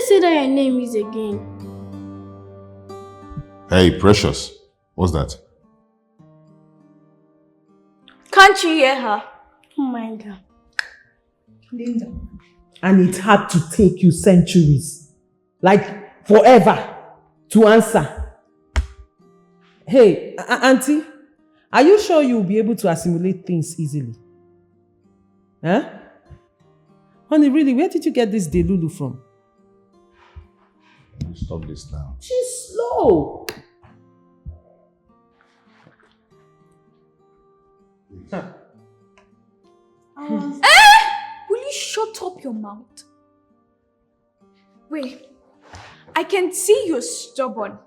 say that your name is again? Hey, Precious. What's that? Can't you hear her? Oh my God. Linda. And it had to take you centuries, like forever, to answer. Hey, Auntie, are you sure you'll be able to assimilate things easily? Huh? Honey, really, where did you get this delulu from? Can you stop this now? She's slow. Will you shut up your mouth? Wait, I can see you're stubborn.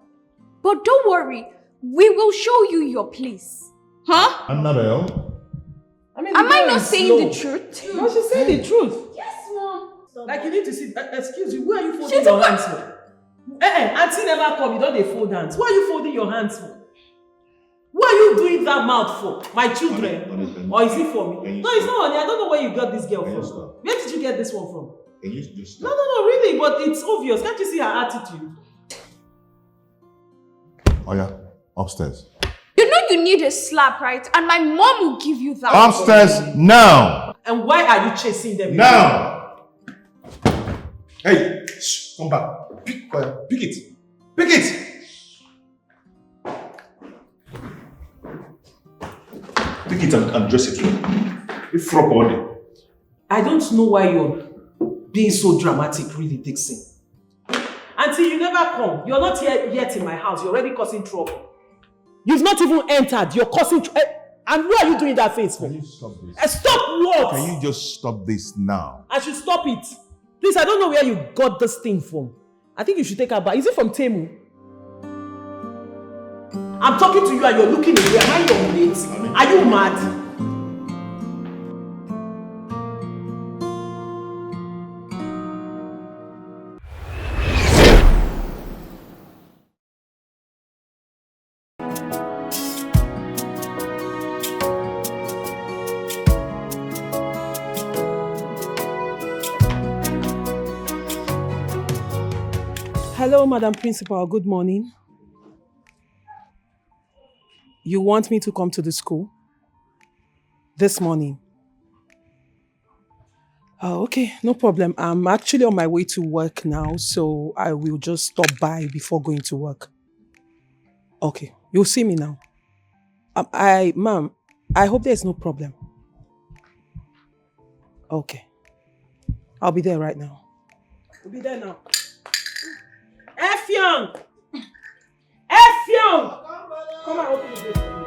But don't worry, we will show you your place. Huh? Annabelle? Am I not saying the truth? No, she said the truth. Yes, Mom. Like you need to see, excuse you, where are you folding your hands for? Auntie never come, you don't dey fold hands. Why are you folding your hands for? Why are you doing that mouth for? My children? Or is it for me? No, it's not honey. I don't know where you got this girl from. Where did you get this one from? Can you just No, really, but it's obvious. Can't you see her attitude? Oh yeah, upstairs. You know you need a slap, right? And my mom will give you that. Upstairs now! And why are you chasing them? Now! Hey, shh, come back. Pick it. Pick it! Pick it and dress it well. You frog all day. I don't know why you're being so dramatic, really, Dixon. Auntie, you never come. You're not here yet in my house. You're already causing trouble. You've not even entered. You're causing trouble. And why are you doing that face for? Can you stop this? Stop what? Can you just stop this now? I should stop it. Please, I don't know where you got this thing from. I think you should take her back. Is it from Temu? I'm talking to you and you're looking away. Am I your mate? Are you mad? Hello, Madam Principal. Good morning. You want me to come to the school? This morning? Oh, okay. No problem. I'm actually on my way to work now, so I will just stop by before going to work. Okay. You'll see me now. Ma'am, I hope there's no problem. Okay. I'll be there right now. I'll be there now. Effiong! Effiong! Come and open the gate for me.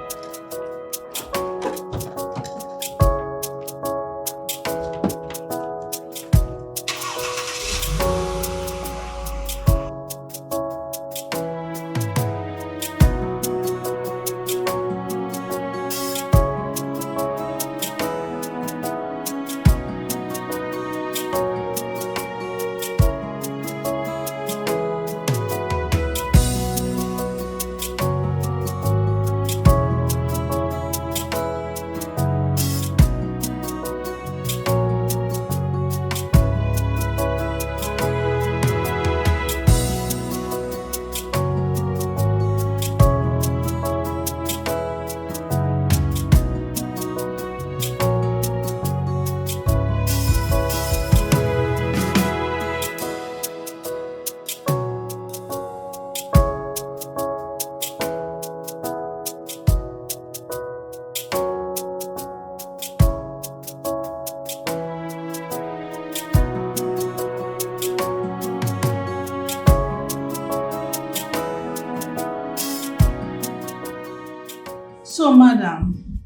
So, madam,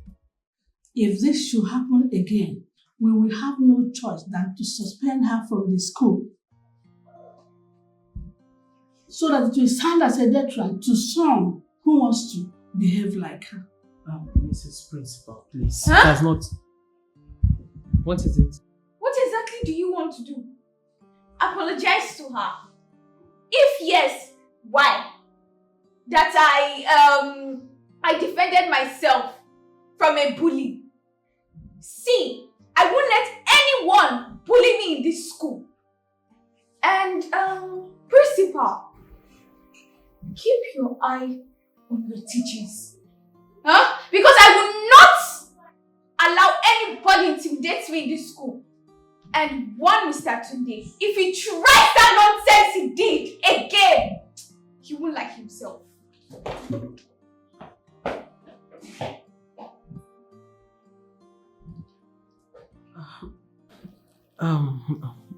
if this should happen again, we will have no choice than to suspend her from the school so that it will stand as a deterrent to some who wants to behave like her. Mrs. Principal, please. Huh? That's not... What is it? What exactly do you want to do? Apologize to her? If yes, why? That I defended myself from a bully. See, I won't let anyone bully me in this school. And principal, keep your eye on your teachers. Huh? Because I will not allow anybody intimidate me in this school. And one Mr. Tunde, if he tries that nonsense he did again, he won't like himself.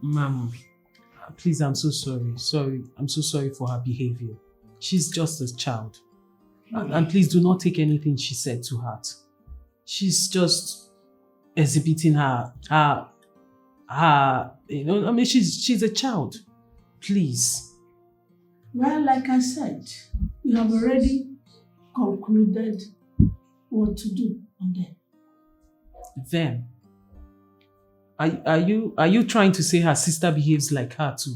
Ma'am, please, I'm so sorry. I'm so sorry for her behavior. She's just a child. And please do not take anything she said to heart. She's just exhibiting she's a child. Please. Well, like I said, we have already concluded what to do on them. Them? Are you trying to say her sister behaves like her too?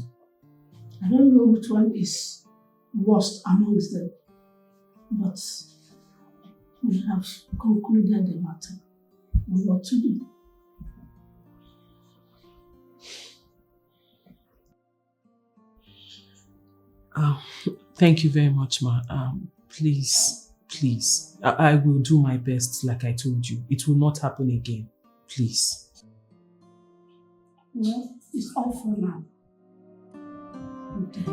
I don't know which one is worst amongst them, but we have concluded the matter on what to do. Thank you very much, ma. Please, I will do my best like I told you. It will not happen again. Please. Well, it's all for now. Okay.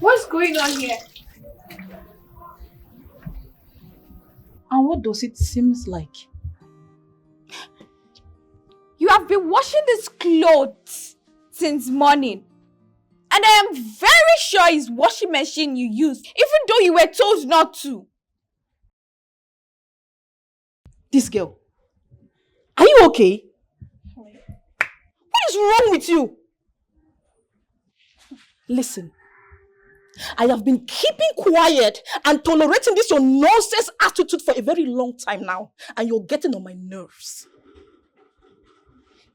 What's going on here? And what does it seem like? You have been washing these clothes since morning. And I am very sure it's washing machine you used, even though you were told not to. This girl, are you okay? What is wrong with you? Listen, I have been keeping quiet and tolerating this your nonsense attitude for a very long time now, and you're getting on my nerves.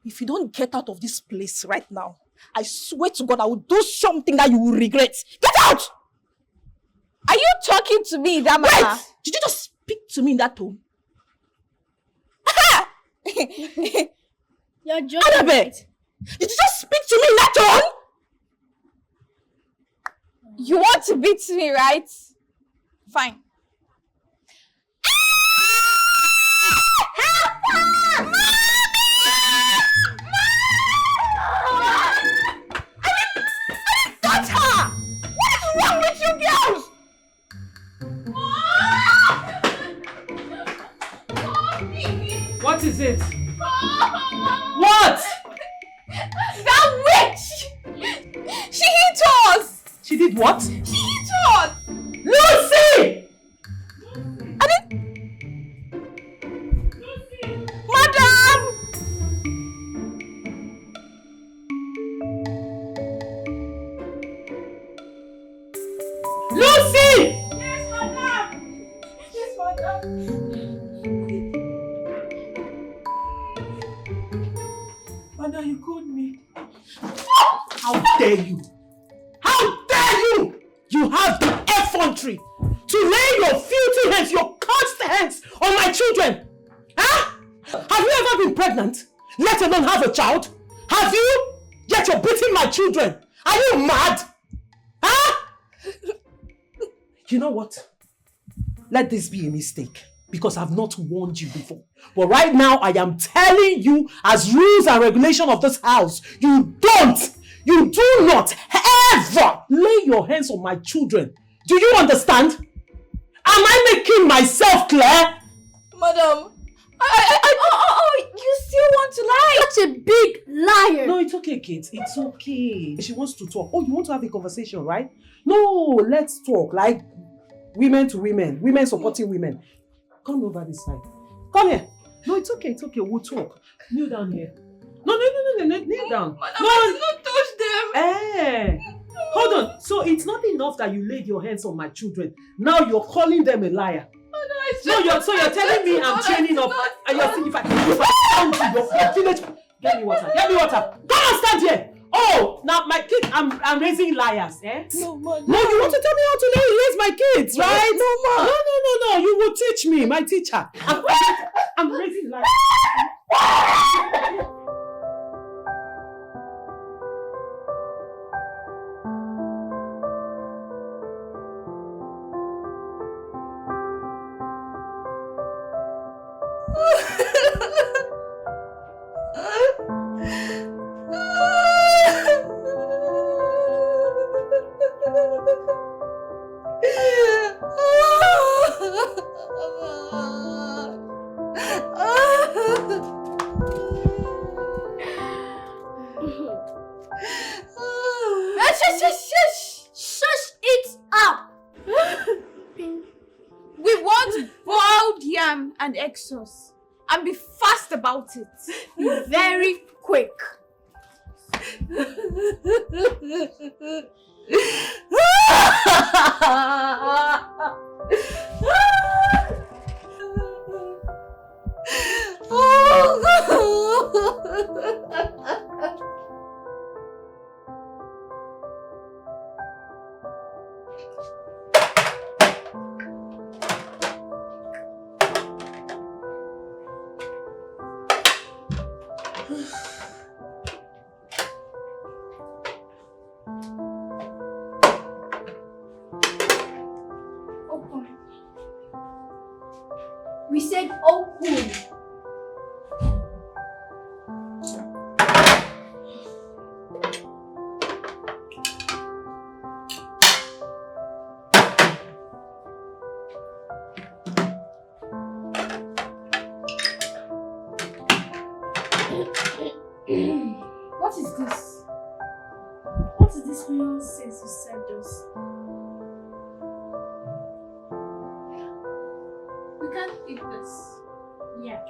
If you don't get out of this place right now, I swear to God I will do something that you will regret. Get out! Are you talking to me, that Wait! manner? Did you just speak to me in that tone? You're joking. Annabeth! Did you just speak to me in that tone? You want to beat me, right? Fine. Touch her! What is wrong with you girls? What is it? What? That witch! She hit us! She did what? She hit us! Lucy! Madam! Lucy! Yes, madam! Yes, madam! Madam, you called me. How dare you? How dare you? You have the effrontery to lay your filthy hands, your cursed hands on my children. Huh? Have you ever been pregnant? Let alone have a child? Have you? Yet you're beating my children. Are you mad? Huh? You know what? let this be a mistake because I've not warned you before. But right now, I am telling you, as rules and regulation of this house, you do not ever lay your hands on my children. Do you understand? Am I making myself clear? Madam, you still want to lie? Such a big liar. No, it's okay, kids. It's okay. She wants to talk. Oh, you want to have a conversation, right? No, let's talk. Like women to women. Women supporting women. Come over this side. Come here. No, it's okay. It's okay. We'll talk. Kneel down here. No. Kneel down. Madam, I did not touch them. Hold on. So it's not enough that you laid your hands on my children. Now you're calling them a liar. So you're telling me I'm training up, and you're saying if I come to your village, get me water. Come on, stand here. Oh, now my kids, I'm raising liars, eh? No, ma. No, you want to tell me how to raise my kids, right? No, ma. No. You will teach me, my teacher. I'm raising liars. Shush it up. We want boiled yam and egg sauce. And be fast about it. Be very quick. Open. We said open. What is this? What is this nonsense you served us? We can't eat this. Yeah.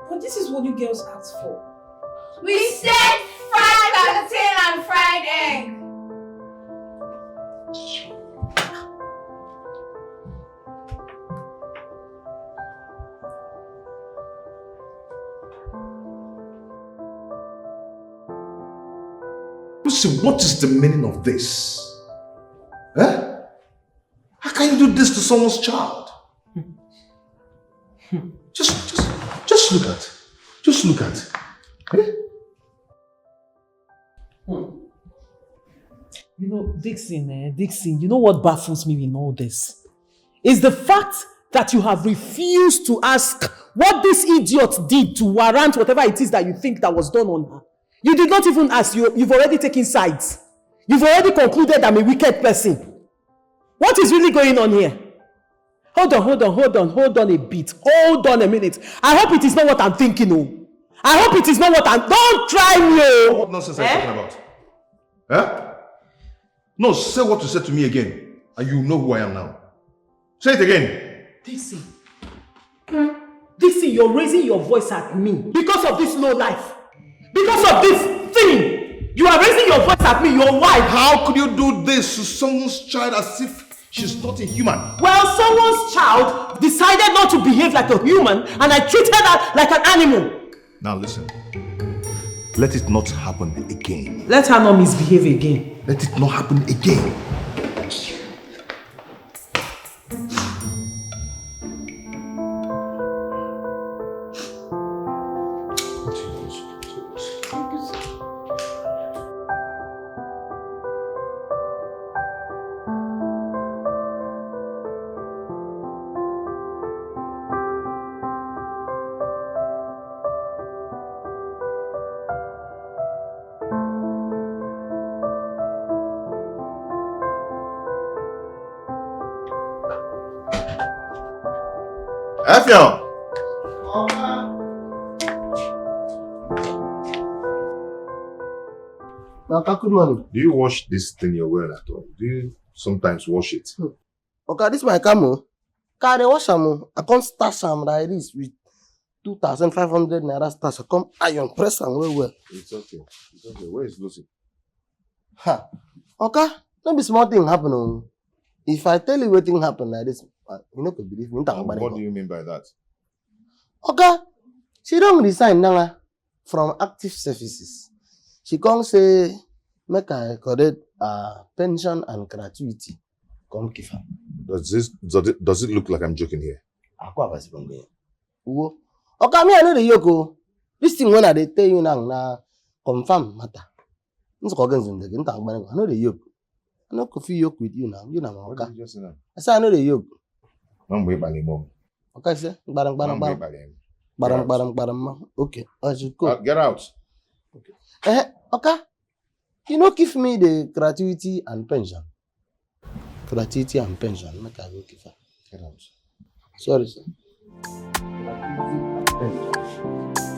But this is what you girls asked for. We said fried plantain and fried egg. Lucy, what is the meaning of this? Eh? How can you do this to someone's child? Just look at. Just look at. Eh? You know, Dixon, you know what baffles me in all this? Is the fact that you have refused to ask what this idiot did to warrant whatever it is that you think that was done on her. You did not even ask. You've already taken sides. You've already concluded I'm a wicked person. What is really going on here? Hold on a bit. Hold on a minute. I hope it is not what I'm thinking, oh. I hope it is not what I'm... Don't try me, oh. What nonsense are you talking about? Eh? No, say what you said to me again, and you know who I am now. Say it again. Dixon, you're raising your voice at me because of this low life. Because of this thing. You are raising your voice at me, your wife. How could you do this to someone's child as if she's not a human? Well, someone's child decided not to behave like a human, and I treated her like an animal. Now listen. Let it not happen again. Let her not misbehave again. Let it not happen again. Effion! Good morning. Do you wash this thing you're wearing at all? Do you sometimes wash it? Okay, this is my camo. Can I wash am? I can't stash am like this with 2,500 naira stash. I come iron press am well. It's okay. It's okay. Where is Lucy? Ha. Okay, no be small thing happen. Oh. If I tell you what thing happen like this, you no go believe me. What do you mean by that? Okay, she don't resign now from active services. She come say make I collect pension and gratuity. Come give her. Does it look like I'm joking here? Okay, me I know the yoke. This thing when I dey tell you now confirm matter. I know the yoke. I know coffee yoke with you now. You know, What did you just say now? I say I know the yoke. I'm waiting by the mom. Okay, sir. Barang. Okay, I should go. Get out. Okay. You know, give me the gratuity and pension. Gratuity and pension. Make I go give her. Get out. Sorry, sir.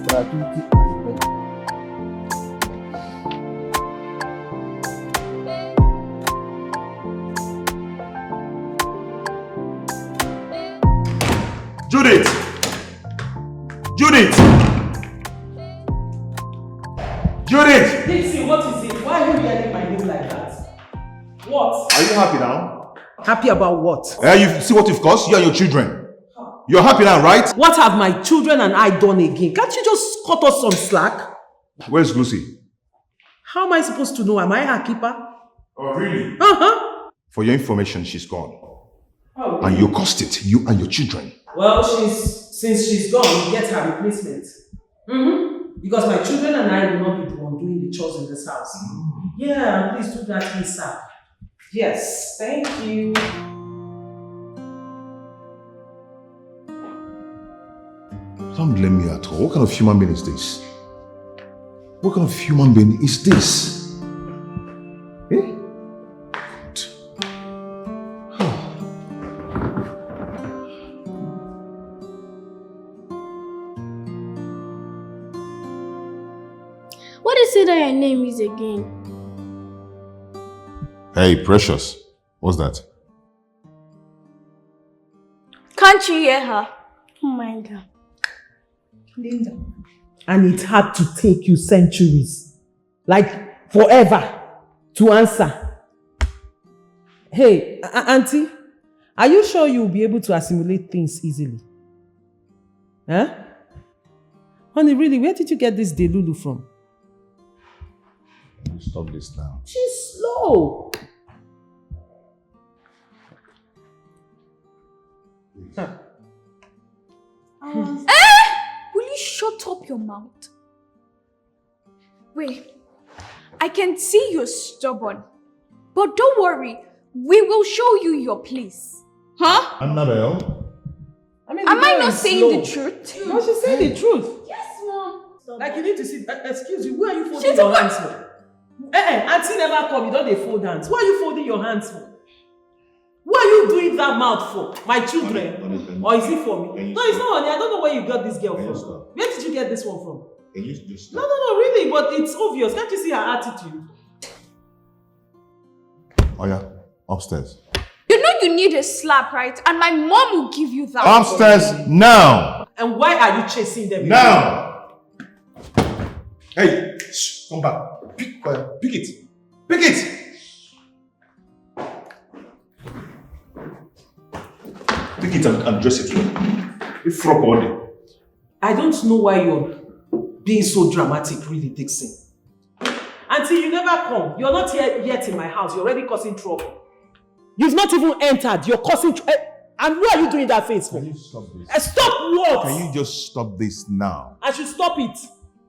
Gratuity and pension. Judith! Dixie, what is it? Why are you yelling my name like that? What? Are you happy now? Happy about what? You see what you've caused? You and your children. You're happy now, right? What have my children and I done again? Can't you just cut us some slack? Where's Lucy? How am I supposed to know? Am I her keeper? Oh, really? Uh-huh. For your information, she's gone. Oh, And you caused it, you and your children. well, since she's gone, we get her replacement. Because my children and I will not be the one doing the chores in this house. Yeah, please do that, ASAP. Yes, thank you. Don't blame me at all. What kind of human being is this? What kind of human being is this? Eh? What is it that your name is again? Hey, Precious. What's that? Can't you hear her? Oh my God. Linda. And it had to take you centuries, like forever, to answer. Hey, Auntie, are you sure you'll be able to assimilate things easily? Huh? Honey, really, where did you get this delulu from? You stop this now. She's slow. Will you shut up your mouth? Wait, I can see you're stubborn. But don't worry, we will show you your place. Huh? Annabelle? I mean, Am I girl not is saying slow. the truth? No, she's saying the truth. Yes, Mom. Like you need to see, excuse you, where are you folding She's your a- hands for? Auntie never come, you don't dey fold hands. Why are you folding your hands for? Why are you doing that mouth for? My children? Or is it for me? No, it's not honey. I don't know where you got this girl from. Where did you get this one from? Can you just No, really, but it's obvious. Can't you see her attitude? Oh yeah, upstairs. You know you need a slap, right? And my mom will give you that. Upstairs now! And why are you chasing them? Now! Hey, shh, come back. Pick it. Pick it! Pick it and dress it well. It's frock all day. I don't know why you're being so dramatic, really, Dixon. Auntie, you never come. You're not here yet in my house. You're already causing trouble. You've not even entered. You're causing trouble. And why are you doing that face for? Can you stop this? Stop what? Can you just stop this now? I should stop it.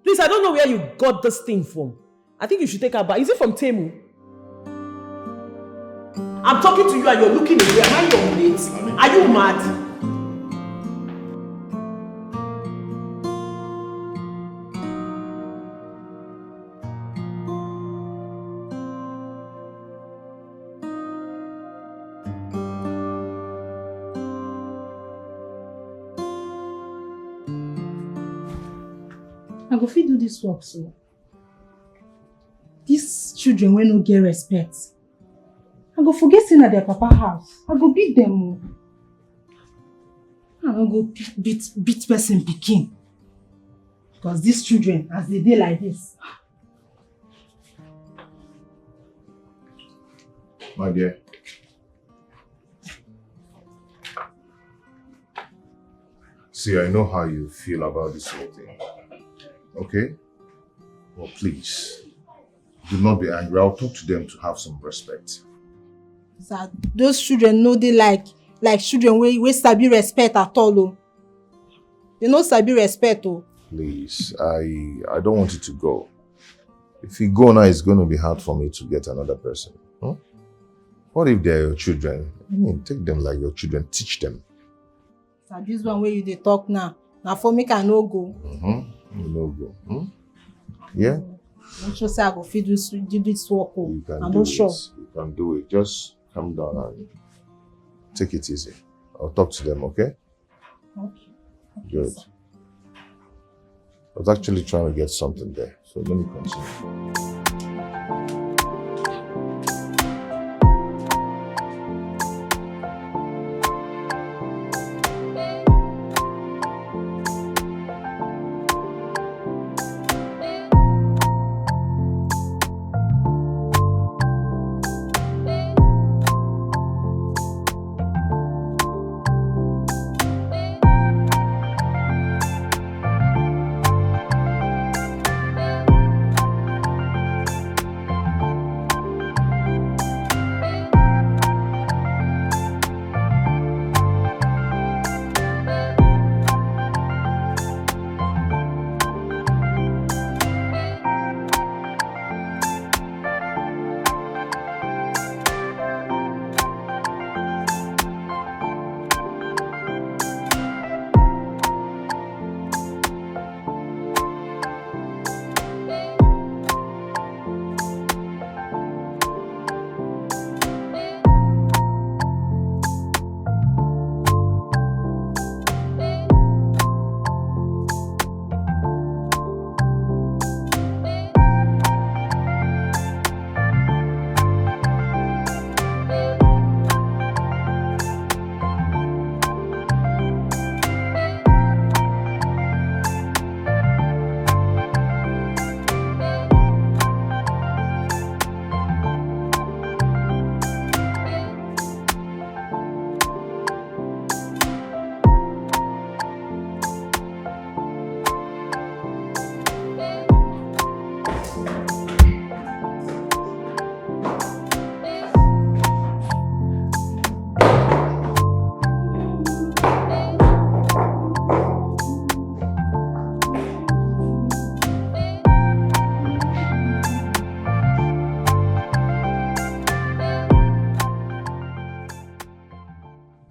Please, I don't know where you got this thing from. I think you should take her back. Is it from Temu? I'm talking to you and you're looking away. Am I your mate? Are you mad? I go fit do this work, so. These children will not get respect. I go forget saying at their papa house. I go beat them. I don't go beat person pikin. Because these children, as they dey like this. My dear. See, I know how you feel about this whole thing. Okay? Well, please, do not be angry. I'll talk to them to have some respect. That those children know they like children we sabi respect at all. Oh. They no sabi respect. Oh. Please, I don't want you to go. If you go now, it's going to be hard for me to get another person. Huh? What if they're your children? I mean, take them like your children. Teach them. So this one where you they talk now. Now for me, I no go. You no go. Yeah? I'm sure say I go fit do this work. Oh. I'm do not sure. You can do it. Just calm down and take it easy. I'll talk to them, okay? Okay. Good. Sir. I was actually trying to get something there, so let me continue.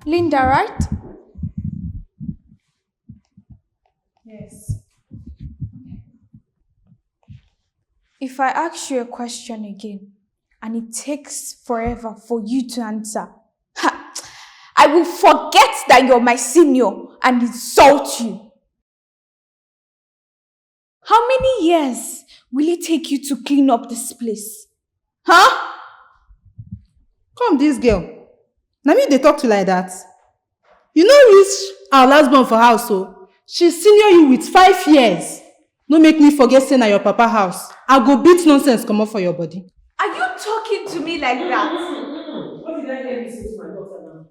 Linda, right? Yes. If I ask you a question again, and it takes forever for you to answer, I will forget that you're my senior and insult you. How many years will it take you to clean up this place? Huh? Come this girl. Now me they talk to like that. You know reach our last born for house, so she senior you with 5 years. No make me forget saying at your papa house. I go beat nonsense come up for your body. Are you talking to me like that? What did I hear you say to my daughter now?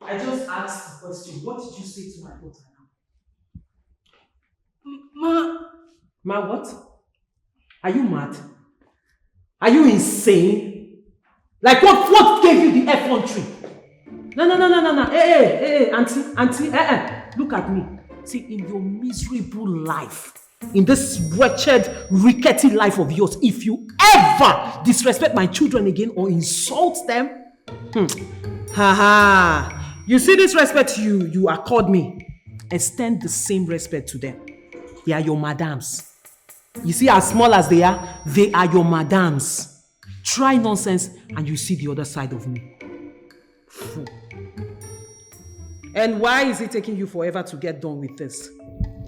I just asked the question. What did you say to my daughter now? Ma what? Are you mad? Are you insane? Like what gave you the effrontery? No. Hey, auntie, look at me. See, in your miserable life, in this wretched, rickety life of yours, if you ever disrespect my children again or insult them, you see this respect you accord me, extend the same respect to them. They are your madams. You see, as small as they are your madams. Try nonsense and you see the other side of me. Fool. And why is it taking you forever to get done with this?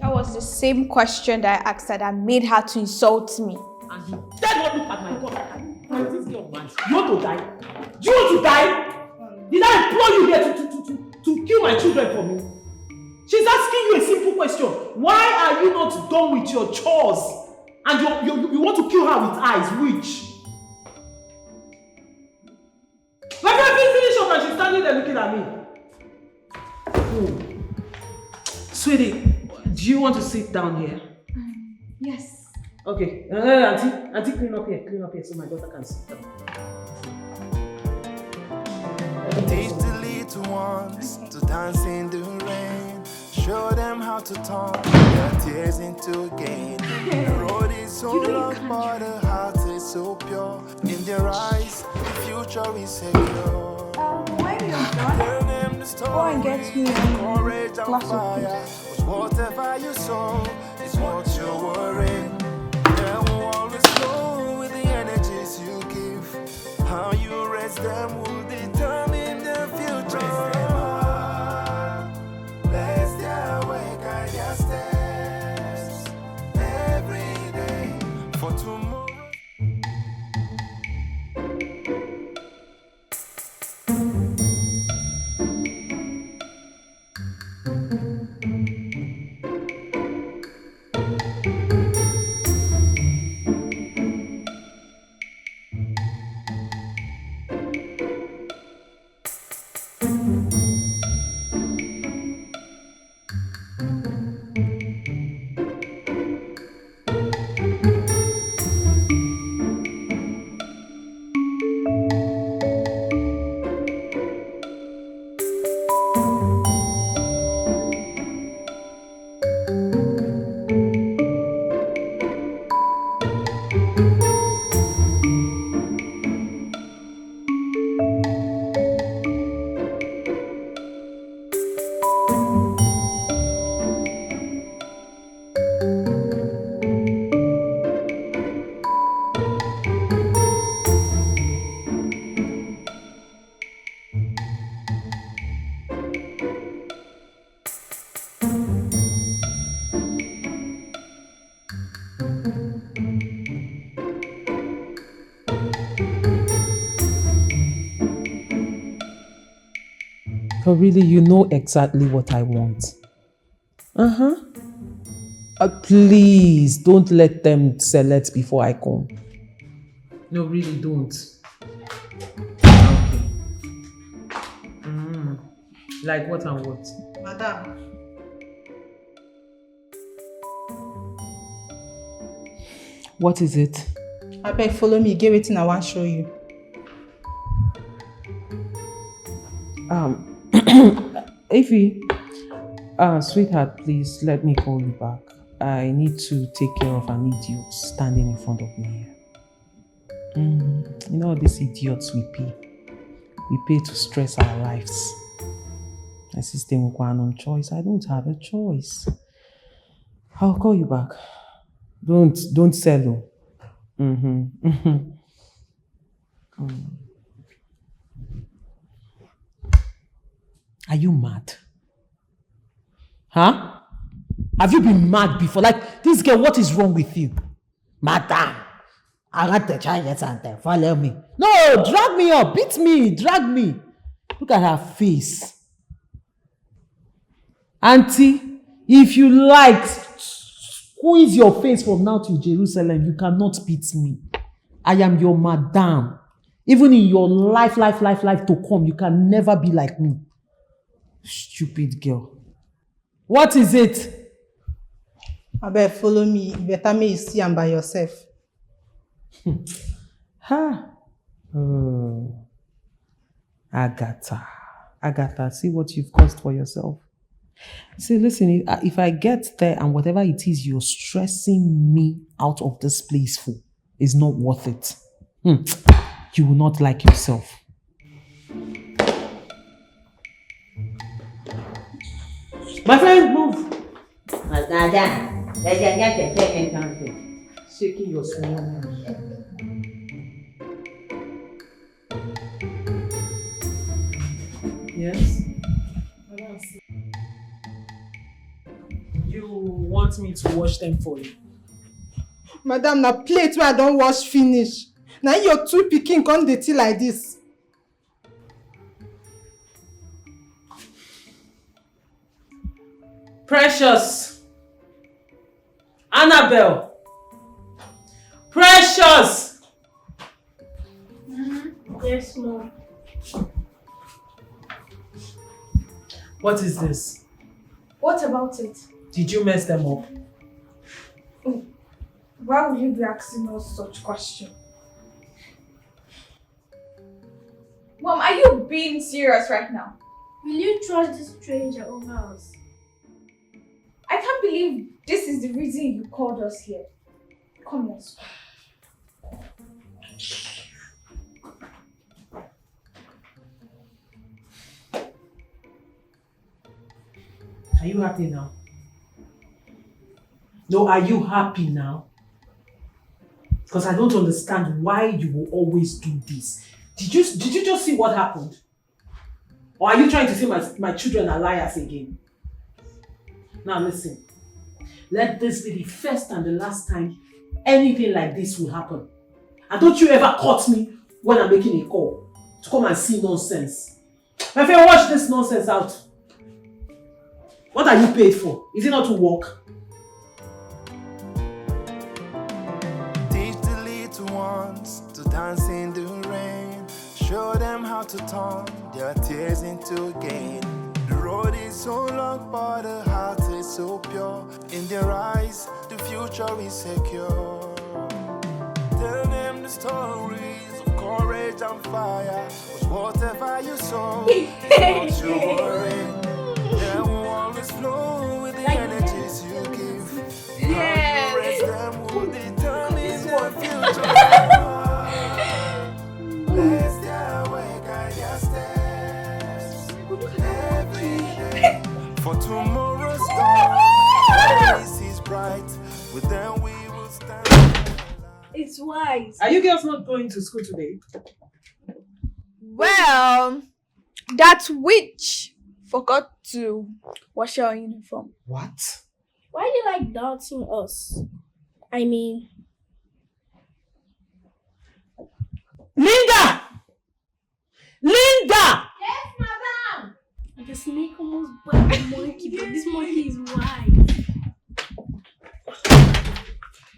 That was the same question that I asked her that made her to insult me. And you dare not look at my daughter. This girl, man. You want to die? Do you want to die? Did I employ you here to kill my children for me? She's asking you a simple question. Why are you not done with your chores? And you want to kill her with eyes, which? Like I've been finished up and she's standing there looking at me. Oh. Sweetie, do you want to sit down here? Yes. Okay. Auntie, clean up here so my daughter can sit down. Teach the little ones to dance in the rain. Show them how to turn their tears into gain. The road is so long, but the heart is so pure. In their eyes, the future is secure. When you're done, Tell them the story, go and get me a courage and glass of fire. Whatever you sow is what you're worrying. They will always flow with the energies you give. How you raise them will determine the future. Raise them up, bless their way, guide their steps every day for tomorrow. But really, you know exactly what I want. Please, don't let them select before I come. No, really don't. Okay. Like what and what? Madam. What is it? Abeg, follow me. Get wetin I wan show you. Ify, sweetheart, please let me call you back. I need to take care of an idiot standing in front of me here. You know these idiots we pay. We pay to stress our lives. My sister will go on choice. I don't have a choice. I'll call you back. Don't sell. Are you mad? Huh? Have you been mad before? Like, this girl, what is wrong with you? Madam, I got the charges and follow me. No, drag me up, beat me, drag me. Look at her face. Auntie, if you like, squeeze your face from now to Jerusalem. You cannot beat me. I am your madam. Even in your life to come, you can never be like me. Stupid girl. What is it? Abeg, follow me. Better me you see am by yourself. Agatha, see what you've caused for yourself. See, listen, if I get there and whatever it is you're stressing me out of this place for is not worth it, you will not like yourself. My friend, move. Madam, let's get the payment on. Shaking your small hand. Yes? You want me to wash them for you? Madam, na plate wey I don wash finish. Na your two pikin come dey tea like this. Precious! Annabelle! Precious! Yes, Mom. What is this? What about it? Did you mess them up? Why would you be asking us such question? Mom, are you being serious right now? Will you trust this stranger over us? I can't believe this is the reason you called us here. Come, let's go. Are you happy now? No, are you happy now? Because I don't understand why you will always do this. Did you just see what happened? Or are you trying to say my children are liars again? Now listen, let this be the first and the last time anything like this will happen. And don't you ever cut me when I'm making a call to come and see nonsense. My friend, watch this nonsense out. What are you paid for? Is it not to work? Teach the little ones to dance in the rain. Show them how to turn their tears into gain. The road is so long, but the heart is so pure. In their eyes, the future is secure. Tell them the stories of courage and fire. 'Cause whatever you sow is what you worry. They will always flow with the energies you give. How you raise them will determine their future. Bless their way, guide their steps. Every day, for tomorrow's dawn, this is bright. With them we will stand. It's wise. Are you girls not going to school today? Well, that witch forgot to wash our uniform. What? Why do you like doubting us? I mean, Linda! Linda! Yes, madam! the snake almost bit the monkey, but this monkey is wise.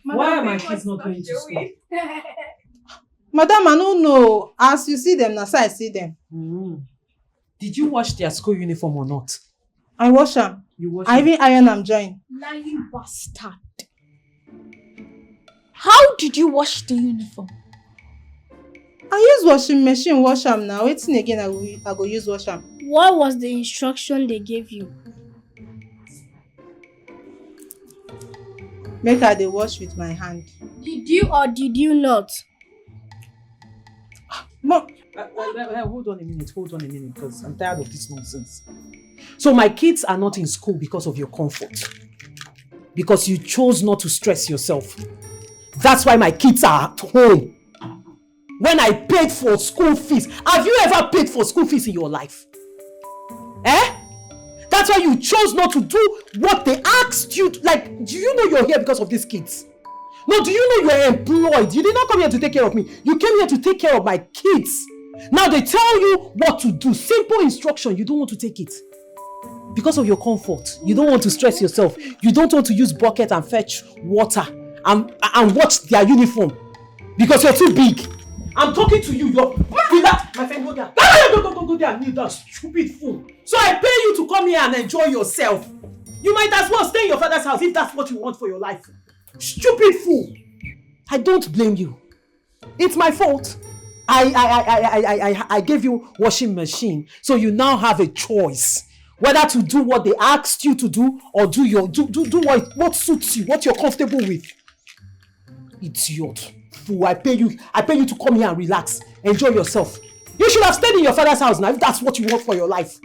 Why are my kids not going to school? Madam, I don't know. As you see them, na so I see them. Did you wash their school uniform or not? I wash them. You wash I it? even iron am join. Lying bastard. How did you wash the uniform? I use washing machine wash am now. Wetin again I go use wash am? What was the instruction they gave you? Make I dey wash with my hand. Did you or did you not? Mom, Hold on a minute, because I'm tired of this nonsense. So my kids are not in school because of your comfort. Because you chose not to stress yourself. That's why my kids are at home. When I paid for school fees. Have you ever paid for school fees in your life? Eh? That's why you chose not to do what they asked you to. Like, do you know you're here because of these kids? No, do you know you're employed? You did not come here to take care of me. You came here to take care of my kids. Now they tell you what to do. Simple instruction. You don't want to take it. Because of your comfort. You don't want to stress yourself. You don't want to use bucket and fetch water and watch their uniform. Because you're too big. I'm talking to you. You're that. My friend, go there. Go there and kneel down, stupid fool. So I pay you to come here and enjoy yourself. You might as well stay in your father's house if that's what you want for your life. Stupid fool. I don't blame you. It's my fault. I gave you washing machine, so you now have a choice whether to do what they asked you to do or do what suits you, what you're comfortable with. Idiot. Fool, I pay you to come here and relax, enjoy yourself. You should have stayed in your father's house now if that's what you want for your life.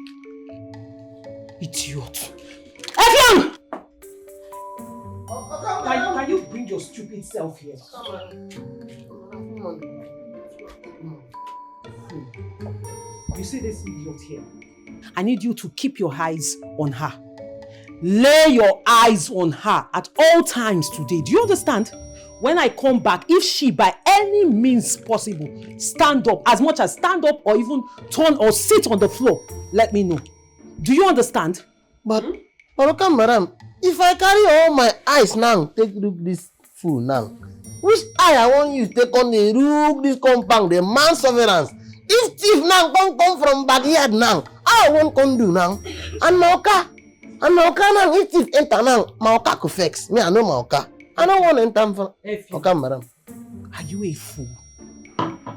Idiot. Evian! Can you bring your stupid self here? You see this idiot here? I need you to keep your eyes on her. Lay your eyes on her at all times today. Do you understand? When I come back, if she by any means possible stand up, as much as stand up or even turn or sit on the floor, let me know. Do you understand? But okay, madam, if I carry all my eyes now, take look this fool now. Which eye I want you to take on the look this compound, the man surveillance? If thief now come from backyard now, I won't come do now. And Maoka now, if thief enter now, Maoka could fix. Me, I know Maoka. I don't want to enter from. Okay, madam. Are you a fool?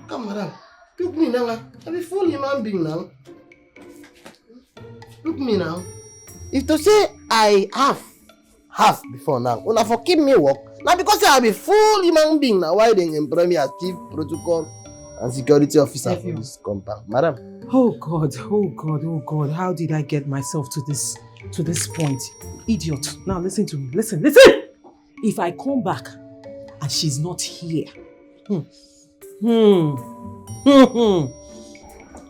Come, madam. Look me now. I'm a full human being now. Look me now. If to say I have before now, when I forgive me work, now because I be full human being now, why they employ me as chief protocol and security officer for this compound, madam? Oh God, how did I get myself to this point? Idiot. Now listen to me. Listen. If I come back and she's not here, you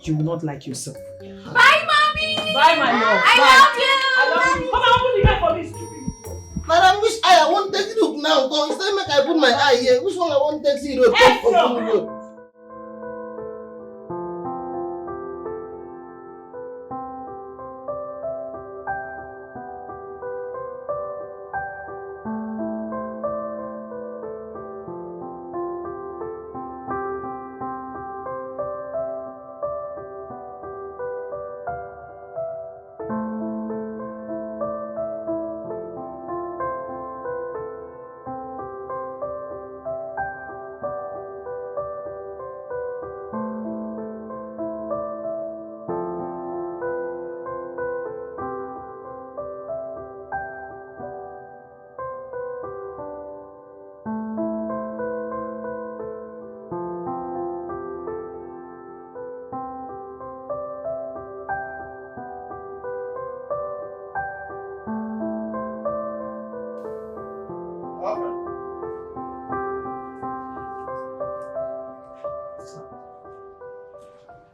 will not like yourself. Bye, mommy. Bye, my love. I love you. Come on, open the gate for me, stupid. Madam, which eye I want take look now? Go instead make I put my eye here. Which one I want take see road?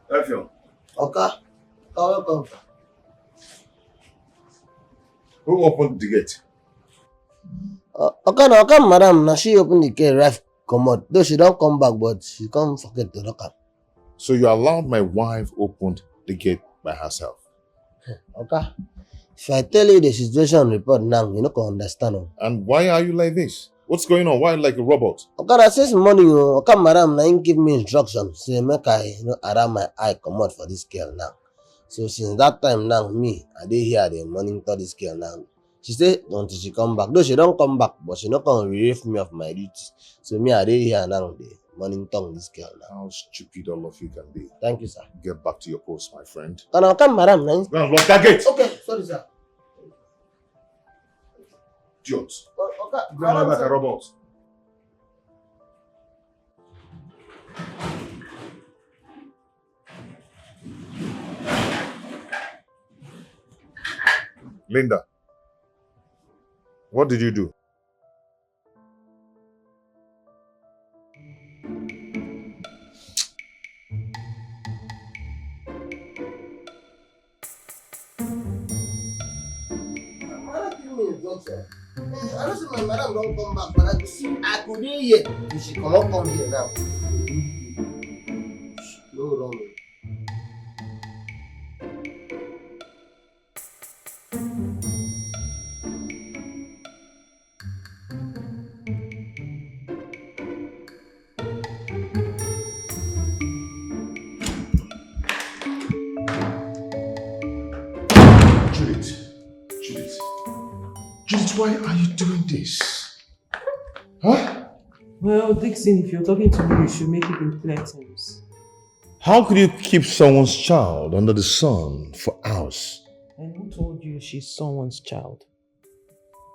Effiong. Okay. Welcome. Who opened the gate? Okay, madam. Now she opened the gate, right? Come out. Though she don't come back, but she can't forget to lock up. So you allowed my wife open the gate by herself? Okay. If I tell you the situation report now, you not can understand. And why are you like this? What's going on? Why are you like a robot? Okay, since morning, okay, madam, now give me instructions. Say make I, around my eye come out for this girl now. So since that time now, me, I dey here the monitor this girl now. She say until she come back. Though she don't come back, but she not gonna relieve me of my duties. So me, I dey here now the monitor this girl now. How stupid all of you can be. Thank you, sir. Get back to your post, my friend. Can I come, madam? Now? Go and lock that gate. Okay, sorry, sir. Idiot. Okay, Go and like a robot. Linda, what did you do? I don't see my madam don't come back, but I could see I could hear yet. You should come here now. No wrong. Judith, why are you doing this? Huh? Well, Dixon, if you're talking to me, you should make it in clear terms. How could you keep someone's child under the sun for hours? And who told you she's someone's child?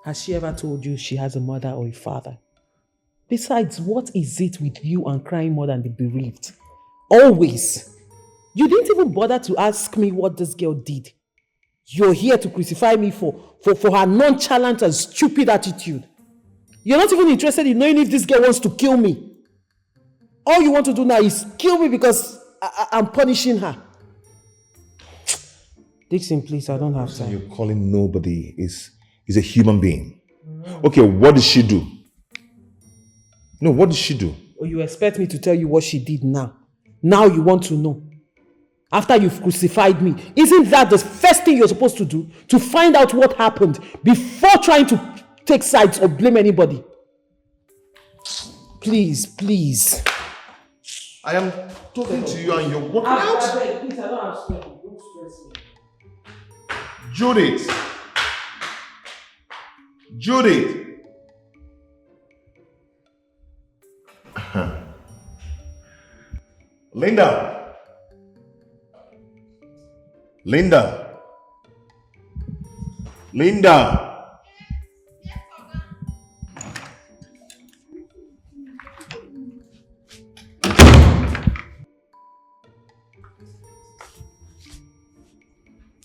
Has she ever told you she has a mother or a father? Besides, what is it with you and crying more than the bereaved? Always. You didn't even bother to ask me what this girl did. You're here to crucify me for her nonchalant and stupid attitude. You're not even interested in knowing if this girl wants to kill me. All you want to do now is kill me because I'm punishing her. Dixon, please, I don't have time. You're calling nobody is a human being. Okay, what did she do? No, what did she do? Oh, you expect me to tell you what she did now? Now you want to know? After you've crucified me, isn't that the first thing you're supposed to do? To find out what happened before trying to take sides or blame anybody? Please, please. I am talking to you and you're walking out. Please, I don't have strength. Don't stress me. Judith. Judith. Linda. Linda. Linda.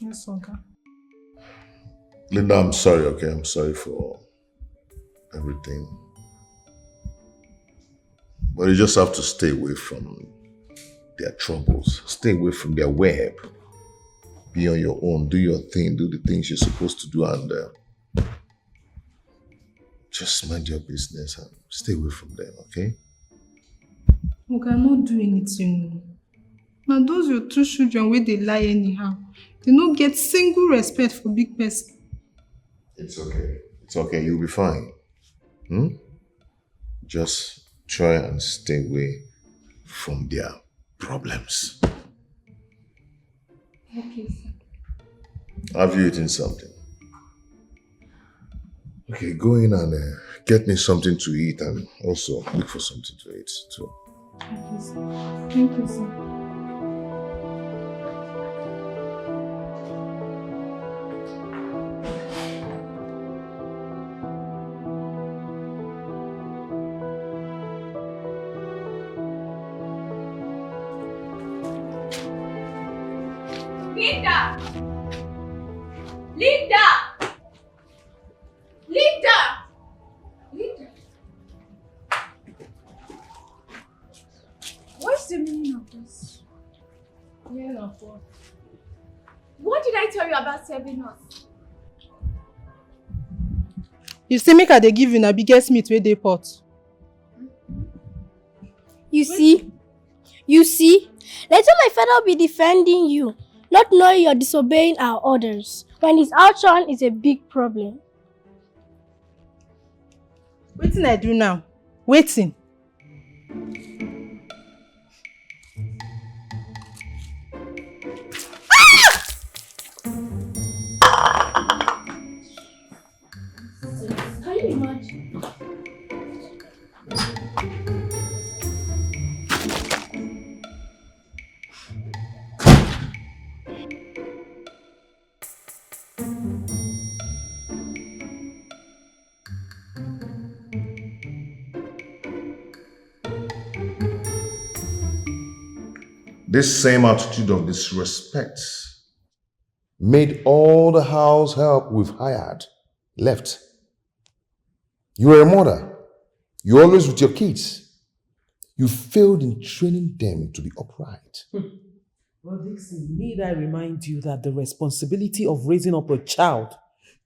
Yes, Oga. Linda, I'm sorry, okay? I'm sorry for everything. But you just have to stay away from their troubles. Stay away from their web. Be on your own. Do your thing. Do the things you're supposed to do. And just mind your business and stay away from them, okay? We cannot do anything. Now those your two children where they lie anyhow. They don't get single respect for big person. It's okay. It's okay. You'll be fine. Just try and stay away from their problems. Okay, sir. Have you eaten something? Okay, go in and get me something to eat and also look for something to eat too. Okay, sir. Thank you, sir. Linda! Linda! Linda! Linda! What's the meaning of this? Yeah, of course. What did I tell you about serving us? You say make I dey give you na biggest meat wey dey pot. You see? Later my father will be defending you, not knowing you're disobeying our orders. When his action is a big problem. Wetin I do now? Waiting. Can you imagine? This same attitude of disrespect made all the house help we've hired left. You are a mother. You're always with your kids. You failed in training them to be upright. Well, Dixon, need I remind you that the responsibility of raising up a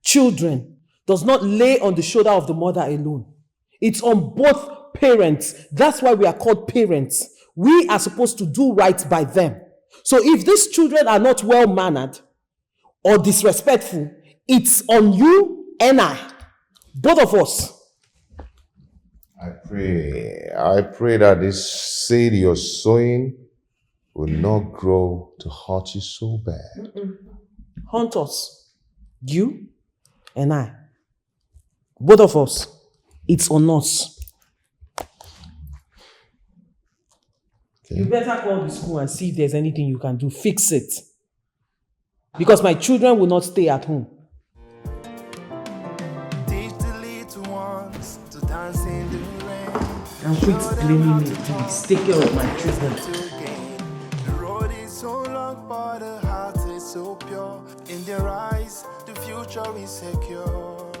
children, does not lay on the shoulder of the mother alone. It's on both parents. That's why we are called parents. We are supposed to do right by them. So if these children are not well-mannered or disrespectful, it's on you and I, both of us. I pray that this seed you're sowing will not grow to hurt you so bad. Haunt us. You and I. Both of us. It's on us. You better call the school and see if there's anything you can do. Fix it. Because my children will not stay at home. Teach the little ones to dance in the rain. And quit blaming me, please. Take care of my children. The road is so long, but the heart is so pure. In their eyes, the future is secure.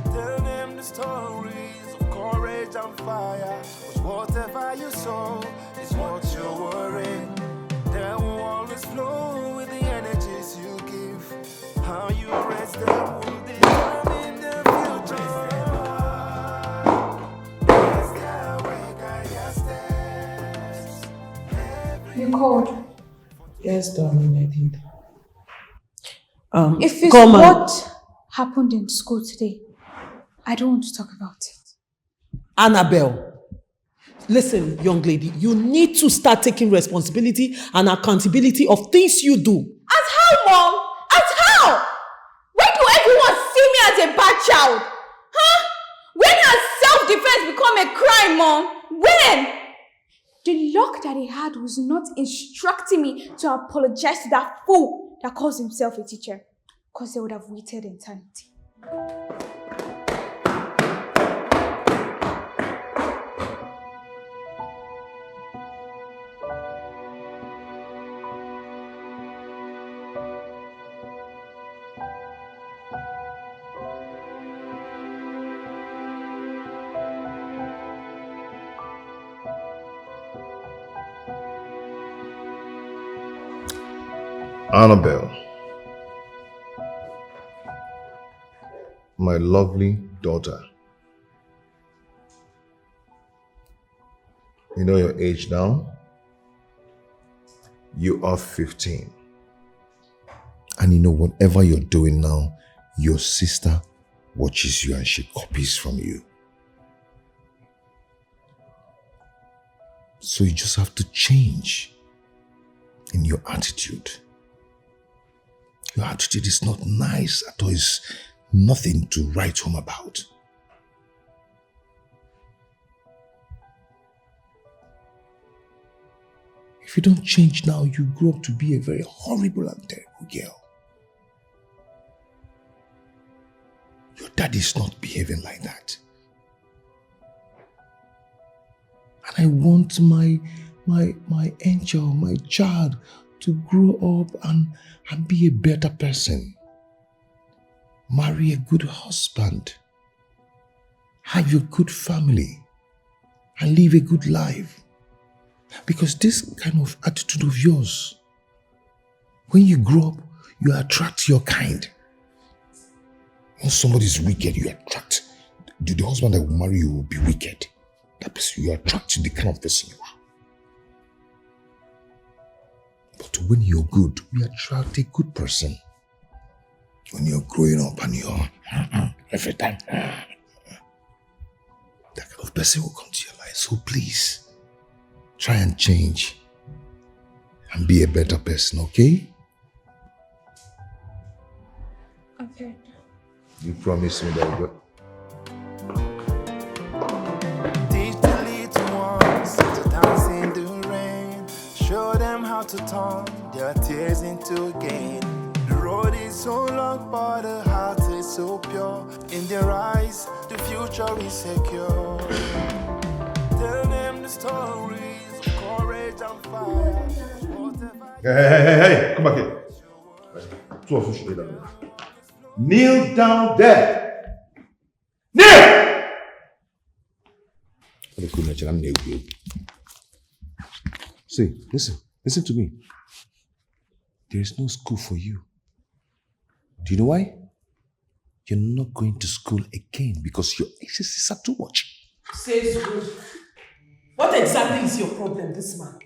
Tell them the stories of courage and fire. 'Cause whatever you sow is what you're worrying. They will always flow with the energies you them will determine the future. Yes, their way, guide their steps. You called. Yes, darling, I did. If it's come what happened in school today, I don't want to talk about it. Annabelle, listen, young lady, you need to start taking responsibility and accountability of things you do. As how, Mom? As how? When do everyone see me as a bad child? Huh? When has self-defense become a crime, Mom? When? The luck that he had was not instructing me to apologize to that fool that calls himself a teacher, because they would have waited eternity. Annabelle, my lovely daughter, you know your age now? You are 15. And you know whatever you're doing now, your sister watches you and she copies from you. So you just have to change in your attitude. Your attitude is not nice at all. It's nothing to write home about. If you don't change now, you grow up to be a very horrible and terrible girl. Your dad is not behaving like that. And I want my angel, my child, to grow up and be a better person. Marry a good husband. Have a good family. And live a good life. Because this kind of attitude of yours, when you grow up, you attract your kind. When somebody is wicked, you attract. The husband that will marry you will be wicked. That person, you attract the kind of person you are. But when you're good, you attract a good person. When you're growing up and you're every time, that kind of person will come to your life. So please, try and change and be a better person, okay? Okay. You promise me that you're... Teach the little ones to dance in the rain. Show them how to turn their tears into gain. The road is so long, but the heart is so pure. In their eyes, the future is secure. Tell them the stories of courage and fire. Hey, come back here. Two of you should kneel down. Kneel down there. Kneel! See, listen to me. There is no school for you. Do you know why? You're not going to school again because your exercises are too much. Says who? What exactly is your problem, this man?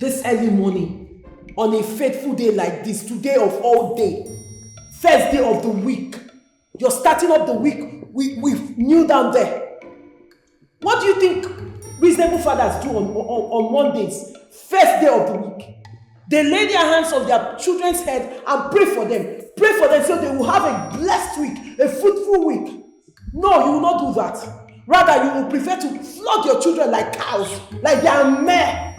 This early morning, on a fateful day like this, today of all day, first day of the week, you're starting up the week with kneel down there. What do you think reasonable fathers do on Mondays, first day of the week? They lay their hands on their children's head and pray for them. Pray for them so they will have a blessed week, a fruitful week. No, you will not do that. Rather, you will prefer to flog your children like cows, like they are meh.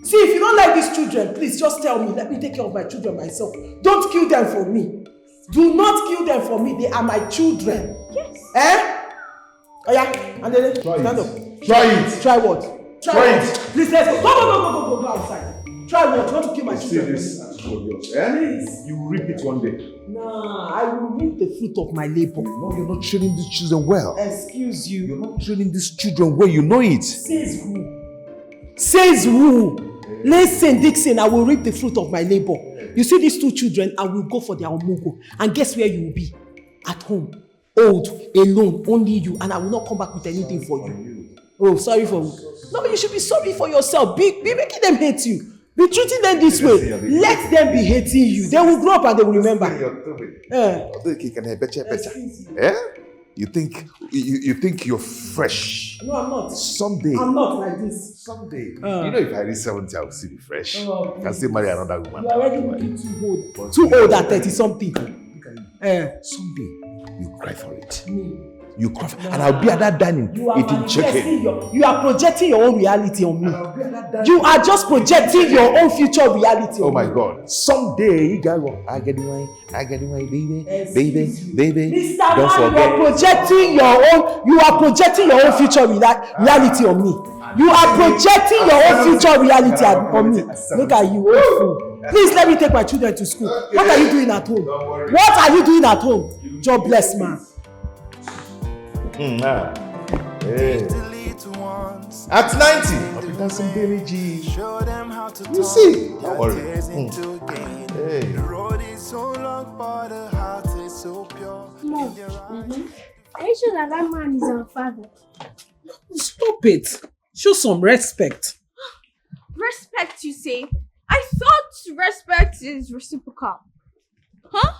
See, if you don't like these children, please just tell me. Let me take care of my children myself. Don't kill them for me. Do not kill them for me. They are my children. Yes. Eh? Oh yeah, and then stand up. Try it. Try what? Try what? it. Please, let's go. Go outside. Try what? You want to kill my children? This attitude of yours, eh? You will reap it one day. Nah, I will reap the fruit of my labor. No, you're not training these children well. Excuse you. You're not training these children well, you know it. Says who? Says who? Listen, Dixon, I will reap the fruit of my labor. You see these two children, I will go for their omogo. And guess where you will be? At home. Old, alone, only you. And I will not come back with anything for you. Oh, sorry for me. No, you should be sorry for yourself. Be making them hate you. Be treating them this way. Let them be hating you. They will grow up and they will remember. You think you're fresh? No, I'm not. Someday. I'm not like this. Someday. You know, if I reach 70, I will still be fresh. I can still marry another woman. You are already looking too old. Too old at 30 something. Someday, you cry for it. You cry for it. And I'll be at that dining eating chicken. You are projecting your own reality on me. You are just projecting your own future reality on me. Oh my God. Someday, you guys will, I get away, baby. Mr. Don't Man, forget. you are projecting your own future reality on me. You are projecting your own future reality on me. Look at you, old fool. Please let me take my children to school. What are you doing at home? What are you doing at home? Jobless man. Hey. At 90, I'll be dancing Billy G. You see, don't worry. Hey. Mom, are you sure that man is our father? Stop it. Show some respect. Respect, you say? I thought respect is reciprocal. Huh?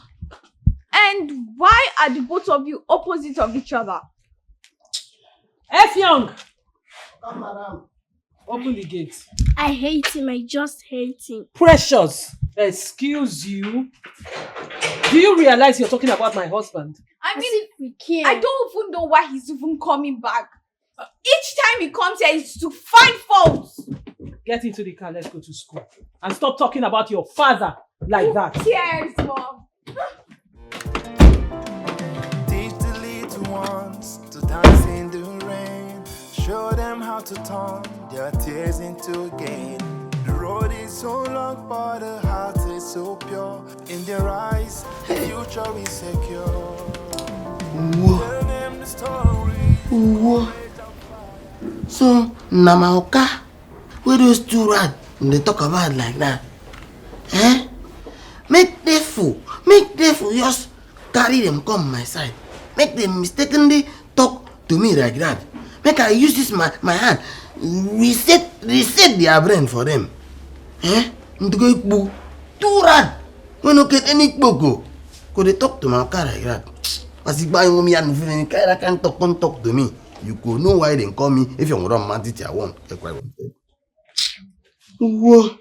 And why are the both of you opposite of each other? F Young! Come, madam. Open the gate. I hate him. I just hate him. Precious, excuse you. Do you realize you're talking about my husband? I mean, we care. I don't even know why he's even coming back. Each time he comes here, it's to find faults. Get into the car, let's go to school. And stop talking about your father like that. Tears, Mom. Teach the little ones to dance in the rain. Show them how to turn their tears into gain. The road is so long, but the heart is so pure. In their eyes, the future is secure. Tell them the story. So, Namaoka, where those two rats they talk about like that? Eh? Make the fool just carry them come my side. Make them mistakenly talk to me like that. Make I use this my hand. Reset their brain for them. Eh? Two rats. We don't get any boko. Could they talk to my car like that? As if buying me and can't talk to me. You could know why they call me if you're not romantic. I won't. Whoa.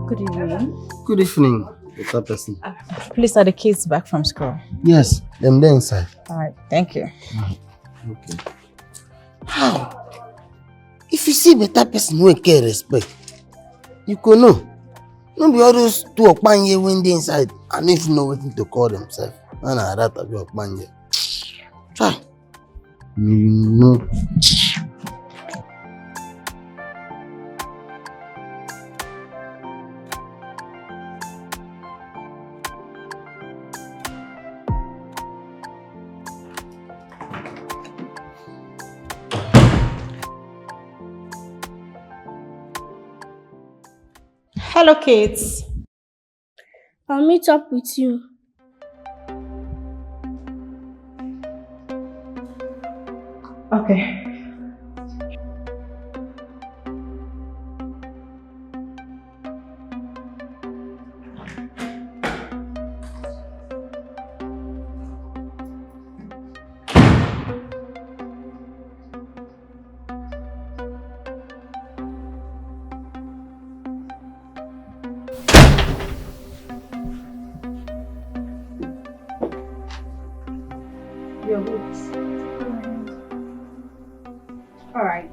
Good evening. Good evening, Dr. Person. Please, are the kids back from school? Yes, them there inside. All right, thank you. Okay. How? If you see better person who care respect, you could know. No be all those two okpanye when they inside and if you know what to call themselves. And I rather be okpanye. Try. No. Hello, kids. I'll meet up with you. Okay. Your boots. All right.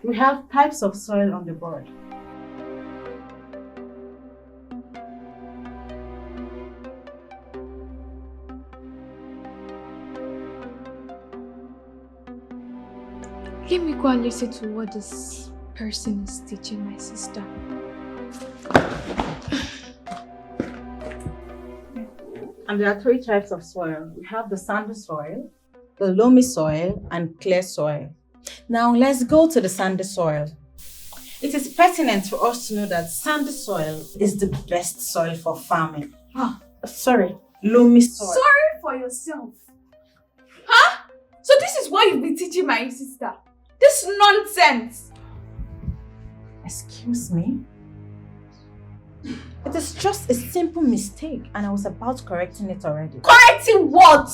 We have types of soil on the board. Let me go and listen to what this person is teaching my sister. And there are 3 types of soil. We have the sandy soil, the loamy soil, and clay soil. Now let's go to the sandy soil. It is pertinent for us to know that sandy soil is the best soil for farming. Loamy soil. Sorry for yourself. Huh? So this is why you've been teaching my sister? This nonsense! Excuse me? It is just a simple mistake and I was about correcting it already. Correcting what?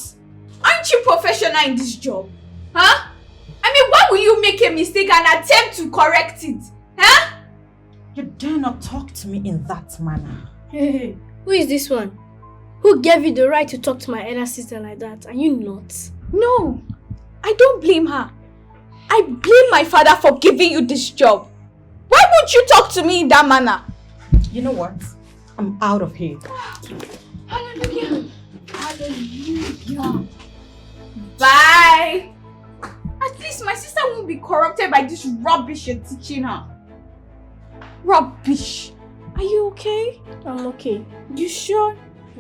Aren't you professional in this job? Huh? I mean, why will you make a mistake and attempt to correct it? Huh? You dare not talk to me in that manner. Hey, who is this one? Who gave you the right to talk to my elder sister like that? Are you not? No, I don't blame her. I blame my father for giving you this job. Why would you talk to me in that manner? You know what? I'm out of here. Hallelujah. Hallelujah. Bye. At least my sister won't be corrupted by this rubbish you're teaching her. Rubbish. Are you okay? I'm okay. You sure?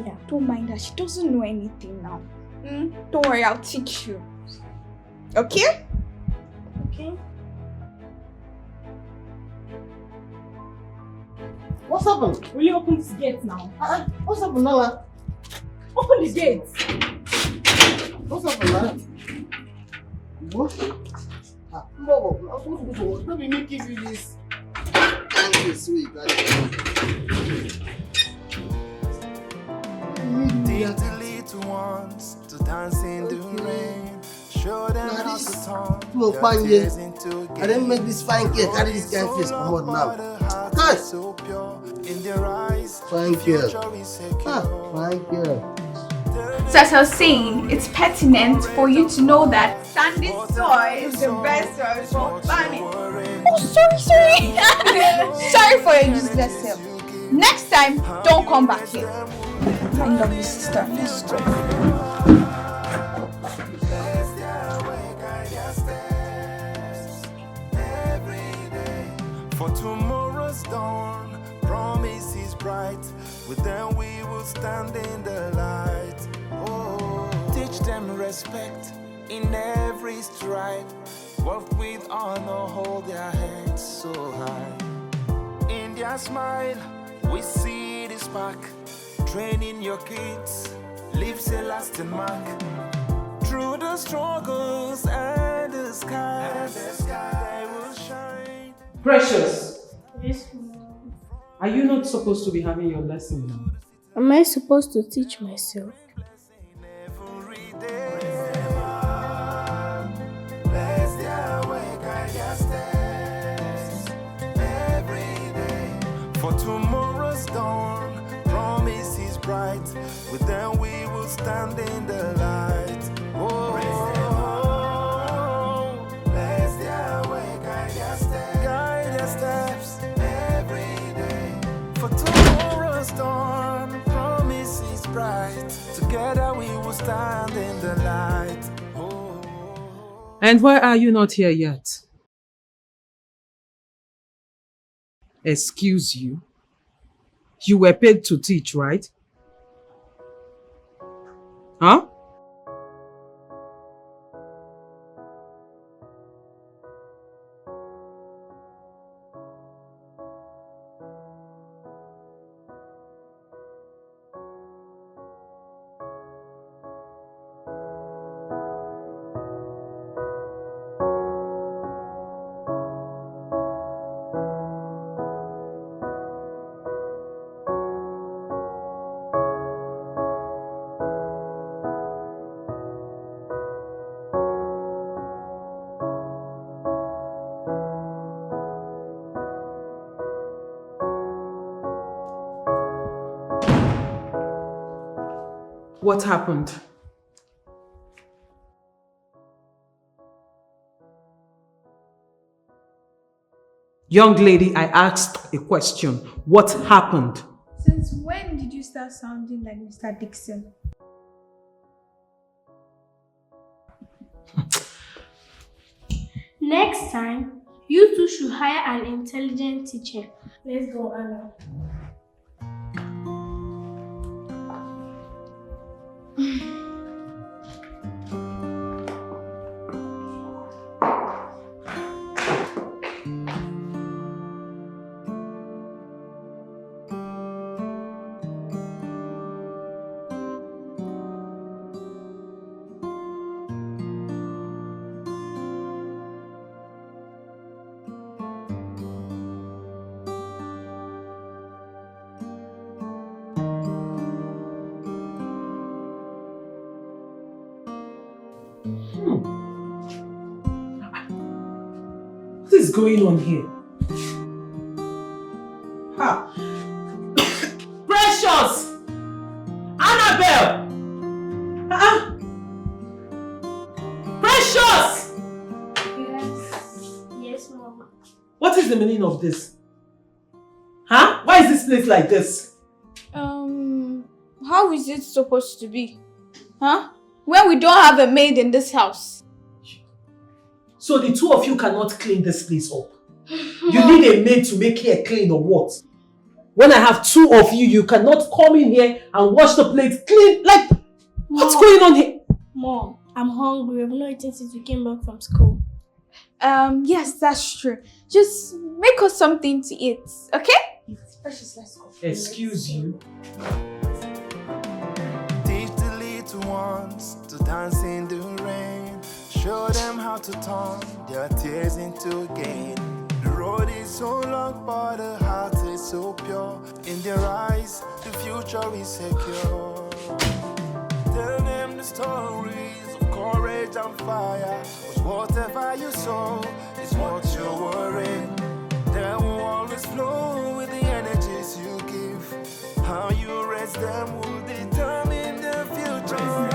Yeah. Don't mind her. She doesn't know anything now. Don't worry, I'll teach you. Okay? Okay. What's happened? Will you open this gate now? What's happened, Nala? Open the gate! What's happened, Nala? What? No, I was supposed to go to work. Let me give you this. Thank you, sweet. Teach the little ones to dance in the rain. Show them how to turn Look, their man, tears into I didn't make this fine cake. Carry this guy face. Come on now. Good. so pure in their eyes. Thank you. Future is secure. Thank you. So as I was saying, it's pertinent for you to know that sandy soil is the best soil for farming. Oh, sorry. Sorry for your useless self. Next time, don't come back here. I love you, sister. Let's go. For tomorrow's dawn, promise is bright. With them we will stand in the light. Oh, teach them respect in every stride. Work with honor, hold their heads so high. In their smile, we see the spark. Training your kids leaves a lasting mark. Through the struggles and the skies, they will shine. Precious, Yes, Mom. are you not supposed to be having your lesson now? Am I supposed to teach myself? Every day, bless their way, guide their steps. Every day, for tomorrow's dawn, promise is bright. With them we will stand in the light. Oh, bless their way, guide their steps. Every day, for tomorrow's dawn, promise is bright. Together we will stand in the light. Oh. And why are you not here yet? Excuse you? You were paid to teach, right? Huh? What happened? Young lady, I asked a question. What happened? Since when did you start sounding like Mr. Dixon? Next time, You two should hire an intelligent teacher. Let's go, Anna. What is going on here? Ha! Precious! Annabelle! Precious! Yes, Mom. What is the meaning of this? Huh? Why is this place like this? How is it supposed to be? Huh? When we don't have a maid in this house. So the two of you cannot clean this place up? You need a maid to make here clean or what? When I have two of you, you cannot come in here and wash the plates clean. Like, what's going on here? Mom, I'm hungry. I've not eaten since we came back from school. Yes, that's true. Just make us something to eat, okay? Precious, let's go. Excuse you. Teach the little ones to dance in the rain. Show them how to turn their tears into gain. The road is so long, but the heart is so pure. In their eyes, the future is secure. Tell them the stories of courage and fire. 'Cause whatever you sow is what you're worrying. They will always flow with the energies you give. How you raise them will determine the future.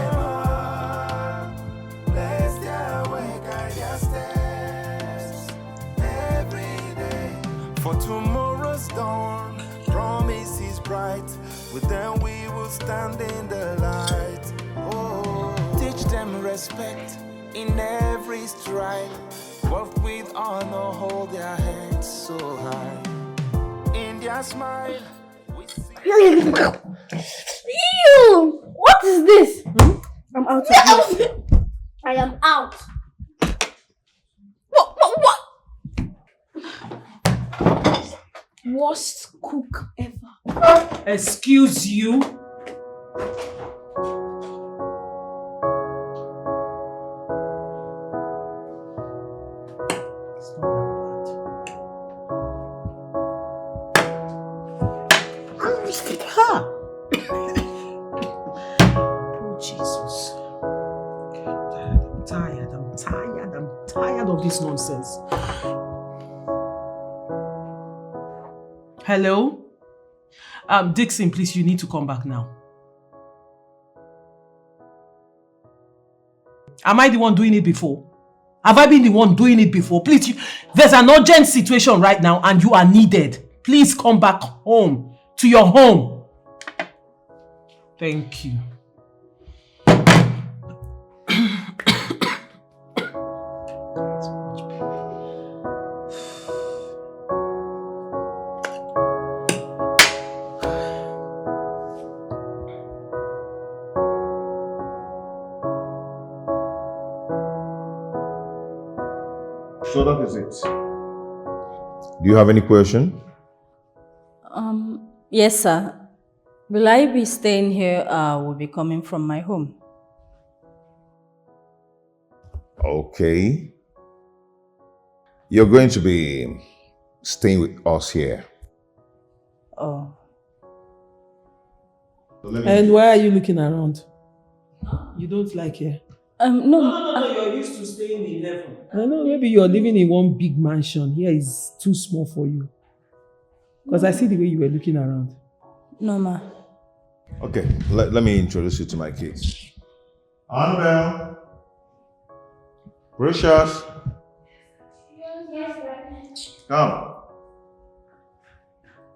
Bless their way, guide their steps every day. For tomorrow's dawn, promise is bright. With them we will stand in the light. Oh, teach them respect in every stride. Work with honor, hold their heads so high. In their smile, we see. Ew! What is this? I'm out of here. I am out. What? Worst cook ever. Excuse you? Oh, Jesus. I'm tired of this nonsense. Hello? Dixon, please, you need to come back now. Am I the one doing it before? Have I been the one doing it before? Please, there's an urgent situation right now and you are needed. Please come back home, to your home. Thank you. So that is it. Do you have any question? Yes, sir. Will I be staying here or will be coming from my home? Okay. You're going to be staying with us here. Oh. And why are you looking around? You don't like here? No. You're used to staying in heaven. I know, maybe you're living in one big mansion. Here is too small for you. Because I see the way you were looking around. No, ma. Okay, let me introduce you to my kids. Annabelle. Precious. Come.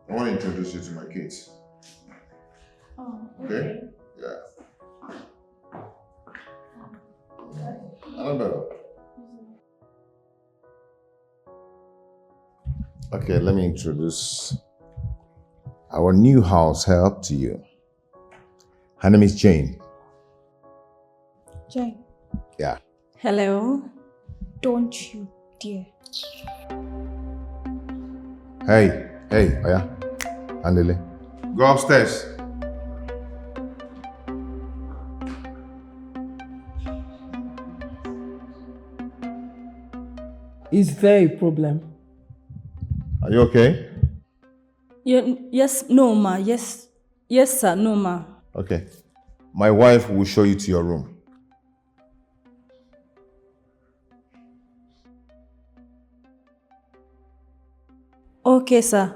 I want to introduce you to my kids. Oh, Okay? Yeah. Annabelle. Okay, let me introduce our new house help to you. Her name is Jane. Jane. Yeah. Hello. Don't you dare. Hey, Oya. Andele. Go upstairs. Is there a problem? Are you okay? Yes, no, ma. Yes, sir, no, ma. Okay. My wife will show you to your room. Okay, sir.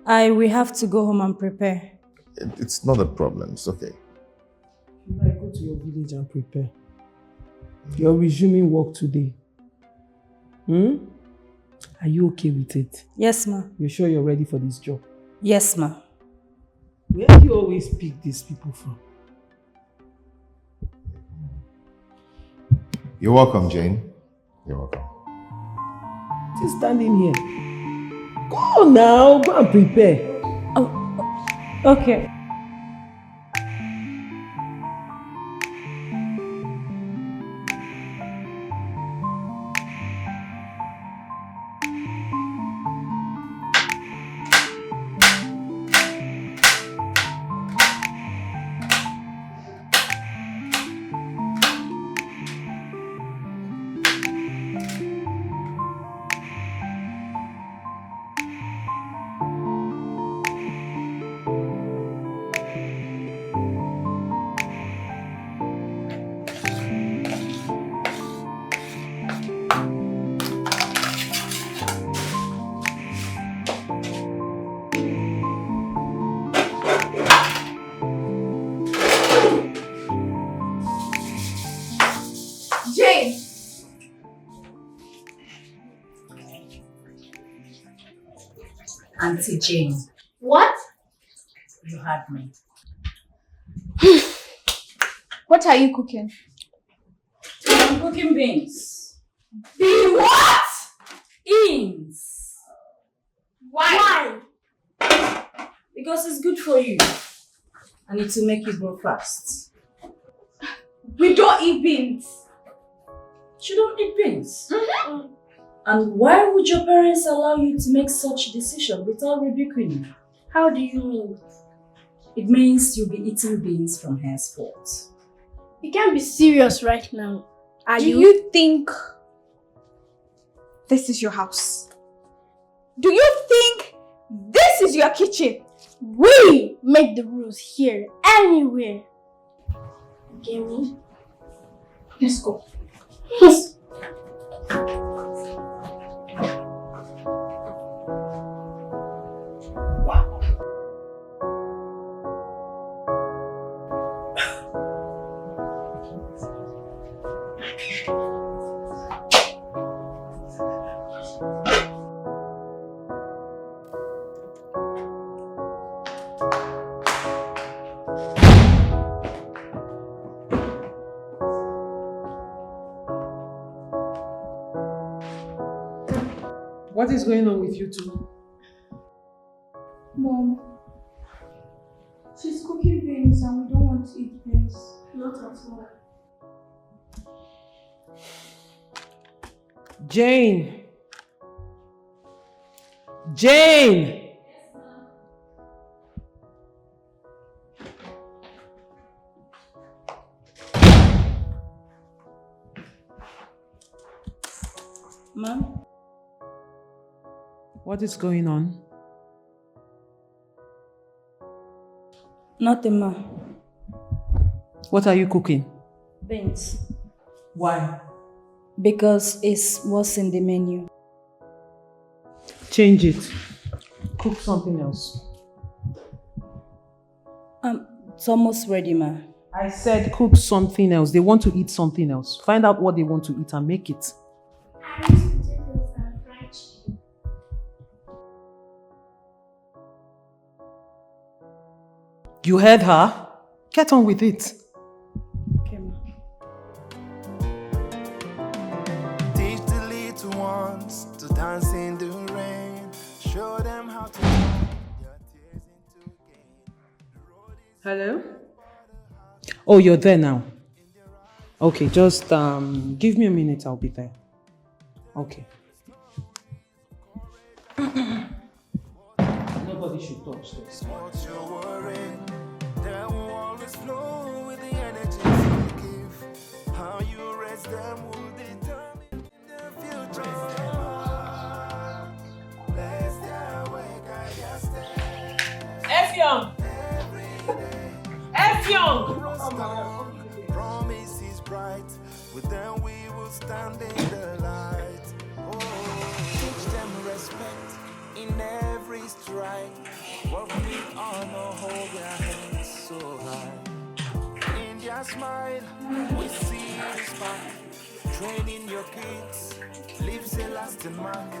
I will have to go home and prepare. It's not a problem. It's okay. You might go to your village and prepare. You're resuming work today. Are you okay with it? Yes, ma. You're sure you're ready for this job? Yes, ma. Where do you always pick these people from? You're welcome, Jane. You're welcome. Still standing here. Go now, go and prepare. Oh, okay. Jane! Auntie Jane, What? you had me. What are you cooking? I'm cooking beans. The what? Beans! Why? Because it's good for you. And it will make you grow fast. We don't eat beans. You don't eat beans? And why would your parents allow you to make such a decision without rebuking you? How do you mean? It means you'll be eating beans from henceforth. You can't be serious right now. Are Do you think this is your house? Do you think this is your kitchen? We make the rules here, anywhere. Get me? Let's go. What is going on with you two? Mom, she's cooking beans and we don't want to eat beans. Not at all. Jane! Jane! Ma'am? What is going on? Nothing, ma. What are you cooking? Beans. Why? Because it's what's in the menu. Change it. Cook something else. It's almost ready, ma. I said cook something else. They want to eat something else. Find out what they want to eat and make it. Irish potatoes and fried chicken. You heard her? Get on with it. Okay, ma. Teach the little ones to dance in the rain. Show Hello? Oh, you're there now. Okay, just give me a minute, I'll be there. Okay. Nobody should touch this. What you're worrying, that will always flow with the energy you give. How you raise them will determine the future. Bless their way, guide their steps. Effiong! Effiong! Promise is bright. With them we will stand in the light. Oh, teach them respect in every stride. What we honor, hold their heads so high. In their smile, we see the spark. Training your kids leaves a lasting mark.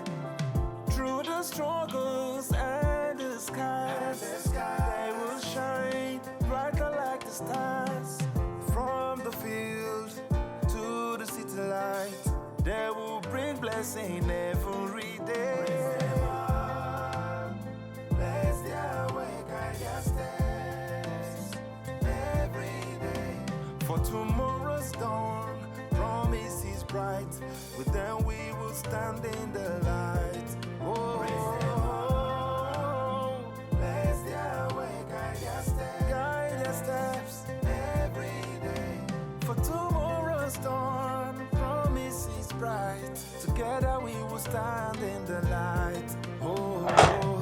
Through the struggles and the skies, they will shine brighter like the stars. From the field to the city light, they will bring blessing every day. Bless their way, guide their steps every day. For tomorrow's dawn, promise is bright. With them we will stand in the light. Oh, bless their way, guide their steps every day. For tomorrow's dawn, promise is bright. Together we will stand in the light. Oh, oh, oh.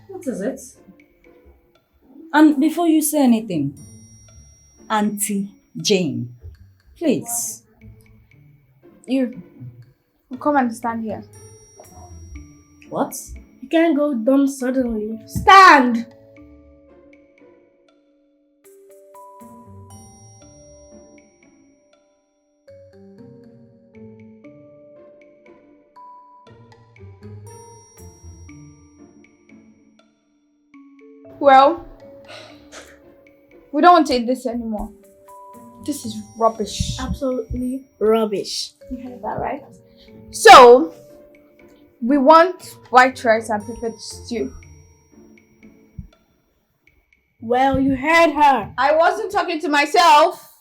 What is it? And before you say anything, Auntie Jane, please. You come and stand here. What? You can't go dumb suddenly. Stand! Well, we don't want to eat this anymore. This is rubbish. Absolutely rubbish. You heard that right? So, we want white rice and pepper stew. Well, you heard her. I wasn't talking to myself.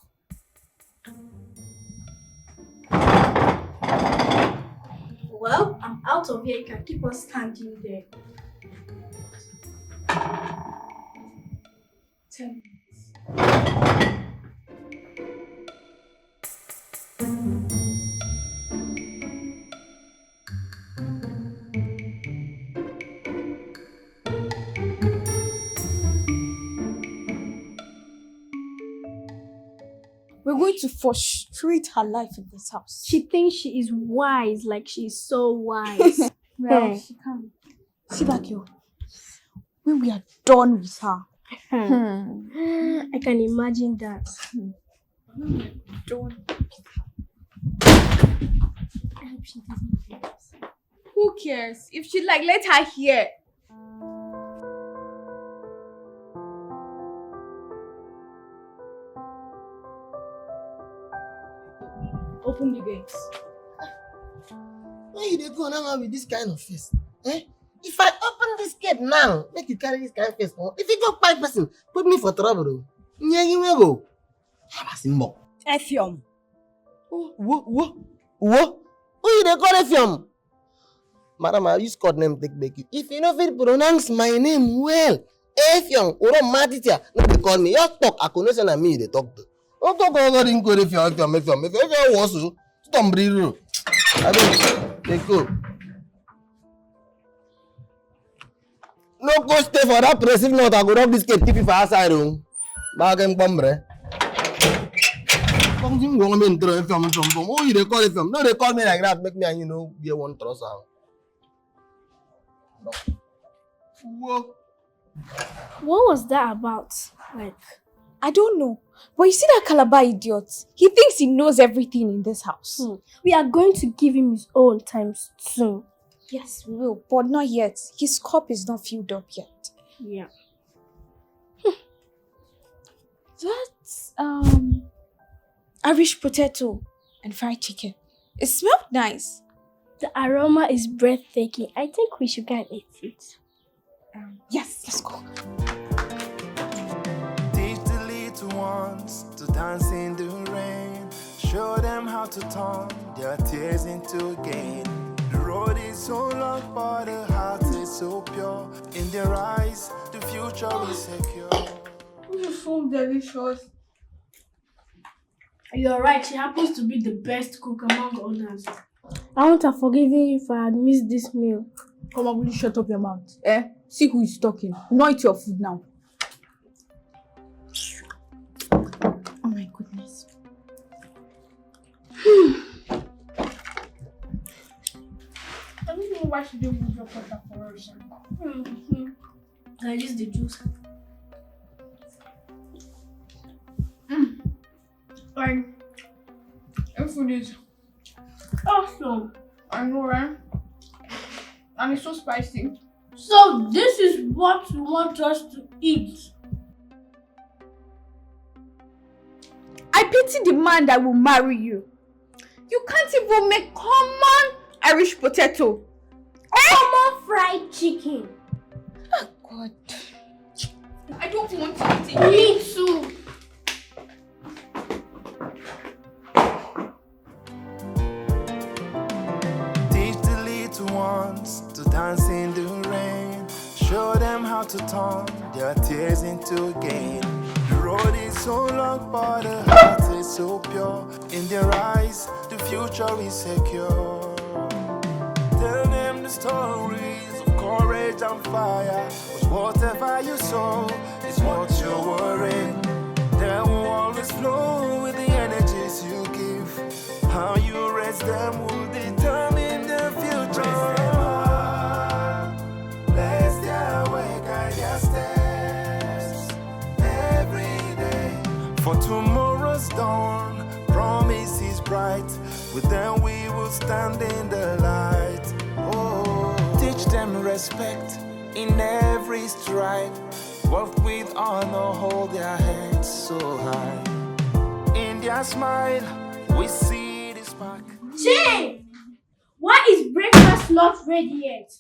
Well, I'm out of here. You can keep us standing there. 10 minutes. We're going to frustrate her life in this house. She thinks she is wise, like she's so wise. Well, she can't. See that girl? When we are done with her. I can imagine that. Done. I hope she doesn't hear us. Who cares? If she like, let her hear. Open the gates. Where you dey go now with this kind of face? Eh? If I open this gate now, make you carry this kind of face. If you go fight person, put me for trouble. Nyegi we go. Abasimbo. Effiong. Who you dey call Effiong? Madam, I use code name take back you. If you know fit pronounce my name well, Effiong, Oro Matitia, no dey call me. You talk, I know say na me dey talk to. Don't talk about him go Effiong. Effiong was so. Stop breathing. I don't. They go. No go stay for that press. If not, I go rub this gate, keep it for outside room. Back and bombre. Something wrong me throw FM from. Oh, you they call it FM. No, they call me like that. Make me and you know be one trouser. No. Whoa. What was that about? Like, I don't know. But you see that Calabar idiot? He thinks he knows everything in this house. we are going to give him his own times soon. Yes, we will, but not yet. His cup is not filled up yet. Yeah. That's Irish potato and fried chicken. It smelled nice. The aroma is breathtaking. I think we should go and eat it. Yes, let's go. Teach the little ones to dance in the rain. Show them how to turn their tears into gain. The road is so long, but the heart is so pure. In their eyes, the future is secure. This is so delicious. You're right, she happens to be the best cook among others. I won't have forgiven you if I had missed this meal. Come on, will you shut up your mouth? See who is talking. Not eat your food now. Oh my goodness. I don't know why she didn't move your water for us. I use the juice. Like, your food is awesome. I know, right? And it's so spicy. So this is what you want us to eat? I pity the man that will marry you. You can't even make common Irish potato. Common fried chicken. Oh God. I don't want to eat it. Me too. Teach the little ones to dance in the rain. Show them how to turn their tears into gain. The road is so long, but the heart is so pure. In their eyes, the future is secure. Tell them the stories of courage and fire. 'Cause whatever you sow is what you're worrying. They will always flow with the energies you give. How you raise them will determine the future. Bless their way, guide their steps every day. For tomorrow's dawn, promise is bright. With them we will stand in the light. Oh, teach them respect in every stride. Work with honor, hold their heads so high. In their smile, we see the spark. Jane! Why is breakfast not ready yet?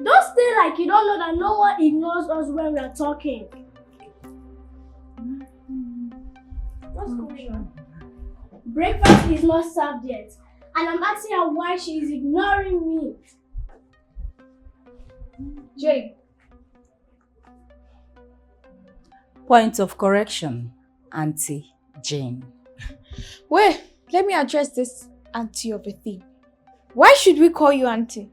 Don't stay like you don't know that no one ignores us when we are talking. What's going on? Breakfast is not served yet, and I'm asking her why she is ignoring me. Jane. Point of correction, Auntie Jane. Wait, let me address this auntie of a thing. Why should we call you auntie?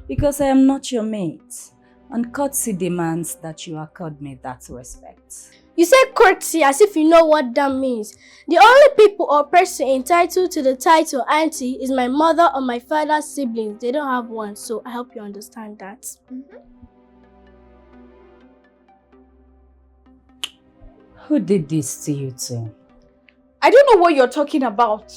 Because I am not your mate, and courtesy demands that you accord me that respect. You say courtesy as if you know what that means. The only people or person entitled to the title auntie is my mother or my father's siblings. They don't have one, so I hope you understand that. Who did this to you two? I don't know what you're talking about,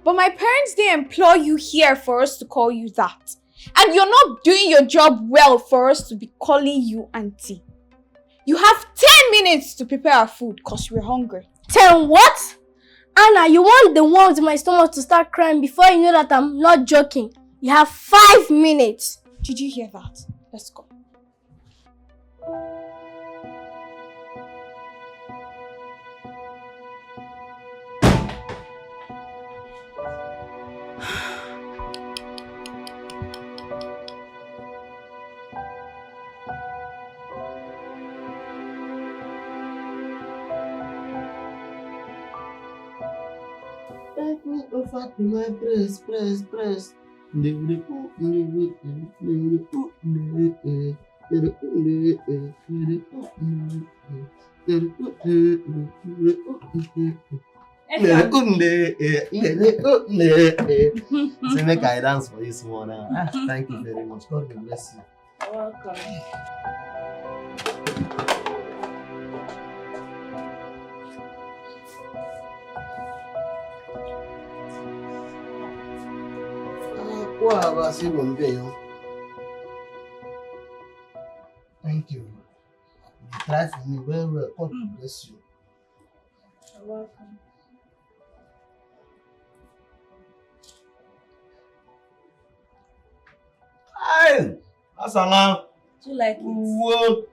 but my parents didn't employ you here for us to call you that. And you're not doing your job well for us to be calling you auntie. You have 10 minutes to prepare our food because we're hungry. 10 what? Anna, you want the one with my stomach to start crying before you know that I'm not joking. You have 5 minutes. Did you hear that? Let's go. Take me over to my press. So make I dance for you small now. Thank you very much. God will bless you. You're welcome. Thank you. You try for me well, well. God will bless you. You're welcome. Hey! Asanga. Do you like it? Whoa!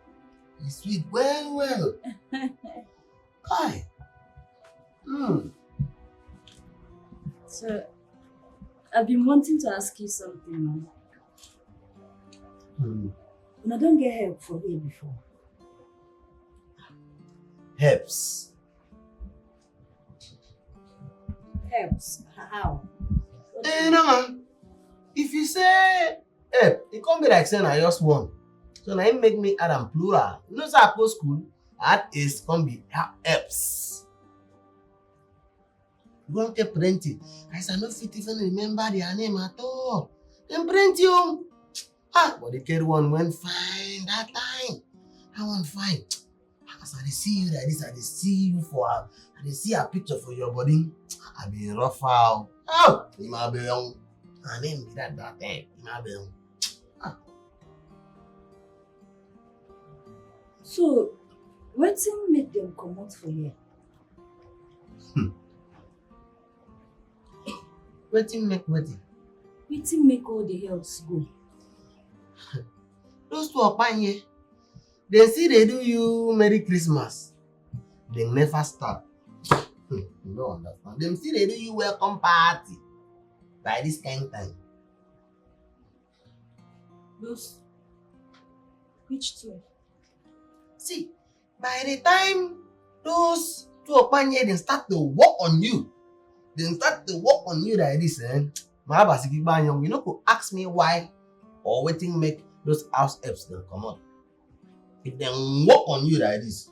It's sweet well, well. Hi. So, I've been wanting to ask you something. I don't get help for here before. Helps. Helps? How? No, man. If you say help, it can't be like saying I just one. So now it make me add and plural. You know, so I go school, add is can be helps. You won't get plenty. I said, I don't fit even remember their name at all. Then plenty. But the kid one went fine that time. I went fine. As I see you like this, I see you I see a picture for your body. I be rough out. Oh, you might be young. I didn't be that time. You might be young. So, wetin make them come out for here? Wetin make wetin? Wetin make all the helps go? Those two Opanye, they see they do you Merry Christmas. They never stop. You don't understand. They see they do you welcome party by this kind of time. Those? Which two? See, by the time those two Opanye they start to work on you, like this, you know, could ask me why or waiting make those house helps them come out. If they work on you like this,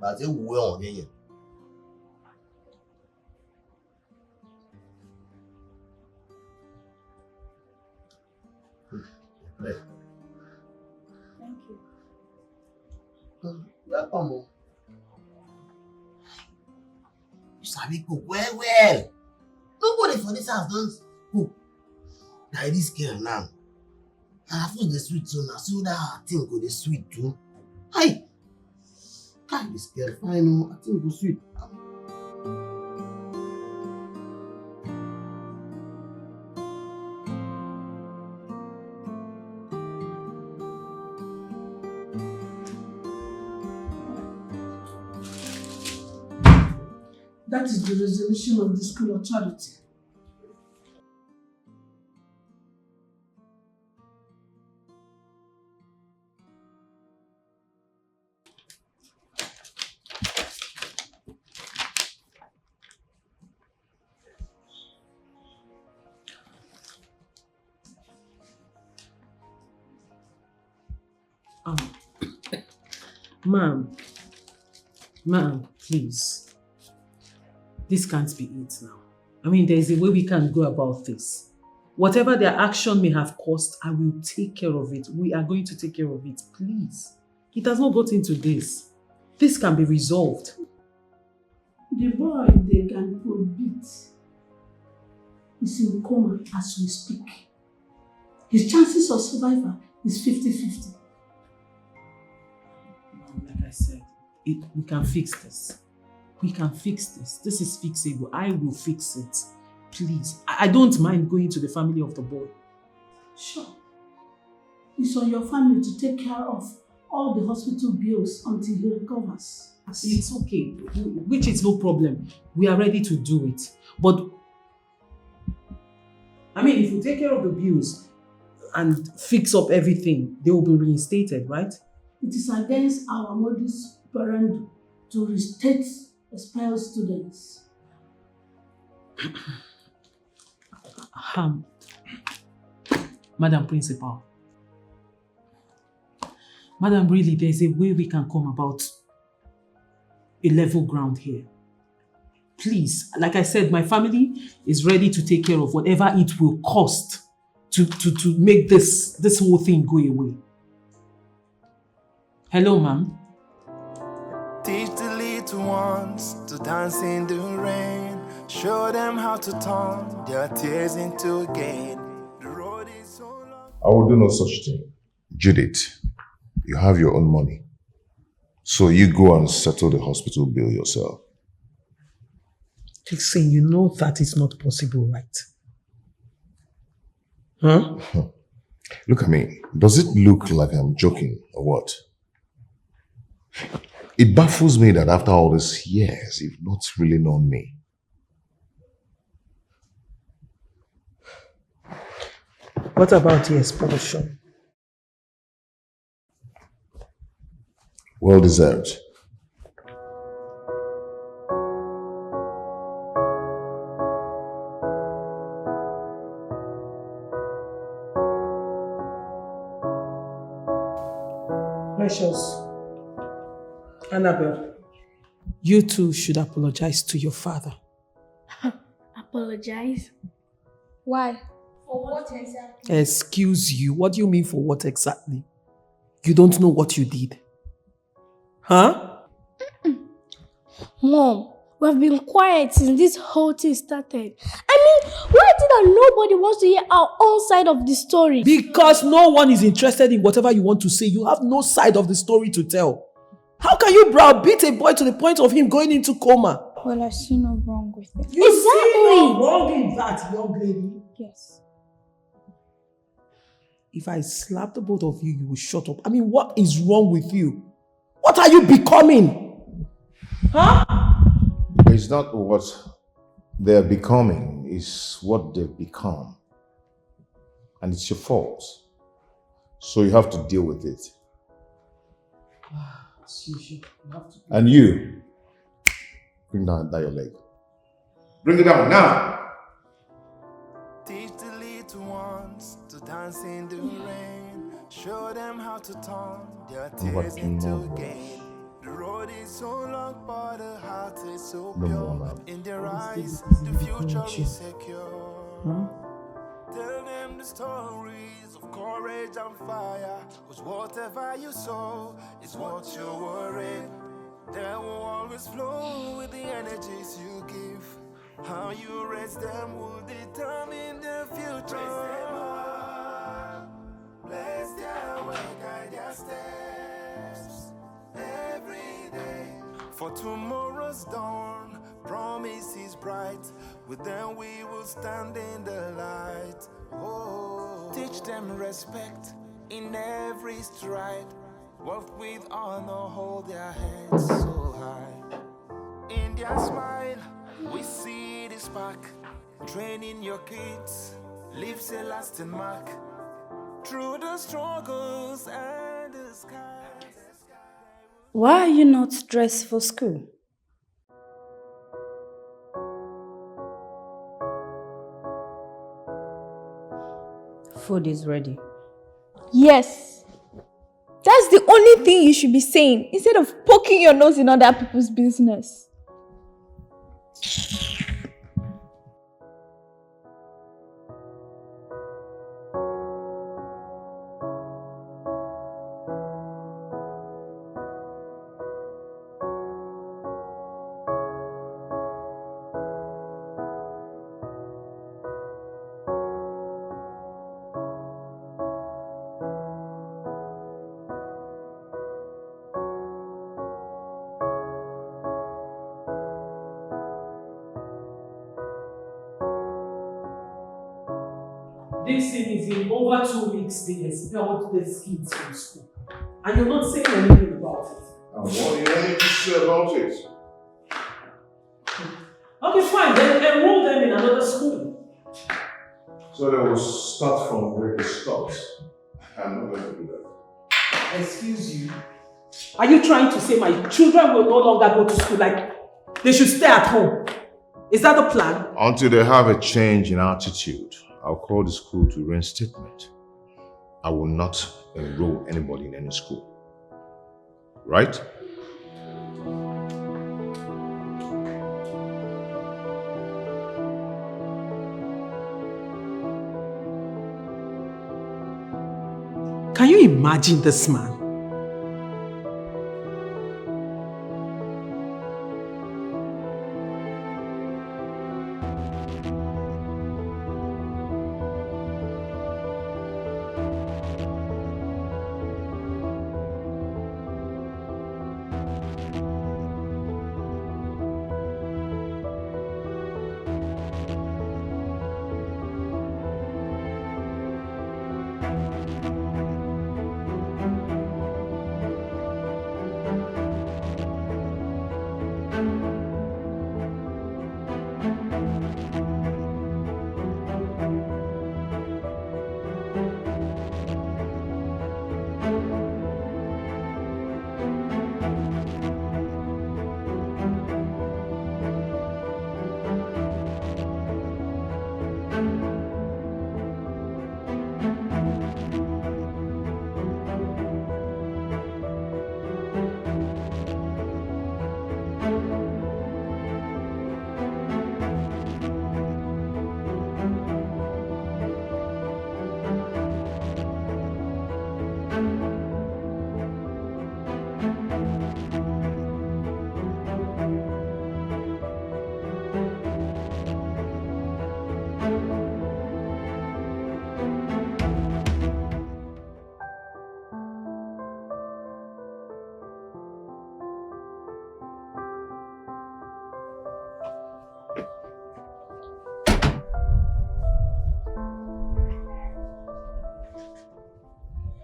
but they will on you. Thank you. Welcome. You sabi cook well. Nobody for this house don't cook. Like this girl now. And I feel the sweet too now. So that thing go the sweet too. Hi. God, this girl fine. I think go sweet. That is the resolution of the school authority. Ma'am, please. This can't be it now. I mean, there's a way we can go about this. Whatever their action may have cost, I will take care of it. We are going to take care of it, please. It has not got into this. This can be resolved. The boy they can beat is in coma as we speak. His chances of survival is 50-50. Like I said, we can fix this. We can fix this. This is fixable. I will fix it. Please. I don't mind going to the family of the boy. Sure. It's on your family to take care of all the hospital bills until he recovers. It's okay, which is no problem. We are ready to do it. But, I mean, if you take care of the bills and fix up everything, they will be reinstated, right? It is against our modus operandi to restate expelled students. Madam Principal, Madam, really, there's a way we can come about a level ground here. Please, like I said, my family is ready to take care of whatever it will cost to make this whole thing go away. Hello, ma'am. Teach the little ones to dance in the rain. Show them how to turn their tears into gain. The road is so long. I will do no such thing. Judith, you have your own money. So you go and settle the hospital bill yourself. Listen, you know that is not possible, right? Huh? Look at me. Does it look like I'm joking or what? It baffles me that after all these years, you've not really known me. What about the expulsion? Well deserved. Precious. Annabelle, you two should apologize to your father. Apologize? Why? For what exactly? Excuse you? What do you mean for what exactly? You don't know what you did. Huh? Mom, we've been quiet since this whole thing started. I mean, why is it that nobody wants to hear our own side of the story? Because no one is interested in whatever you want to say. You have no side of the story to tell. How can you browbeat a boy to the point of him going into coma? Well, I see no wrong with it. You see no wrong in that, young lady? Yes. If I slap the both of you, you will shut up. I mean, what is wrong with you? What are you becoming? Huh? It's not what they're becoming, it's what they've become. And it's your fault. So you have to deal with it. And you, bring down your leg. Bring it down now. Teach the little ones to dance in the rain. Show them how to turn their tears into gain. The road is so long, but the heart is so pure. In their eyes, the future is secure. Tell them the stories of courage and fire. Cause whatever you sow is what you worry. They will always flow with the energies you give. How you raise them will determine their future. Raise them up, bless their way, guide their steps every day. For tomorrow's dawn, promise is bright. With them we will stand in the light. Oh, teach them respect in every stride. Walk with honor, hold their heads so high. In their smile, we see the spark. Training your kids leaves a lasting mark. Through the struggles and the skies. Why are you not dressed for school? Food is ready. Yes. That's the only thing you should be saying instead of poking your nose in other people's business. This thing is in over 2 weeks they expelled the kids from school. And you're not saying anything about it. And what do you want me to say about it? Okay, fine. Then enroll them in another school. So they will start from where they stopped. I'm not going to do that. Excuse you. Are you trying to say my children will no longer go to school? Like, they should stay at home? Is that the plan? Until they have a change in attitude, I'll call the school to reinstatement. I will not enroll anybody in any school. right? Can you imagine this man?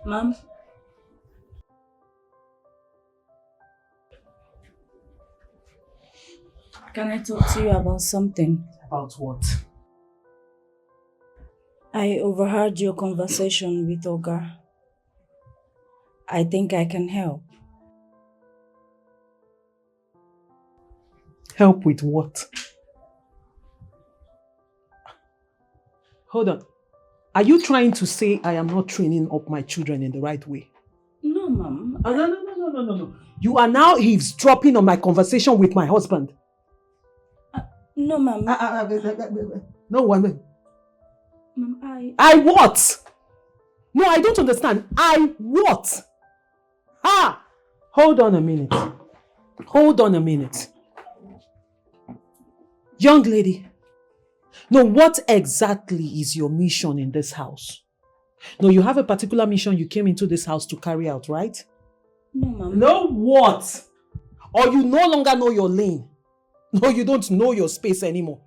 Mom? Can I talk to you about something? About what? I overheard your conversation with Oga. I think I can help. Help with what? Hold on. Are you trying to say I am not training up my children in the right way? No, Mom. No. You are now eavesdropping on my conversation with my husband. No, Mom. No one. Mom, I what? No, I don't understand. I what? Hold on a minute. Hold on a minute. Young lady. No, what exactly is your mission in this house? No, you have a particular mission you came into this house to carry out, right? No, Mom. No what? Or you no longer know your lane? No, you don't know your space anymore.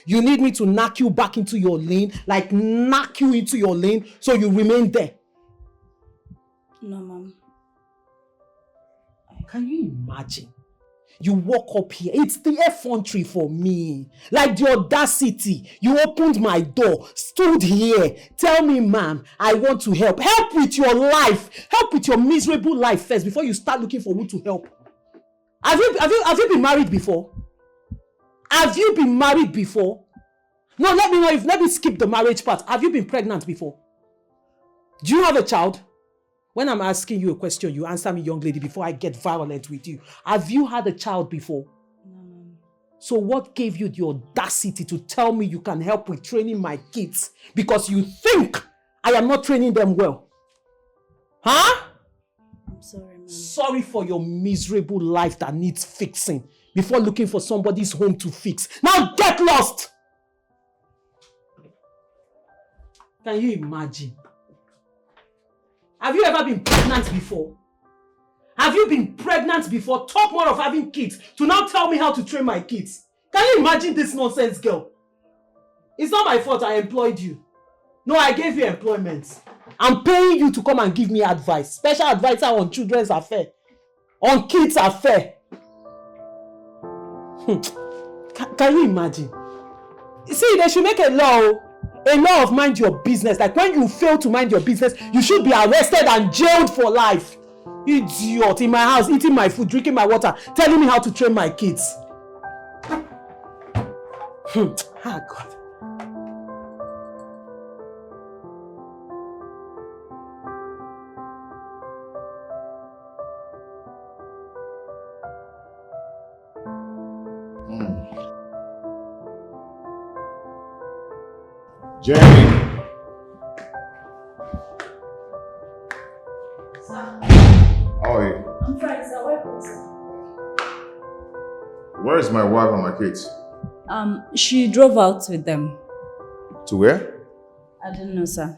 You need me to knock you back into your lane, like knock you into your lane so you remain there. No, Mom. Can you imagine? You walk up here, it's the effrontery for me. Like the audacity. You opened my door, stood here. Tell me, ma'am, I want to help. Help with your life. Help with your miserable life first before you start looking for who to help. Have you been married before? Have you been married before? No, let me skip the marriage part. Have you been pregnant before? Do you have a child? When I'm asking you a question, you answer me, young lady, before I get violent with you. Have you had a child before? No. So what gave you the audacity to tell me you can help with training my kids because you think I am not training them well? Huh? I'm sorry, Mom. Sorry for your miserable life that needs fixing before looking for somebody's home to fix. Now get lost! Can you imagine? Have you ever been pregnant before? Have you been pregnant before? Talk more of having kids to now tell me how to train my kids. Can you imagine this nonsense girl? It's not my fault I employed you. No, I gave you employment. I'm paying you to come and give me advice. Special advisor on children's affairs. On kids' affairs. Can you imagine? See, they should make a law of mind your business. Like when you fail to mind your business, you should be arrested and jailed for life. Idiot, in my house, eating my food, drinking my water, telling me how to train my kids. God. Jenny! How are you? I'm fine, sir. Welcome, sir. Where is my wife and my kids? She drove out with them. To where? I don't know, sir.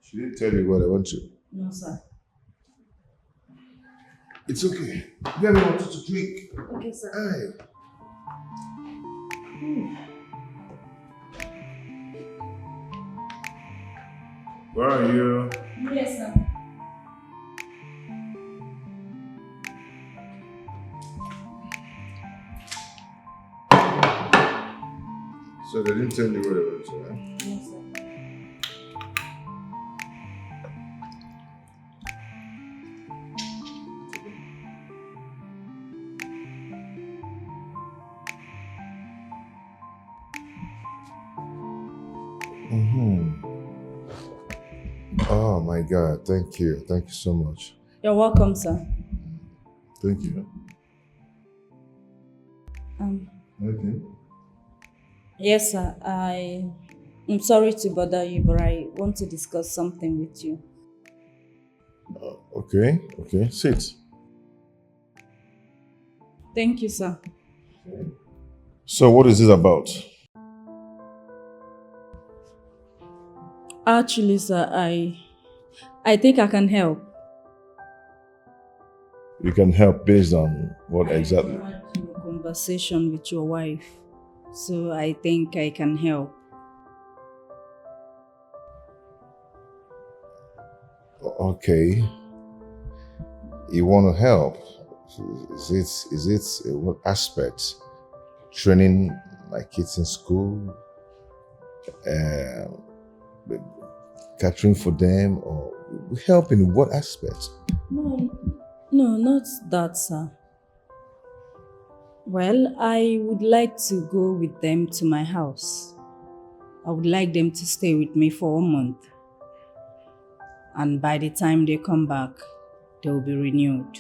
She didn't tell you where they went to. No, sir. It's okay. Get me water to drink. Okay, sir. Hey. Where are you? Yes, sir. So they didn't tell you where they went to, right? No, sir. Oh my God, thank you. Thank you so much. You're welcome, sir. Thank you. Okay. Yes, sir. I'm sorry to bother you, but I want to discuss something with you. Okay, sit. Thank you, sir. So what is this about? Actually, sir, I think I can help. You can help based on what exactly? I had a conversation with your wife, so I think I can help. Okay. You want to help? Is it what aspect? Training my kids in school? Catering for them, or help in what aspect? No, not that, sir. Well, I would like to go with them to my house. I would like them to stay with me for a month. And by the time they come back, they will be renewed.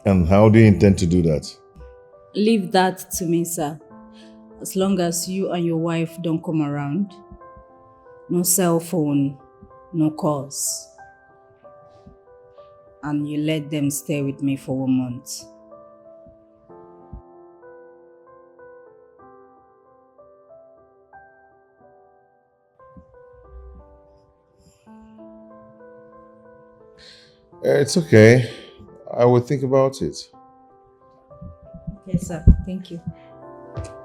And how do you intend to do that? Leave that to me, sir. As long as you and your wife don't come around. No cell phone, no calls. And you let them stay with me for 1 month. It's okay. I will think about it. Yes, sir. Thank you.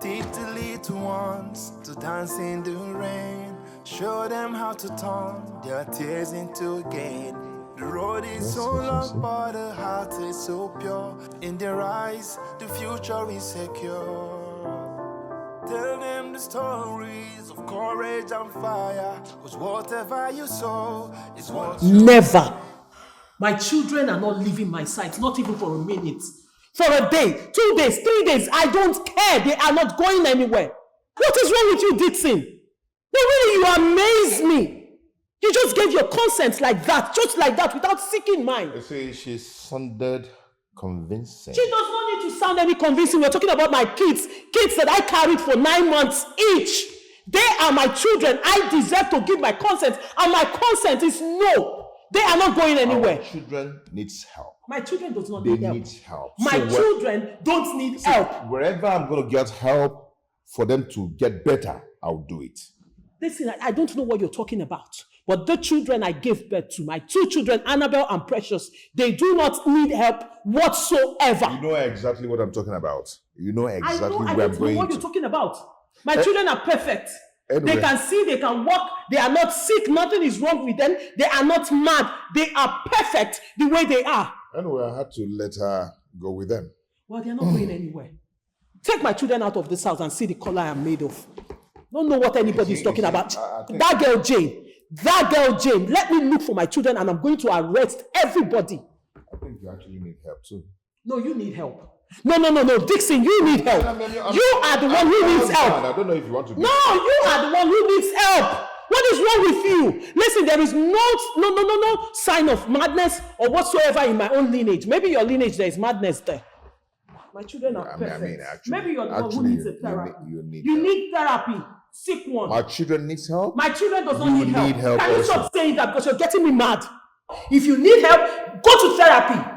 Teach the little ones to dance in the rain. Show them how to turn their tears into gain. The road is so long, but the heart is so pure. In their eyes, the future is secure. Tell them the stories of courage and fire. Cause whatever you sow is what you Never. My children are not leaving my sight, not even for a minute. For a day, 2 days, 3 days, I don't care. They are not going anywhere. What is wrong with you, Dixon? No, really, you amaze me. You just gave your consent like that, just like that, without seeking mine. You see, she sounded convincing. She does not need to sound any convincing. We're talking about my kids that I carried for 9 months each. They are my children. I deserve to give my consent, and my consent is no. They are not going anywhere. Our children needs help. My children does not They need help. need help. My children don't need help. Wherever I'm going to get help for them to get better, I'll do it. Listen, I don't know what you're talking about. But the children I gave birth to, my 2 children, Annabelle and Precious, they do not need help whatsoever. You know exactly what I'm talking about. You know exactly I where I'm don't know going what to. you're talking about. My children are perfect. Anyway. They can see, they can walk, they are not sick, nothing is wrong with them, they are not mad, they are perfect the way they are. Anyway, I had to let her go with them. Well, they are not going anywhere. Take my children out of this house and see the color I am made of. Don't know what anybody is talking about. That girl Jane, let me look for my children and I'm going to arrest everybody. I think you actually need help too. No, you need help. No, Dixon, you need help. You are the one who needs help. I don't know if you want to. No, you are the one who needs help. What is wrong with you? Listen, there is no sign of madness or whatsoever in my own lineage. Maybe your lineage, there is madness there. My children are perfect. actually, Maybe you're the one who actually, needs a therapy. You need You help. need therapy. Sick one. My children needs help? My children does not You need help. need help Can you also. stop saying that because you're getting me mad? If you need help, go to therapy.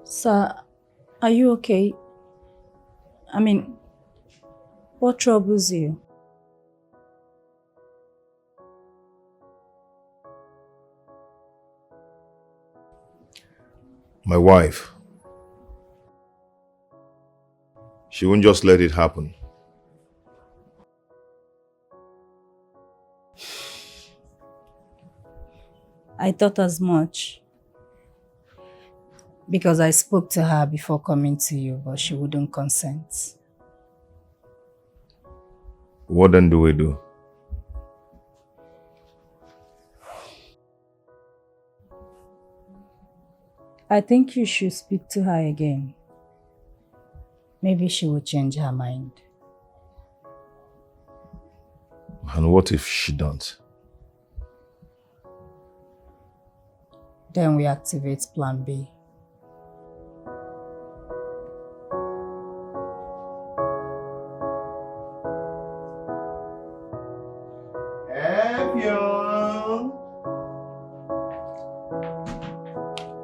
Sir, are you okay? I mean, what troubles you? My wife. She won't just let it happen. I thought as much. Because I spoke to her before coming to you, but she wouldn't consent. What then do we do? I think you should speak to her again. Maybe she will change her mind. And what if she don't? Then we activate Plan B.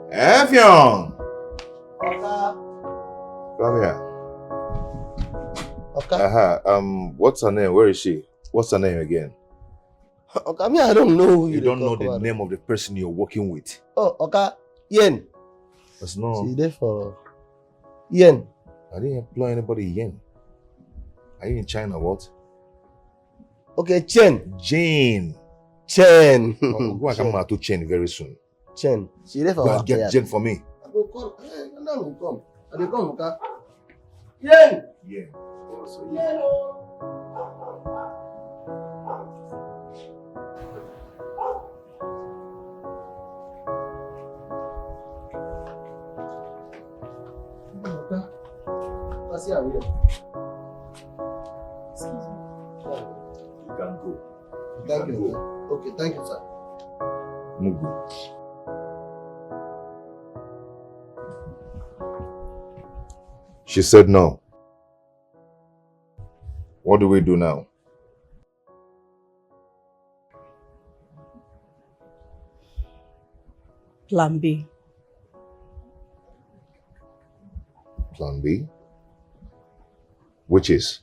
Effiong! Come here. Okay. What's her name? Where is she? What's her name again? Okay, I don't know who you don't know the name of the person you're working with. Oh, okay. Yen. That's no. She's there for Yen. I didn't employ anybody Yen. Are you in China? What? Okay, Chen. Jane. Chen. Go and come to Chen very soon. Chen. She there for go and get Jen for me. I go call. Hey, now we come. I dey come, okay? Yen. Yen. Also, Yen. See how we are. Excuse me. You can go. Thank you. Okay, thank you, sir. Mugu. She said no. What do we do now? Plan B. Plan B? Which is?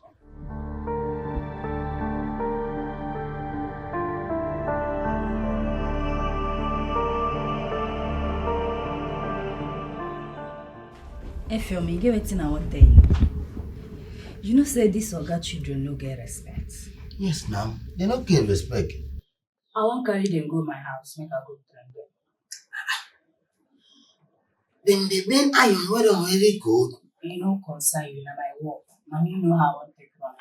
Effiong, get wetin I wan tell you. You know say these oga children no get respect. Yes, now. They don't get respect. I wan carry them go my house, make I go train them. Then they bring iron where they already good. You no concern you na my work. Now you know how I wan take run.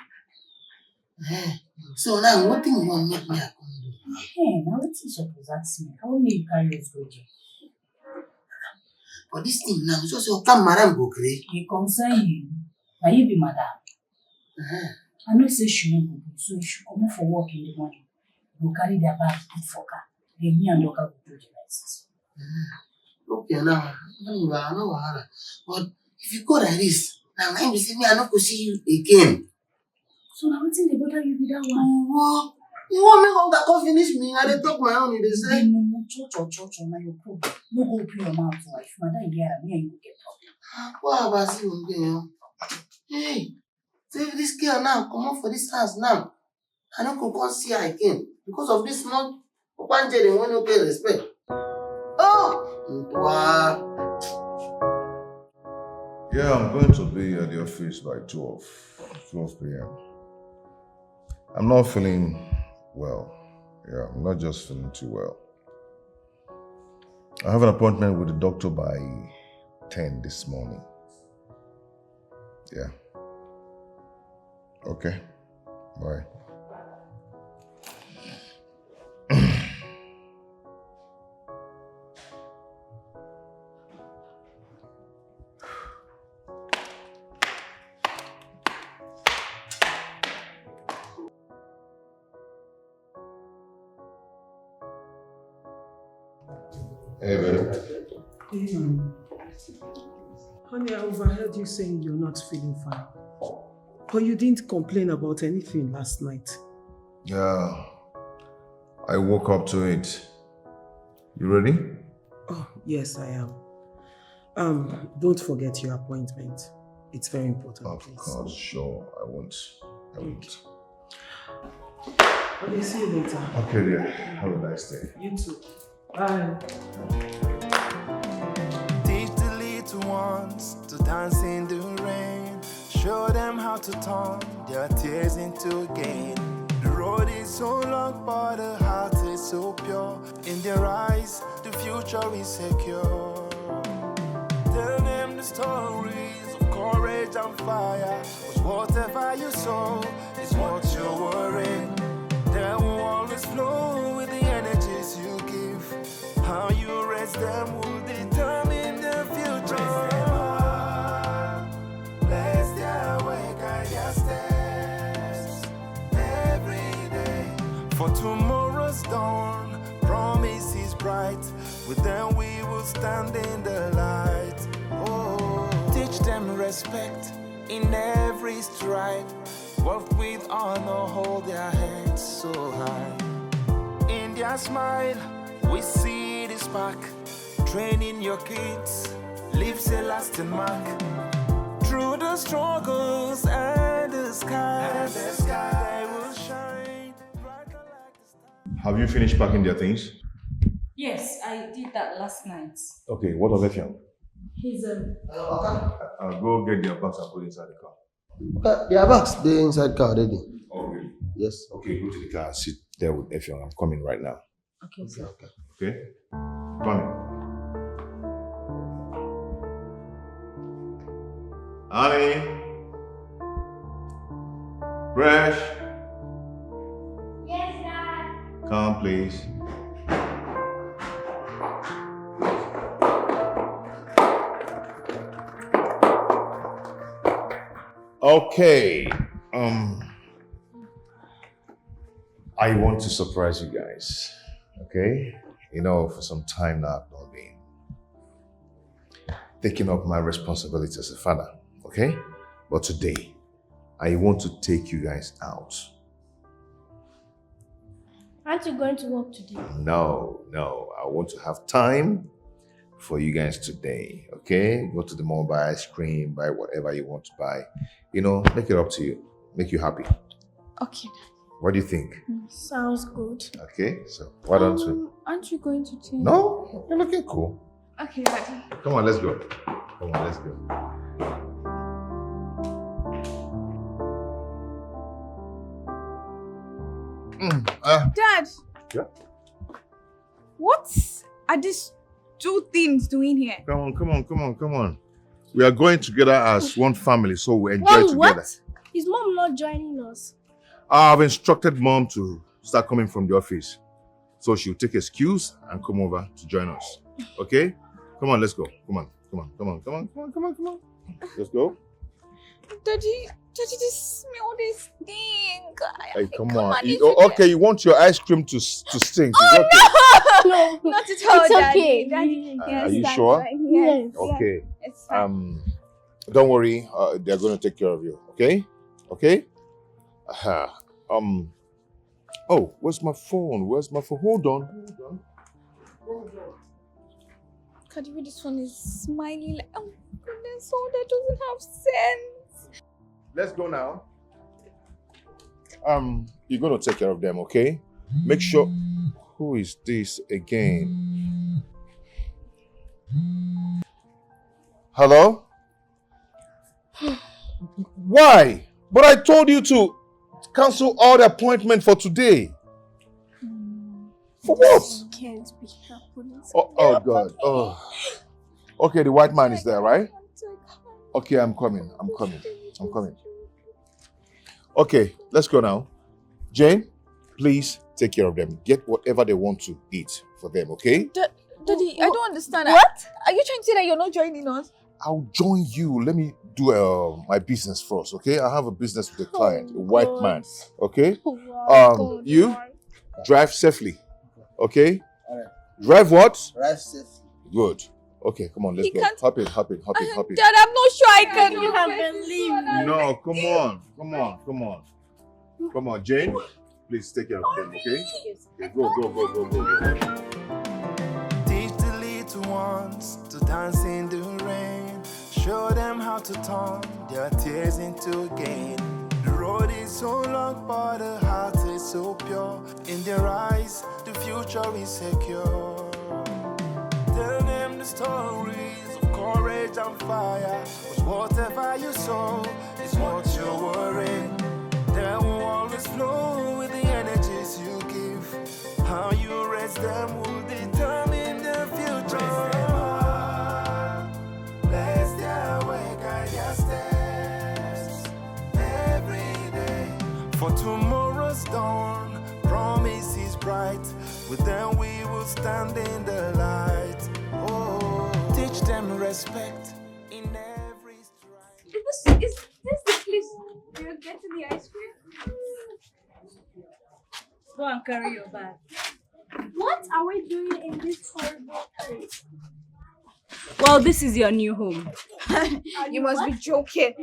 So now, what thing you want make me come do? Hey, now wetin you suppose ask me? How may you carry us go there? But this thing now, just your come madam go create. E concern you. Na you be madam. I know say she no go good, so she come for work in the morning. Go carry their bag, put for car. Then me and Doka go do the rest. Okay, now, no wahala. But if you go like this, now I be say me I not go see you again. So now wetin dey bother you with that one? What? You want me to come finish me? I dey talk my own. They say. No, church, na your problem. No go open your mouth too. If madam hear am, me and you go get problem. What about you again? Hey, so if this girl now come up for this house now, I don't go see her again because of this month. One day they want to pay respect. Oh, wow. Yeah, I'm going to be at the office by 12 p.m. I'm not feeling well. Yeah, I'm not just feeling too well. I have an appointment with the doctor by 10 this morning. Yeah. Okay. Bye. Hey, babe. Hey, honey, I overheard you saying you're not feeling fine. But you didn't complain about anything last night. Yeah. I woke up to it. You ready? Oh, yes, I am. Don't forget your appointment. It's very important. Of course, sure. I won't. Okay, see you later. Okay, dear. Have a nice day. You too. Bye. Teach the little ones to dance in the rain. Show them how to turn their tears into gain. The road is so long, but the heart is so pure. In their eyes, the future is secure. Tell them the stories of courage and fire. 'Cause whatever you sow is what you're worrying. They will always flow with the energies you give. How you raise them will determine the future. Raise them up, bless their way, guide their steps every day. For tomorrow's dawn, promise is bright. With them we will stand in the light. Oh, teach them respect in every stride. Walk with honor, hold their heads so high. In their smile, we see the spark. Training your kids leaves a lasting mark. Through the struggles and the sky, they will shine brighter like the stars. Have you finished packing their things? Yes, I did that last night. Okay, what of Effiong? He's I'll go get their bags and put inside the car. Their bags, they're inside car already. Oh, really? Yes. Okay, go to the car and sit there with Effiong. I'm coming right now. Okay, sir. Okay? Come. Honey. Fresh. Yes, Dad. Come, please. Okay. I want to surprise you guys. Okay? You know, for some time now I've not been taking up my responsibility as a father. Okay? But today, I want to take you guys out. Aren't you going to work today? No. I want to have time for you guys today. Okay? Go to the mall, buy ice cream, buy whatever you want to buy. You know, make it up to you. Make you happy. Okay. What do you think? Sounds good. Okay, so why don't we? Aren't you going to change? No, you're looking cool. Okay, Daddy. Come on, let's go. Come on, let's go. Dad! Yeah? What are these two things doing here? Come on. We are going together as one family, so we enjoy together. What? Is Mom not joining us? I've instructed Mom to start coming from the office. So she'll take excuse and come over to join us. Okay? Come on, let's go. Come on. Let's go. Daddy, just smell this thing. Hey, come on. it's Okay, you want your ice cream to stink. Oh, It's okay. no! Not at all, It's Daddy. okay. Daddy, Are you that's sure? fine. Yes. Okay. It's fine. Don't worry. They're going to take care of you. Okay? Okay? Oh, where's my phone? Hold on. Kadibi, this one is smiling like, oh goodness, oh, that doesn't have sense. Let's go now. You're going to take care of them, okay? Make sure. Who is this again? Hello? Why? But I told you to cancel all the appointment for today. For what? Can't be happening. Oh God. Okay, the white man is there, right? Okay, I'm coming. Okay, let's go now. Jane, please take care of them. Get whatever they want to eat for them, okay? Daddy, I don't understand. What? Are you trying to say that you're not joining us? I'll join you. Let me do my business first, okay? I have a business with a client, a white man, okay? You drive safely, okay? All right. Drive what? Drive safely. Good. Okay, come on, let's go. Hop in. Dad, I'm not sure I can. You can't believe me. No, come on, Jane. Please take care of them, okay? Go. Teach the little ones to dance in the rain. Show them how to turn their tears into gain. The road is so long, but the heart is so pure. In their eyes, the future is secure. Tell them the stories of courage and fire. 'Cause whatever you sow is what you're worrying. They will always flow with the energies you give. How you raise them will determine the future. Bless their way, guide their steps every day. For tomorrow's dawn, promise is bright. With them we will stand in the light. Oh, teach them respect in every stride. Is this the place you're getting the ice cream? Go and carry your bag. What are we doing in this horrible place? Well, this is your new home. You must be joking.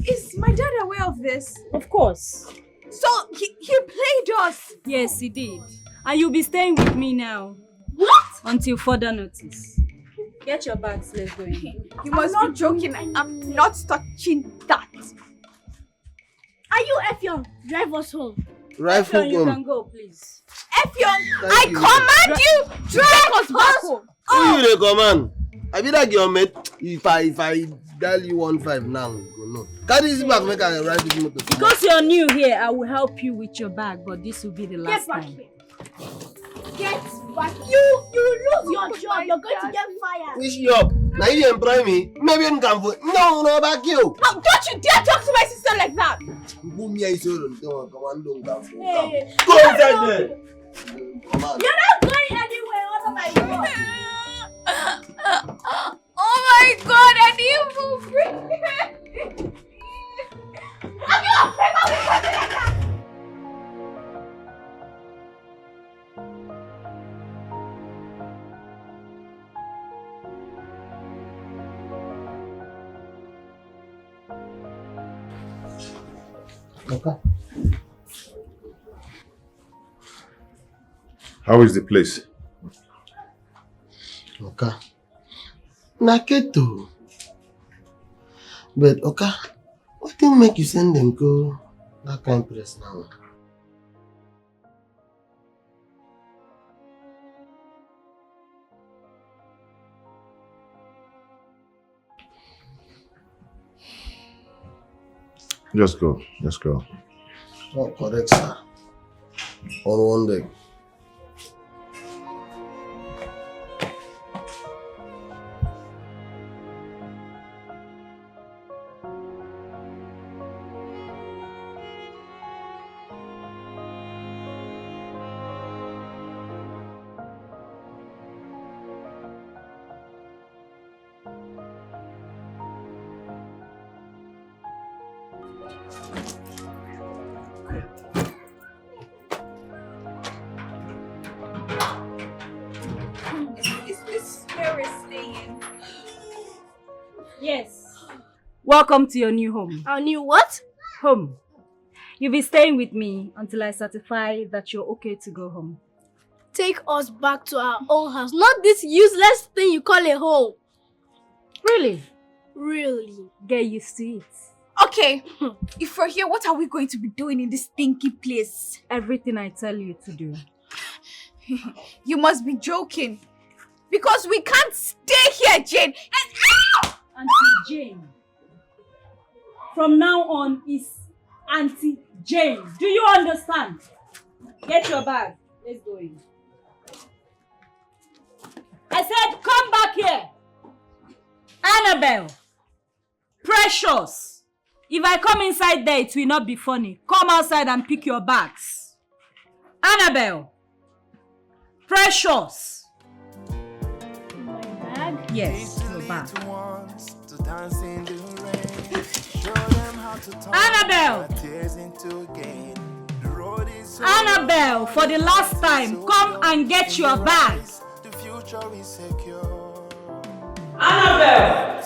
Is my dad aware of this? Of course. So he played us. Yes, he did. And you'll be staying with me now. What? Until further notice. Get your bags, let's go in. You must be joking. I'm not touching that. Are you Effion? Drive us home. Drive Effion, you home. can go, please. Effion, Thank I you. command you, drive us back home. Who you dey command? I be like your mate. If I dial you 15 now, go no. Carry this bag, make I ride this motor. Because you're new here, I will help you with your bag, but this will be the last Get back time. here. Get back. You lose your job. You're going to get fired. Which job? Now you employ me? Maybe you can vote. No, back you. How don't you dare talk to my sister like that? Boom, yeah, it's all. Don't come on, don't come. Hey. Go inside there. Come on. You're not going anywhere under my door. Oh my God, I need to free. Are you afraid of me like that? Okay. How is the place? Okay. Naketo. But okay, what thing make you send them go that kind of place now? Just go. Oh, correct, sir. On one day. Is this where we're staying? Yes. Welcome to your new home. Our new what? Home. You'll be staying with me until I certify that you're okay to go home. Take us back to our own house, not this useless thing you call a home. Really? Really? Get used to it. Okay, if we're here, what are we going to be doing in this stinky place? Everything I tell you to do. You must be joking. Because we can't stay here, Jane. And Auntie Jane. From now on is Auntie Jane. Do you understand? Get your bag. Let's go in. I said, come back here. Annabelle. Precious. If I come inside there, it will not be funny. Come outside and pick your bags. Annabelle. Precious. My bag? Yes, your bag. Annabelle. Annabelle, for the last time, come and get your bags. Annabelle!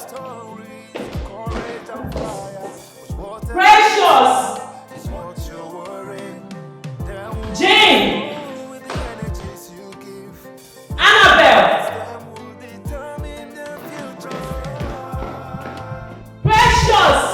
Precious! Jane! Annabelle! Precious!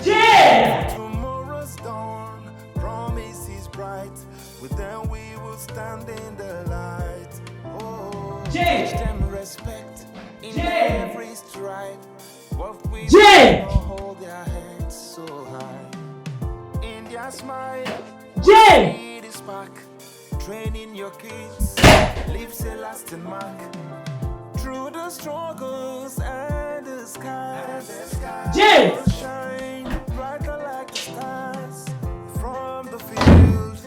Jane! Tomorrow's dawn, promise is bright. With them we will stand in the light. Oh, Jane! teach them respect in Jane! every strife. What we Jane! hold their heads so high. In their smile, Jane! it is back. Training your kids leaves a lasting mark. Through the struggles and the skies, Jane! shine brighter like the stars. From the field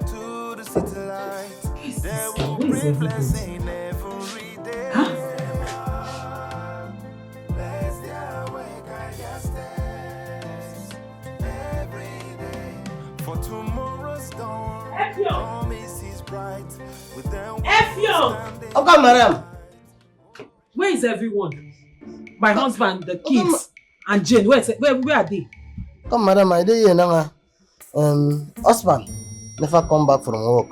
to the city light, there will be blessing every day. Bless their way, guide their steps every day. For tomorrow's dawn, promise is bright. With them Okay, madam. Where is everyone? My husband, the kids, and Jane. Where are they? Come, madam, I dey here now. Husband never come back from work.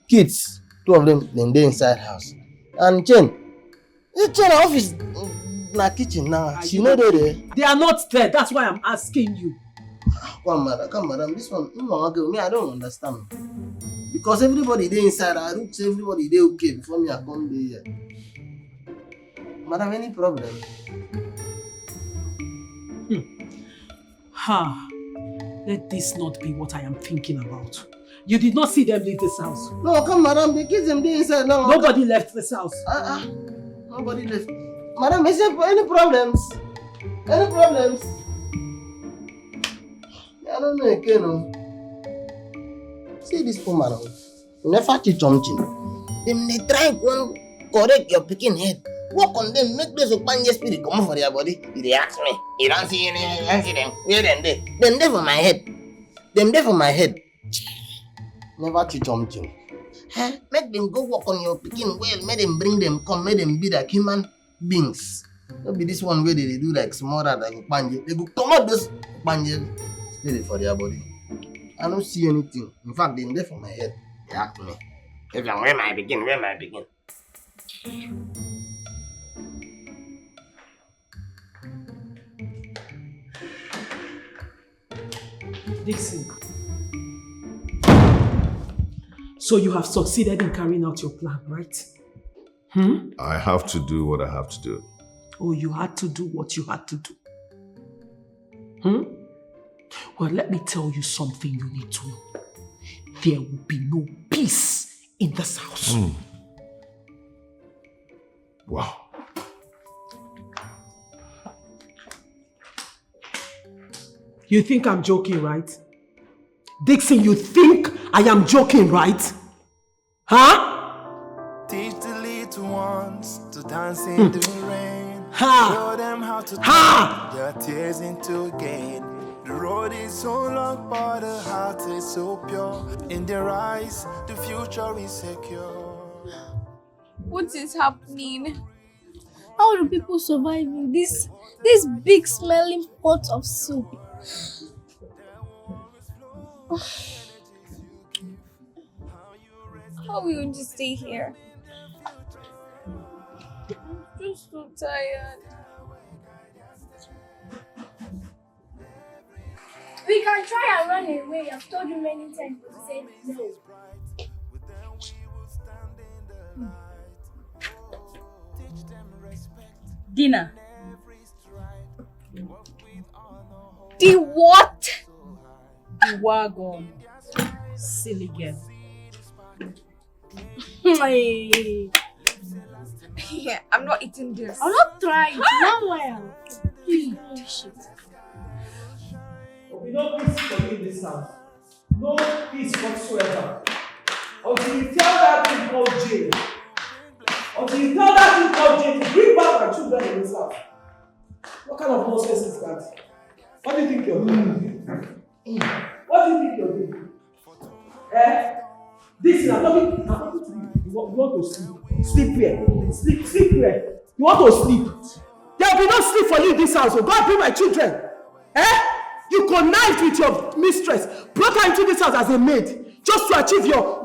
Kids, two of them, they inside house. And Jane office na kitchen now. She know there. They are not there. That's why I'm asking you. Come, madam. This one, me, I don't understand. Because everybody dey inside. I look say everybody dey okay before me I come there. Madam, any problem? Let this not be what I am thinking about. You did not see them leave this house. No, come, madam. The kids them dey inside now. Nobody left this house. Nobody left. Madam, is there any problems? Any problems? I don't know again. No. See this woman. You never teach something. Them they try to correct your picking head. Work on them, make those Okpanje spirit come for their body. They ask me, you don't see any, you don't see them. Where them there? Them there for my head. Them there for my head. Never teach something. Make them go work on your picking well. Make them bring them come. Make them be like human beings. Don't be this one where they do like smaller than Okpanje. They go come out those Okpanje spirit for their body. I don't see anything. In fact, they're there for my head. They ask me, where am I begin? Where am I begin? Dixon. So you have succeeded in carrying out your plan, right? I have to do what I have to do. Oh, you had to do what you had to do. Well, let me tell you something you need to know. There will be no peace in this house. Wow. You think I'm joking, right? Dixon, you think I am joking, right? Teach the little ones to dance in the rain. Show them how to turn their tears into gain. The road is so long, but the heart is so pure. In their eyes, the future is secure. What is happening? How do people survive in this big smelling pot of soup? How will you just stay here? I'm just so tired. We can try and run away. I've told you many times, but you said no. Dinner. The what? The wagon. Silly girl. Hey. Yeah, I'm not eating this. I'm not trying. Not well. Please finish it. We no peace for me in this house. No peace whatsoever. Until you tell that thing called jail. Until you tell that thing called jail to bring back my children in this house. What kind of nonsense is that? What do you think you're doing? What do you think you're doing? This is I'm talking to you. You want to sleep. Sleep where? Sleep where? You want to sleep? There will be no sleep for you in this house. So go and bring my children. You connived with your mistress, brought her into this house as a maid, just to achieve your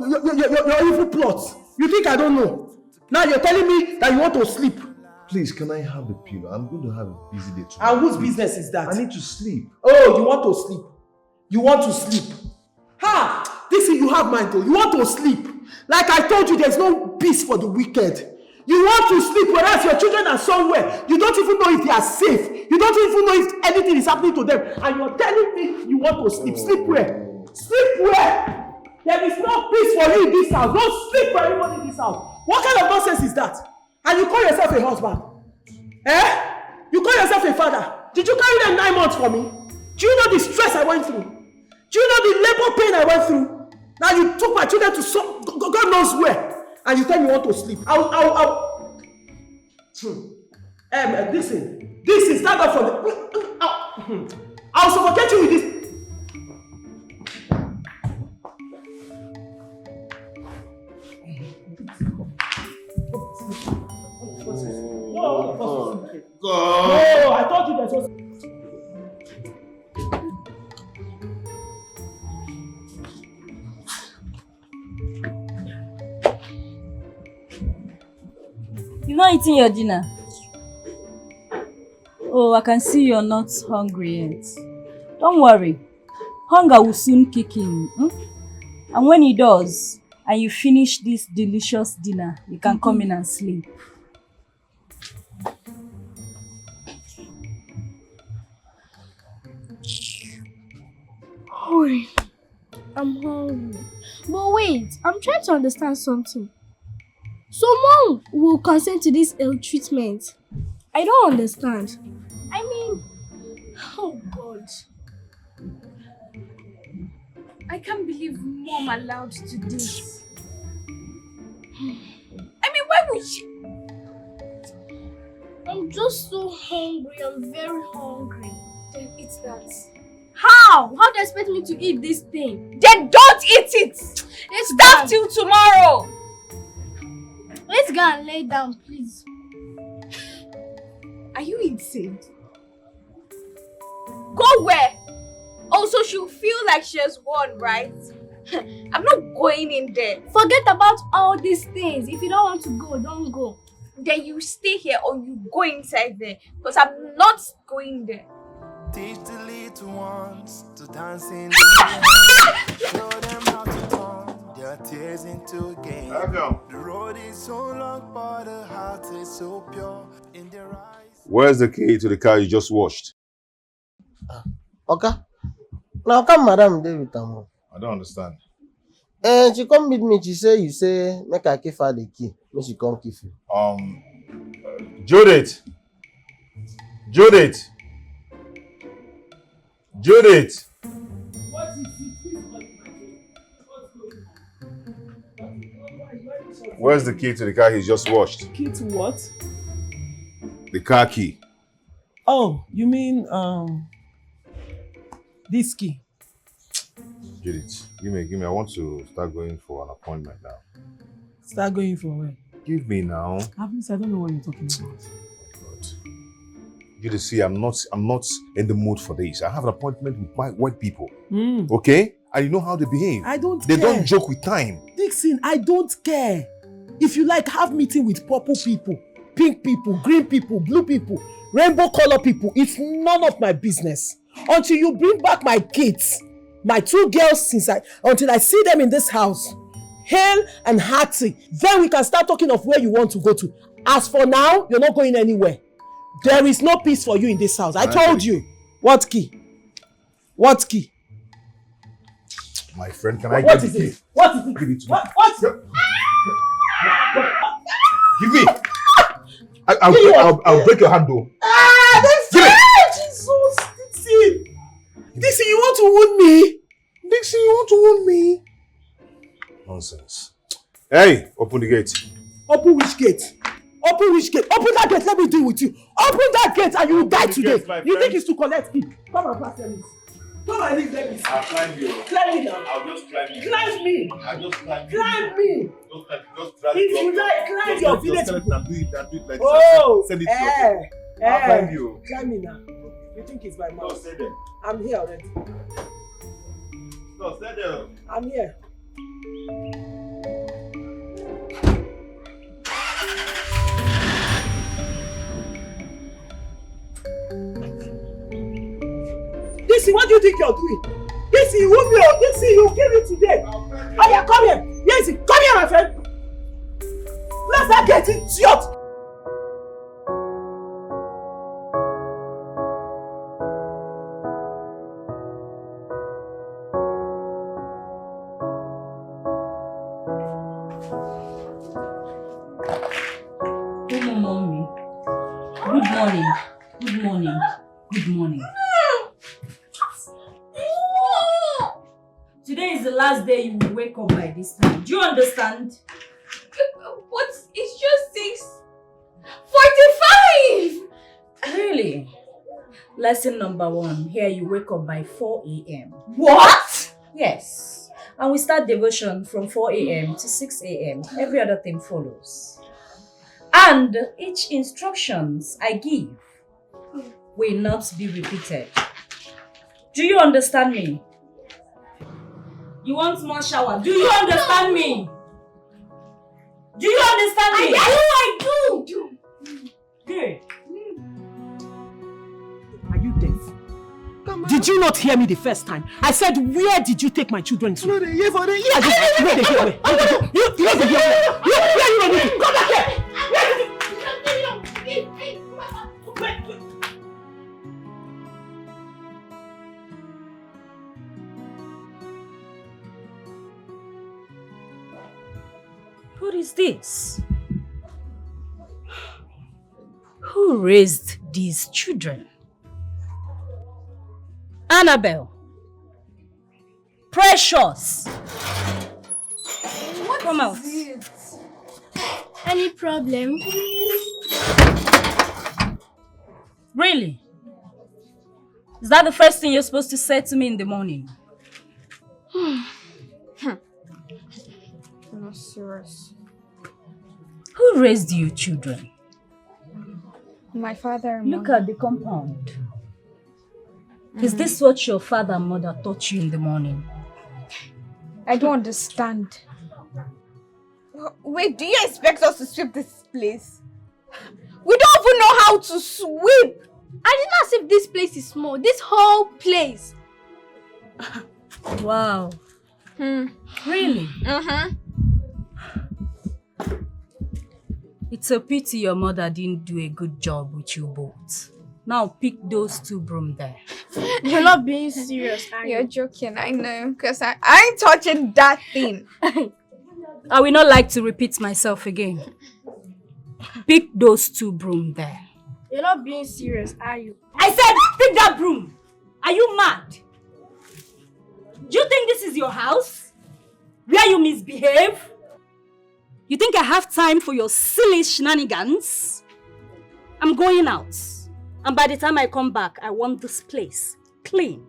evil plots. You think I don't know? Now you're telling me that you want to sleep. Please, can I have the pillow? I'm going to have a busy day tomorrow. And whose business is that? I need to sleep. Oh, you want to sleep? You want to sleep? Ha! This is you have mind though. You want to sleep. Like I told you, there's no peace for the wicked. You want to sleep, whereas your children are somewhere. You don't even know if they are safe. You don't even know if anything is happening to them. And you're telling me you want to sleep. Sleep where? Sleep where? There is no peace for you in this house. Don't sleep for anyone in this house. What kind of nonsense is that? And you call yourself a husband? You call yourself a father? Did you carry them 9 months for me? Do you know the stress I went through? Do you know the labor pain I went through? Now you took my children to God knows where. And you tell me you want to sleep. Listen, stand up for the. I'll suffocate you with this. No, I told you there's no. You're not eating your dinner. Oh, I can see you're not hungry yet. Don't worry. Hunger will soon kick in. And when it does, and you finish this delicious dinner, you can come in and sleep. Oh, I'm hungry. But wait, I'm trying to understand something. Someone will consent to this ill treatment. I don't understand. I mean, oh God. I can't believe Mom allowed to do this. I mean, why would she? I'm just so hungry. I'm very hungry. Then eat that. How? How do you expect me to eat this thing? Then don't eat it! Stop till tomorrow! Let's go and lay down, please. Are you insane? Go where? Oh, so she'll feel like she has won, right? I'm not going in there. Forget about all these things. If you don't want to go, don't go. Then you stay here or you go inside there. Because I'm not going there. Teach the little ones to dance in the air. Show them how to turn their tears into a game. The road is so long, but the heart is so pure in their eyes. Where's the key to the car you just washed? Okay. Now come Madam David Tamo. I don't understand. She come meet me, she say, you say, make I give her the key. Make she come give you. Judith! Judith! Judith! What is it? Where's the key to the car he just washed? Key to what? The car key. Oh, you mean this key? Judith, give me. I want to start going for an appointment now. Start going for where? Give me now. I don't know what you're talking about. God. Judith, see, I'm not in the mood for this. I have an appointment with white people. Okay? And you know how they behave. I don't They care. don't joke with time. Dixon, I don't care. If you like, have meeting with purple people, pink people, green people, blue people, rainbow color people. It's none of my business. Until you bring back my kids, my 2 girls, until I see them in this house, hale and hearty, then we can start talking of where you want to go to. As for now, you're not going anywhere. There is no peace for you in this house. I told you. What key? What key? My friend, can I What get is the key? it? What is it? Give it to me. What? Give me. I'll break your hand though. Give me. Jesus, Dixie. Dixie, you want to wound me? Dixie, you want to wound me? Nonsense. Hey, open the gate. Open which gate? Open which gate? Open that gate, let me deal with you. Open that gate and you will die today. You think it's to collect me? Come and pass me. Come and leave me. I'll climb you. Climb me now. I'll just climb you. Climb me. I'll just climb you. Climb me. Just drag If you like, climb your village. Do it like Oh, this. Send it to you. I'll climb you. Climb me now. You think it's my mouth? No, stay there. I'm here already. No, stay there. I'm here. Dixie, what do you think you're doing? Dixie, you won't be on. Dixie, you give it today. Oh yeah, come here. Dixie, come here, my friend. Let's not get idiot. Good morning. Good morning. Good morning. Good morning. Today is the last day you will wake up by this time. Do you understand? But it's just 6:45. Really? Lesson number 1. Here you wake up by 4 a.m. What? Yes. And we start devotion from 4 a.m. to 6 a.m. Every other thing follows. And each instructions I give will not be repeated. Do you understand me? You want more shower? Do you understand me? Do you understand me? I do. Good. Are you deaf? Did you not hear me the first time? I said, where did you take my children to? You know they hear for the year. You know they hear me. You know they hear me. Where you running? Come back here. What is this? Who raised these children? Annabelle. Precious. What Come out. Any problem? Really? Is that the first thing you're supposed to say to me in the morning? I'm not serious. Who raised you children? My father and Look mother. at the compound. Is this what your father and mother taught you in the morning? I don't understand. Wait, do you expect us to sweep this place? We don't even know how to sweep. I did not say this place is small. This whole place. Wow. Really? It's a pity your mother didn't do a good job with you both. Now pick those 2 brooms there. You're not being serious, are You're you? joking, I know. Because I ain't touching that thing. I will not like to repeat myself again. Pick those 2 brooms there. You're not being serious, are you? I said pick that broom! Are you mad? Do you think this is your house? Where you misbehave? You think I have time for your silly shenanigans? I'm going out. And by the time I come back, I want this place clean.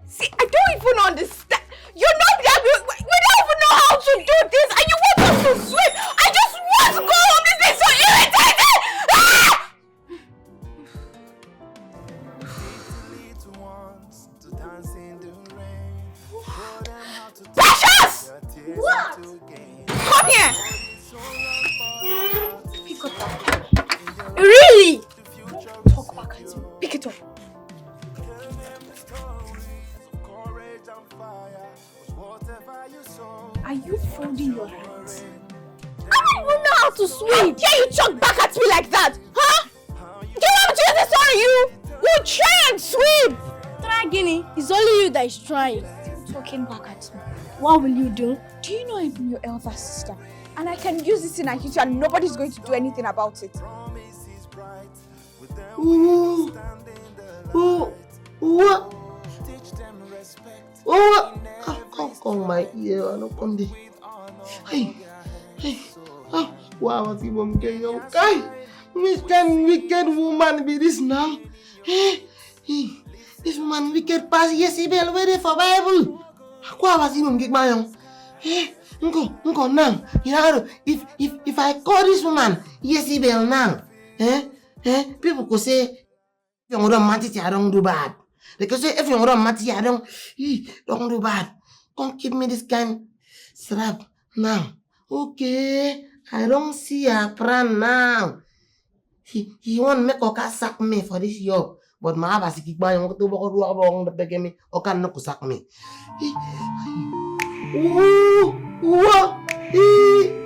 See, I don't even understand. You're not there. We don't even know how to do this. And you want us to sweep. I just want to go home. This is so irritating. Precious! What? Come here. Pick it up. Really? Don't talk back at me. Pick it up. Are you folding your hands? I don't even know how to swim. Can you talk back at me like that? Huh? Do you want me to use this on you? You try and swim. Try, Guinea. It's only you that is trying. Talking back at me. What will you do? Do you know I'm your elder sister? And I can use this in a hit and nobody's going to do anything about it. Ooh. Ooh. What? Oh, come my ear. I don't come there. Hey. Oh, wow, what's even going on? Hey, which can wicked woman be this now? Hey, this woman wicked pass Jezebel ready for Bible. What was even get my own? Hey, Uncle, now. You know, if I call this woman Jezebel now, people could say, if you don't match I don't do bad. They could say, if you don't match I don't do bad. Come give me this kind slap now. Okay, I don't see a plan now. He won't make Oka sack me for this job. But my abas keep buying to the beg me, Oka no sack me. Ooh, what?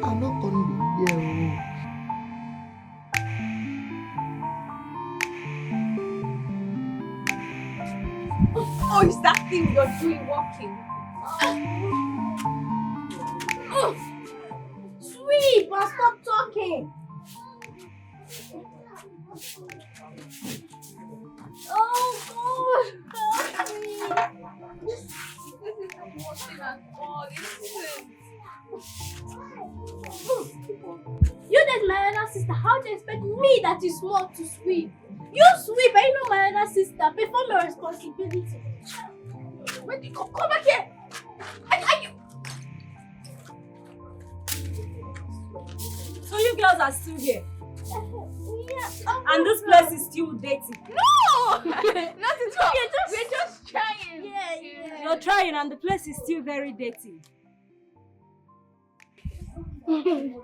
I'm not gonna be here. Oh, is that thing you're doing working? Sweep, but stop talking. Oh God, help me. This isn't working at all. You that's my elder sister. How do you expect me that is small to sweep? You sweep, I know my elder sister. Perform your responsibility. Wait, come back here. Are you? So you girls are still here? Yeah. And this place is still dirty? No! Not at all. We're just trying. Yeah. You're trying and the place is still very dirty. You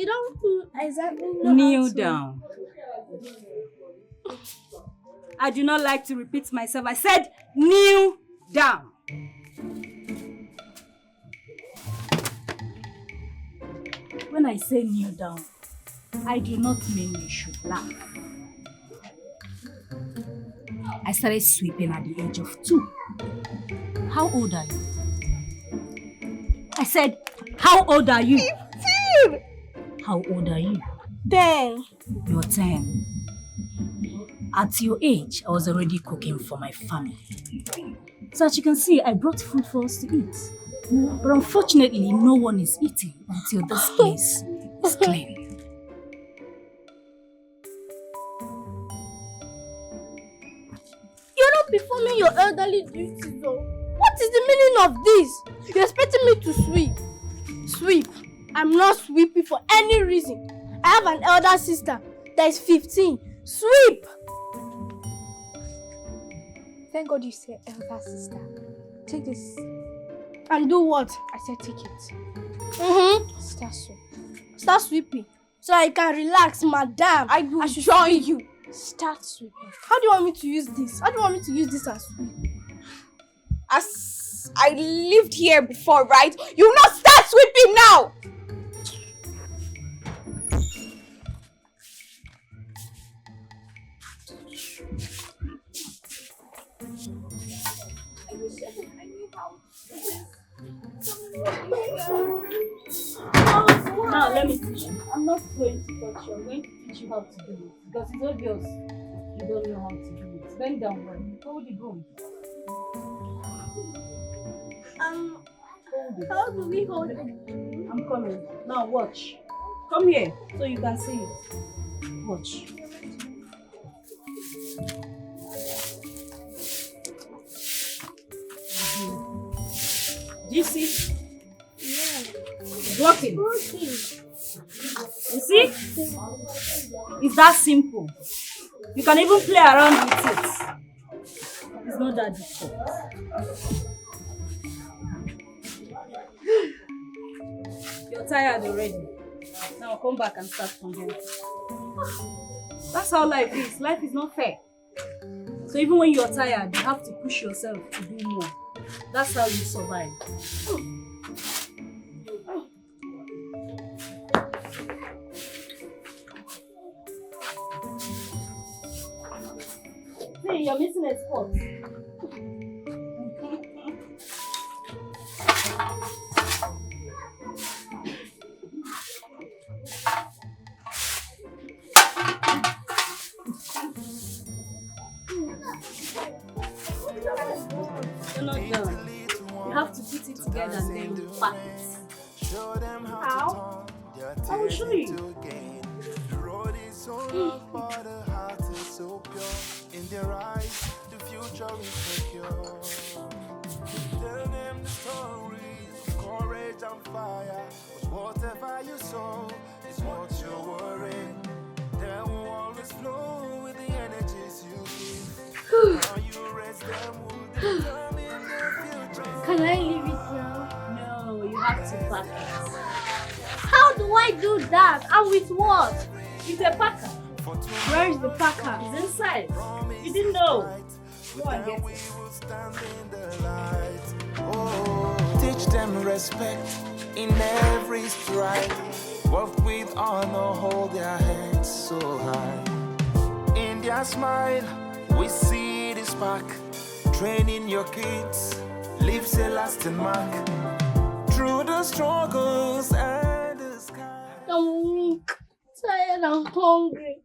don't exactly know. Kneel down. I do not like to repeat myself. I said kneel down. When I say kneel down, I do not mean you should laugh. I started sweeping at the age of 2. How old are you? I said, how old are you? 15! How old are you? 10. You're 10. At your age, I was already cooking for my family. So as you can see, I brought food for us to eat. But unfortunately, no one is eating until this place is clean. You're not performing your elderly duties though. What is the meaning of this? You're expecting me to sweep. Sweep. I'm not sweeping for any reason. I have an elder sister that is 15. Sweep! Thank God you said elder sister. Take this. And do what? I said take it. Start sweeping. Start sweeping. So I can relax, madam. I will join you. Start sweeping. How do you want me to use this? How do you want me to use this as sweep? As I lived here before, right? You will not start sweeping now! Now let me teach you. I'm not going to touch you. I'm going to teach you how to do it. Because it's obvious you don't know how to do it. Bend down one. Hold the broom. How do we hold it? I'm coming. Now watch. Come here so you can see it. Watch. Do you see? Yeah. Working. Okay. You see? It's that simple. You can even play around with it. It's not that difficult. You're tired already. Now come back and start from here. That's how life is. Life is not fair. So even when you're tired, you have to push yourself to do more. That's how you survive. See, you're missing a spot. together and then you pack it. How? I will show you. The road is so long, but the heart is so pure. In their eyes, the future is secure. Tell them the stories of courage and fire. 'Cause whatever you sow is what you're worrying. They will always flow with the energies you give. How you raise them will determine the future. Can I leave it now? No, you have to pack it. How do I do that? And with what? It's a packer. Where is the packer? It's inside. You didn't know. Go and get it. Teach them respect in every stride. Work with honor, hold their heads so high. In their smile, we see the spark. Training your kids leaves a lasting mark. Through the struggles and the sky. I'm weak, tired, and hungry.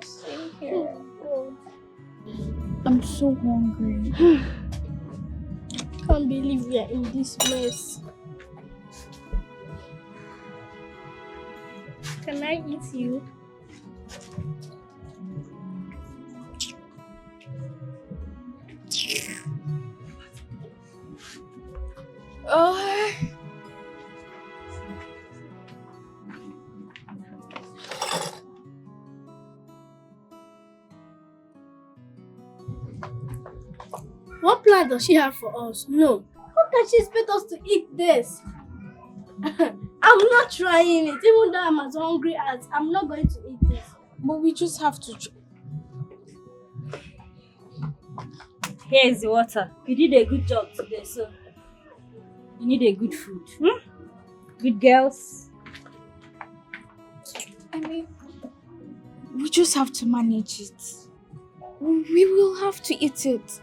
Same here. I'm so hungry. Can't believe we are in this mess. Can I eat you? What plan does she have for us? No. How can she expect us to eat this? I'm not trying it. Even though I'm as hungry as, I'm not going to eat this. But we just have to. Here's the water. You did a good job today, so you need a good food. Good girls. I mean, we just have to manage it. We will have to eat it.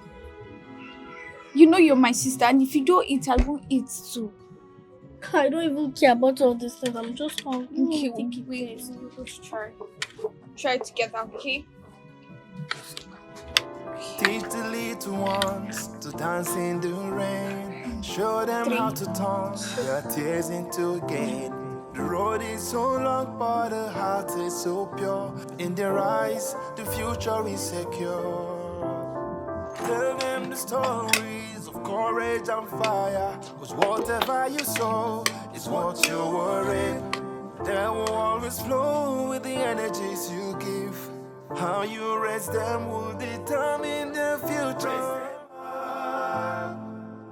You know you're my sister, and if you don't eat, I won't eat too. I don't even care about all these things. I'm just hungry. Okay, wait. Let's try. Try it together, okay? Teach the little ones to dance in the rain. Show them how to turn their tears into gain. The road is so long, but the heart is so pure. In their eyes, the future is secure. Tell them the stories of courage and fire. 'Cause whatever you sow is what you're worrying. They will always flow with the energies you give. How you raise them will determine the future.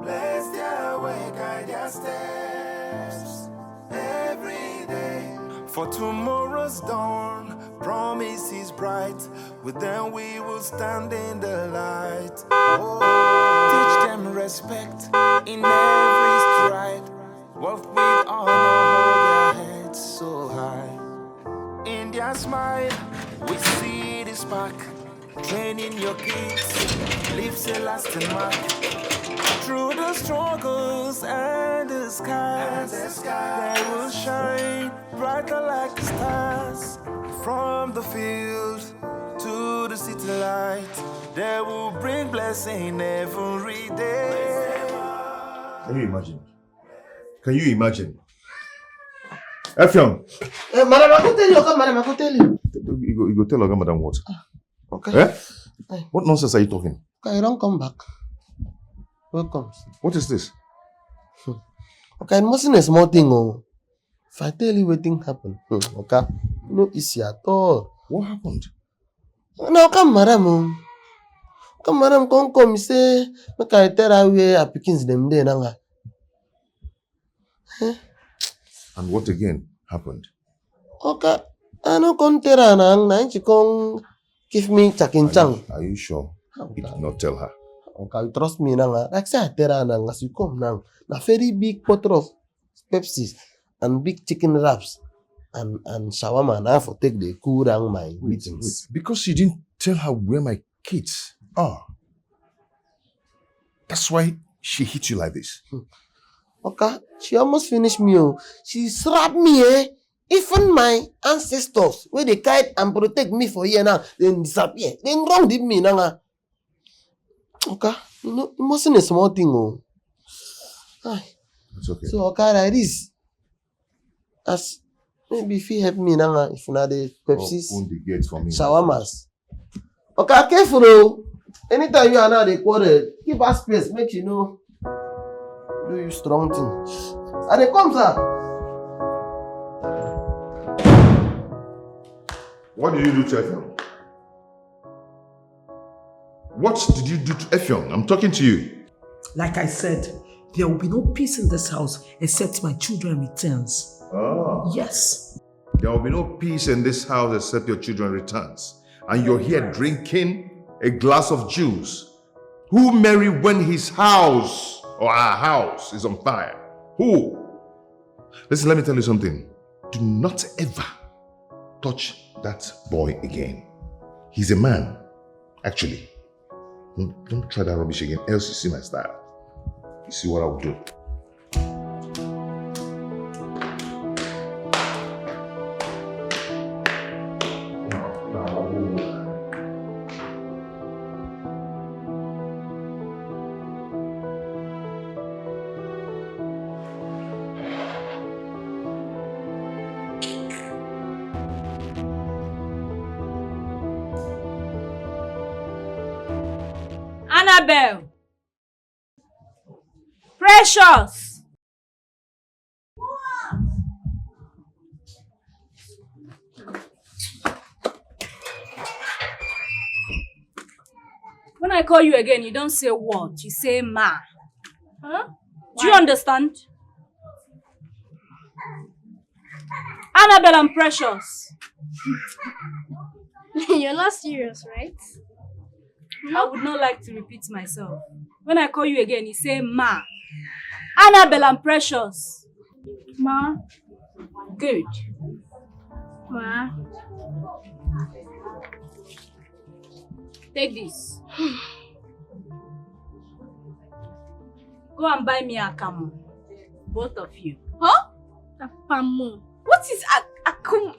Bless their way, guide their steps every day. For tomorrow's dawn, promise is bright. With them we will stand in the light. Oh, teach them respect in every stride. Work with honor, hold their heads so high. In their smile, we see the spark. Training your kids leaves a lasting mark. Through the struggles and the skies, they will shine brighter like the stars. From the field to the city light, they will bring blessing every day. Can you imagine? Can you imagine? Effiong! Madam, I can tell you, okay, madam, I can tell you. You go tell Oga Madam what? Okay. Eh? What nonsense are you talking? Okay, you don't come back. Welcome. What is this? Okay, it mustn't a small thing, oh. If I tell you what thing happened, okay, no easy at all. What happened? No, come, madam. Come, madam, come, say, make I tell her where I pickings them there now. And what again happened? Okay, I no come tell her now, she come give me chakin chang. Are you sure? You did not tell her. Okay, you trust me now. Like say I tell her now, as you come now, a very big bottle of Pepsi and big chicken wraps and shawarma now for take the cool down my meetings. Because you didn't tell her where my kids are. That's why she hit you like this. Okay, she almost finished me. Oh. She slapped me, eh? Even my ancestors, where they guide and protect me for here now, then disappear. Then wrong did me now. Okay, you know, it mustn't a small thing, oh. It's okay. So, okay, like this. As maybe if you help me now, if you know the Pepsi's, open the gate for me. shawarmas. Okay, careful though. Anytime you and I they quarrel, give us space, make you know. Do you strong thing. And they come, sir. What did you do to Effiong? What did you do to Effiong? I'm talking to you. Like I said, there will be no peace in this house except my children returns. Oh. Yes. There will be no peace in this house except your children returns. And you're here drinking a glass of juice. Who married when his house or our house is on fire? Who? Listen, let me tell you something. Do not ever touch that boy again. He's a man, actually. Don't try that rubbish again, else you see my style. You see what I'll do. Annabelle! Precious! When I call you again, you don't say what, you say ma. Huh? Do you understand? Annabelle and Precious. You're not serious, right? I would not like to repeat myself. When I call you again, you say ma. Annabelle and Precious. Ma. Good. Ma. Take this. Go and buy me a camo. Both of you. Huh? Apamo. What is akum?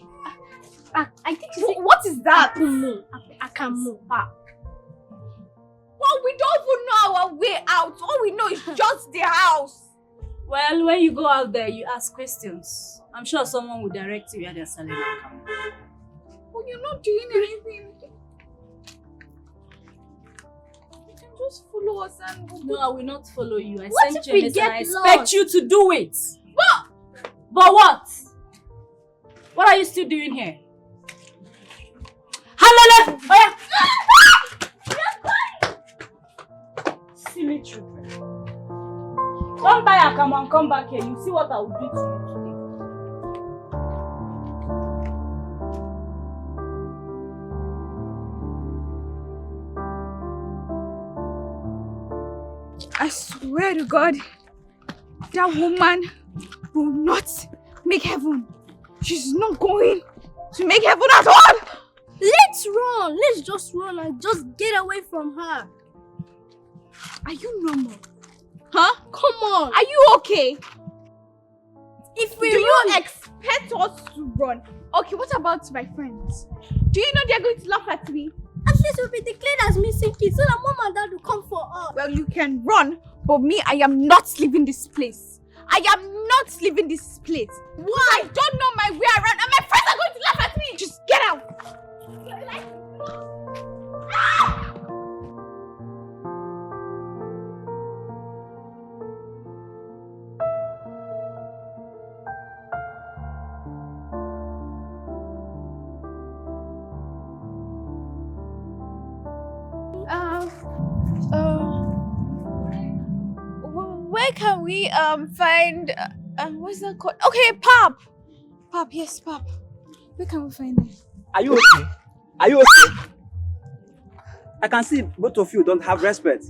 I think what is that? Apamo. Akamo. Well, we don't even know our way out. All we know is just the house. Well, when you go out there, you ask questions. I'm sure someone will direct you where they're selling alcohol. Well, you're not doing anything. You can just follow us and... No, I will not follow you. I What sent if you we a message and I get expect lost? you to do it. But what? What are you still doing here? Hello, oh yeah. Silly children. Don't buy a camo and come back here. You see what I will do to you today. I swear to God, that woman will not make heaven. She's not going to make heaven at all. Let's run. Let's just run and just get away from her. Are you normal? Huh? Come on. Are you okay? If we Do run, you expect us to run? Okay, what about my friends? Do you know they're going to laugh at me? at least we'll be declared as missing kids so that mom and dad will come for us. Well, you can run, but me, I am not leaving this place. I am not leaving this place. Why? I don't know my way around and my friends are going to laugh at me. Just get out. Where can we find what's that called? Okay, Pop. Yes, Pop. Where can we find it? Are you okay? Are you okay? I can see both of you don't have respect.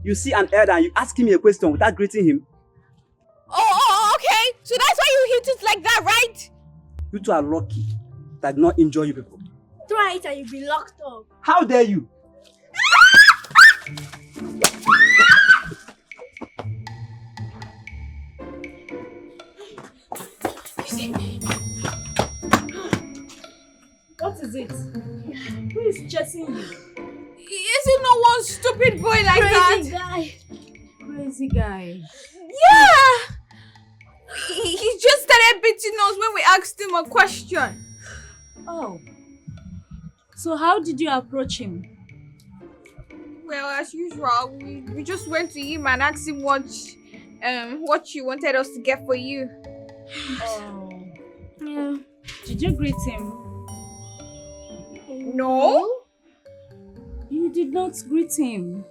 You see an elder and you asking me a question without greeting him. Oh, okay. So that's why you hit it like that, right? You two are lucky that I did not injure you people. Try it and you'll be locked up. How dare you? What is it? Who is chasing you? Isn't no one stupid boy like Crazy that? guy. Crazy guy. Yeah! He just started beating us when we asked him a question. Oh. So how did you approach him? Well, as usual, we just went to him and asked him what you wanted us to get for you. Oh. Yeah. Did you greet him? No? You did not greet him.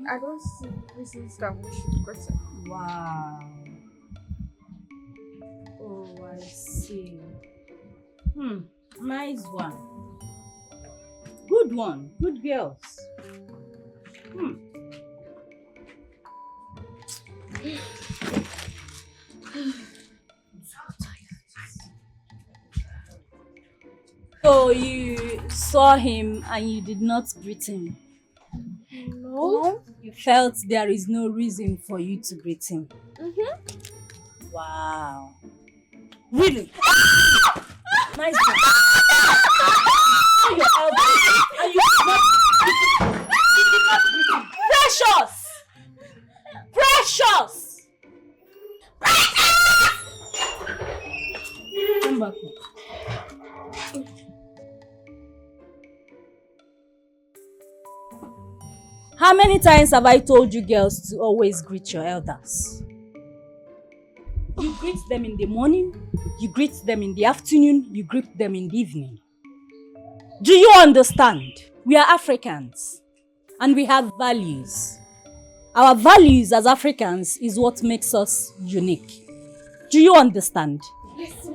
I don't see reasons that we should greet him. Wow. Oh, I see. Nice one. Good one. Good girls. So you saw him and you did not greet him? No. You felt there is no reason for you to greet him? Wow. Really? Nice one. Your elbow. And you did not greet him. Precious! Precious! Come back. How many times have I told you girls to always greet your elders? You greet them in the morning, you greet them in the afternoon, you greet them in the evening. Do you understand? We are Africans and we have values. Our values as Africans is what makes us unique. Do you understand? Yes.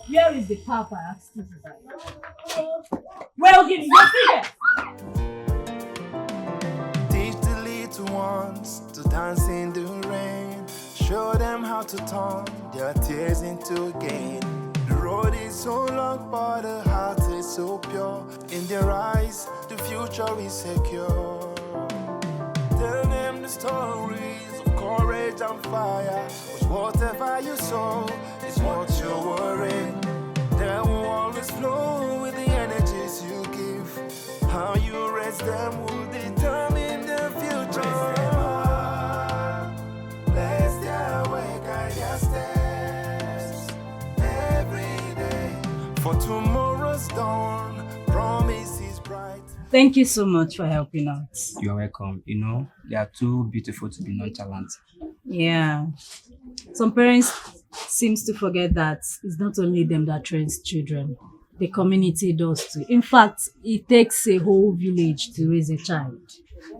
Where is the pap I asked you to buy? Well, give me your figure. Teach the little ones to dance in the rain. Show them how to turn their tears into gain. The road is so long, but the heart is so pure. In their eyes, the future is secure. Tell them the stories of courage and fire. 'Cause whatever you sow is what you're worrying. They will always flow with the energies you give. How you raise them will determine the future. Bless their way, guide their steps every day. For tomorrow's dawn, promise is bright. Thank you so much for helping out. You're welcome. You know, they are too beautiful to be nonchalant. Yeah. Some parents seems to forget that it's not only them that trains children. The community does too. In fact, it takes a whole village to raise a child.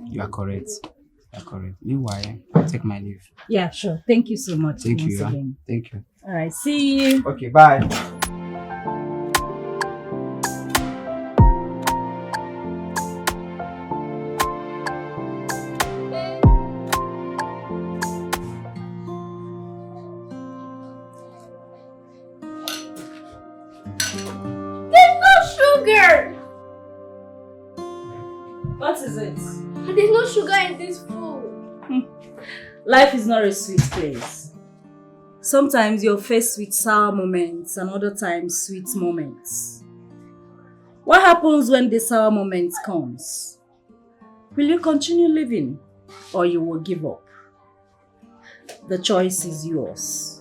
You are correct. You are correct. Meanwhile, I'll take my leave. Yeah, sure. Thank you so much. Thank once you. again. Thank you. All right. See you. Okay, bye. There's no sugar. What is it? There's no sugar in this food. Life is not a sweet place. Sometimes you're faced with sour moments and other times sweet moments. What happens when the sour moment comes? Will you continue living or you will give up? The choice is yours.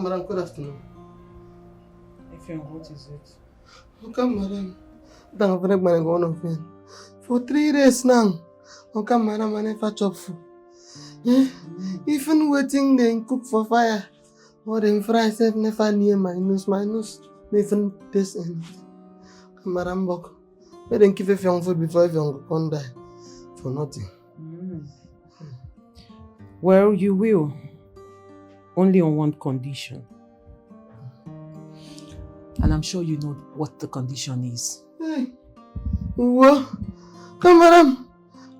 Madam, good afternoon. What is it? Come, madam. Don't break my one of me. For 3 days now. Come, madam, I never chop food. Even waiting, they cook for fire. Or them fries have never near my nose. My nose, even taste anything. Come, madam, walk. But then give a young food before young can die. For nothing. Well, you will. Only on one condition. And I'm sure you know what the condition is. Hey. What? Come, madam.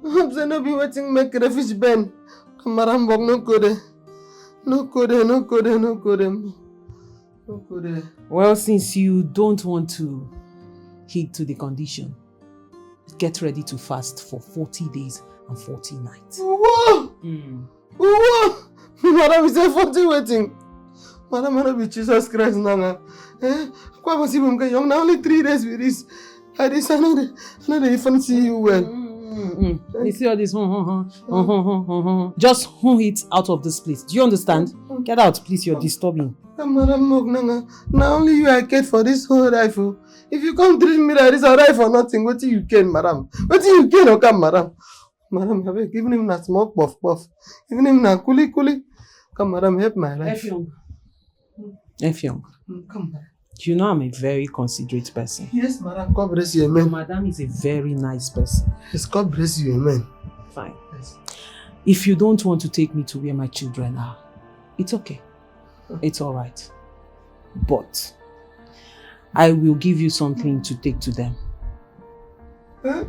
I'm saying no be waiting make the fish bend. Come, madam, but no code. No code, no code, no code. No code. Well, since you don't want to heed to the condition, get ready to fast for 40 days and 40 nights. Whoa! Whoa! Madam, is there 40 waiting? Madam, I don't be Jesus Christ now. Why was even young? Now only 3 days with this. I know they even see you well. You see all this? Just it out of this place. Do you understand? Get out, please. You're disturbing. Madam, now only you I care for this whole life. If you come treat me like this, I'll die for nothing. What do you can, madam? What do you can, okay, madam? Madam, have given him that small puff. Even him that coolie. Come, madam, help my life. Effiong. Come, madam. You know I'm a very considerate person. Yes, madam. God bless you, amen. Madam is a very nice person. Yes, God bless you, amen. Fine. Yes. If you don't want to take me to where my children are, it's okay. It's all right. But I will give you something to take to them. Huh?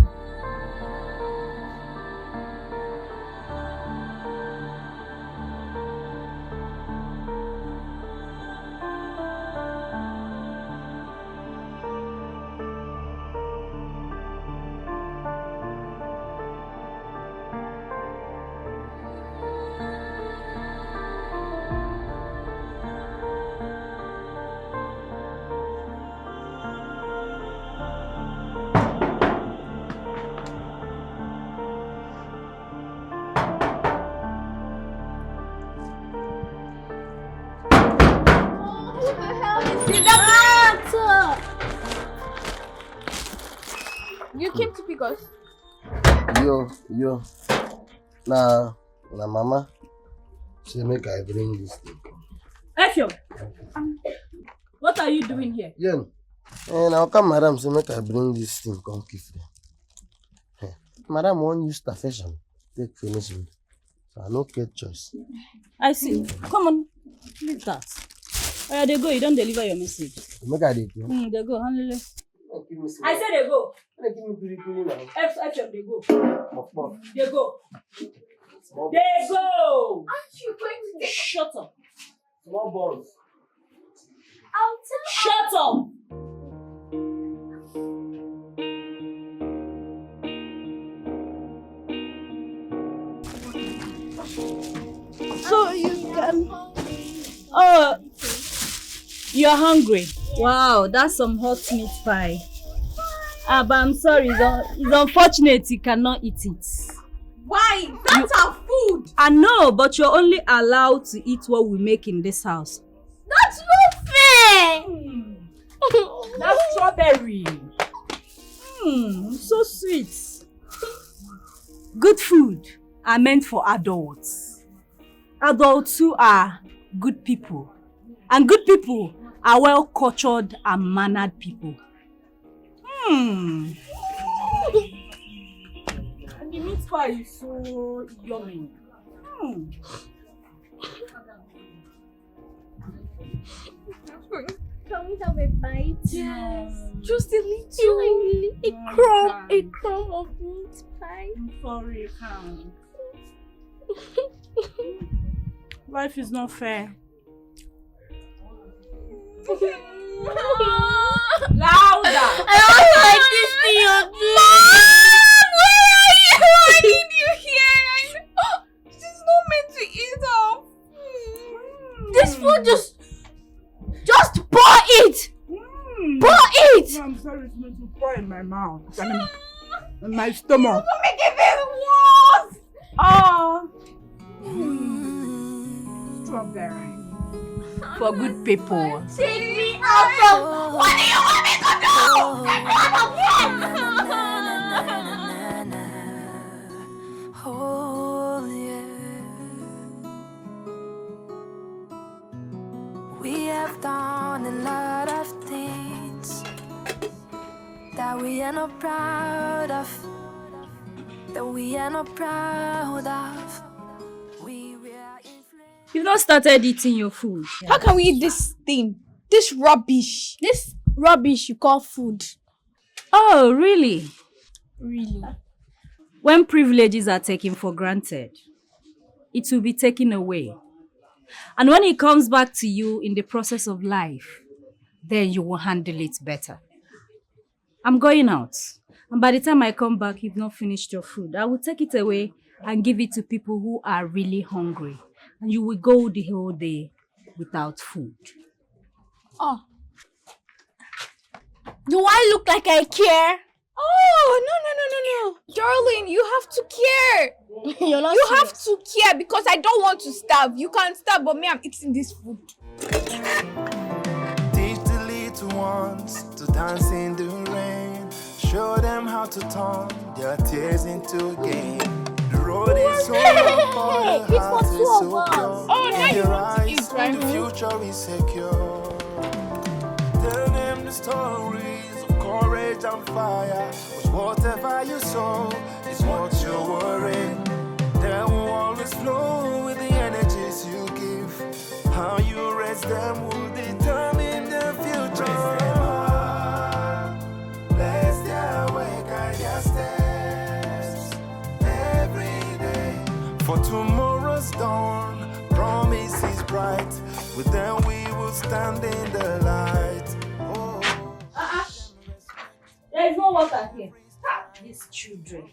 You came to pick us? Yo. Nah, mama. She make I bring this thing. Effiong, what are you doing here? Yeah. Now come, madam. She make I bring this thing. Come keep it. Madam won't use the fashion. Take finish with. So I no get choice. I see. Come on, leave that. Oh yeah, they go. You don't deliver your message. Make I do. They go. Handle it. I said they go. Give me pili now. Effiong, they go. Puff. They go. They go. Aren't you going to take? Shut up. Small balls. I'll tell. Shut up. So you can. Oh, you're hungry. Wow, that's some hot meat pie. But I'm sorry, it's unfortunate you cannot eat it. Why? That's our food. I know, but you're only allowed to eat what we make in this house. That's not fair. That's strawberry. So sweet. Good food are meant for adults. Adults who are good people. And good people are well-cultured and mannered people. And the meat pie is so yummy. Can we have a bite? Yes. Just a little. A crumb of meat pie. I'm sorry, you can't. Life is not fair. Louder! I don't like this thing you're doing. Where are you? I need you here. This is not meant to eat off. This food just pour it. Pour it. I'm sorry, it's meant to pour in my mouth. In my stomach. Don't make it worse. Oh. Strawberry. For good people. Take me out from. What do you want me to do? Oh yeah. We have done a lot of things that we are not proud of. That we are not proud of. We will You've not started eating your food. How can we eat this thing? This rubbish. This rubbish you call food. Oh, really? Really? When privileges are taken for granted, it will be taken away. And when it comes back to you in the process of life, then you will handle it better. I'm going out. And by the time I come back, you've not finished your food. I will take it away and give it to people who are really hungry. And you will go the whole day without food. Oh. Do I look like I care? Oh, no. Darling, you have to care. You're not You serious. have to care because I don't want to starve. You can't starve, but me, I'm eating this food. Teach the little ones to dance in the rain. Show them how to turn their tears into gain. The road is so long, but the heart is so pure. Oh, now In you their want to eyes, eat, right? the future is secure. Tell them the stories of courage and fire. 'Cause whatever you sow is what you're worrying. They will always flow with the energies you give. How you raise them will determine the future. Raise them up, bless their way, guide their steps every day. For tomorrow's dawn, promise is bright. With them we will stand in the light. There is no water here. These children.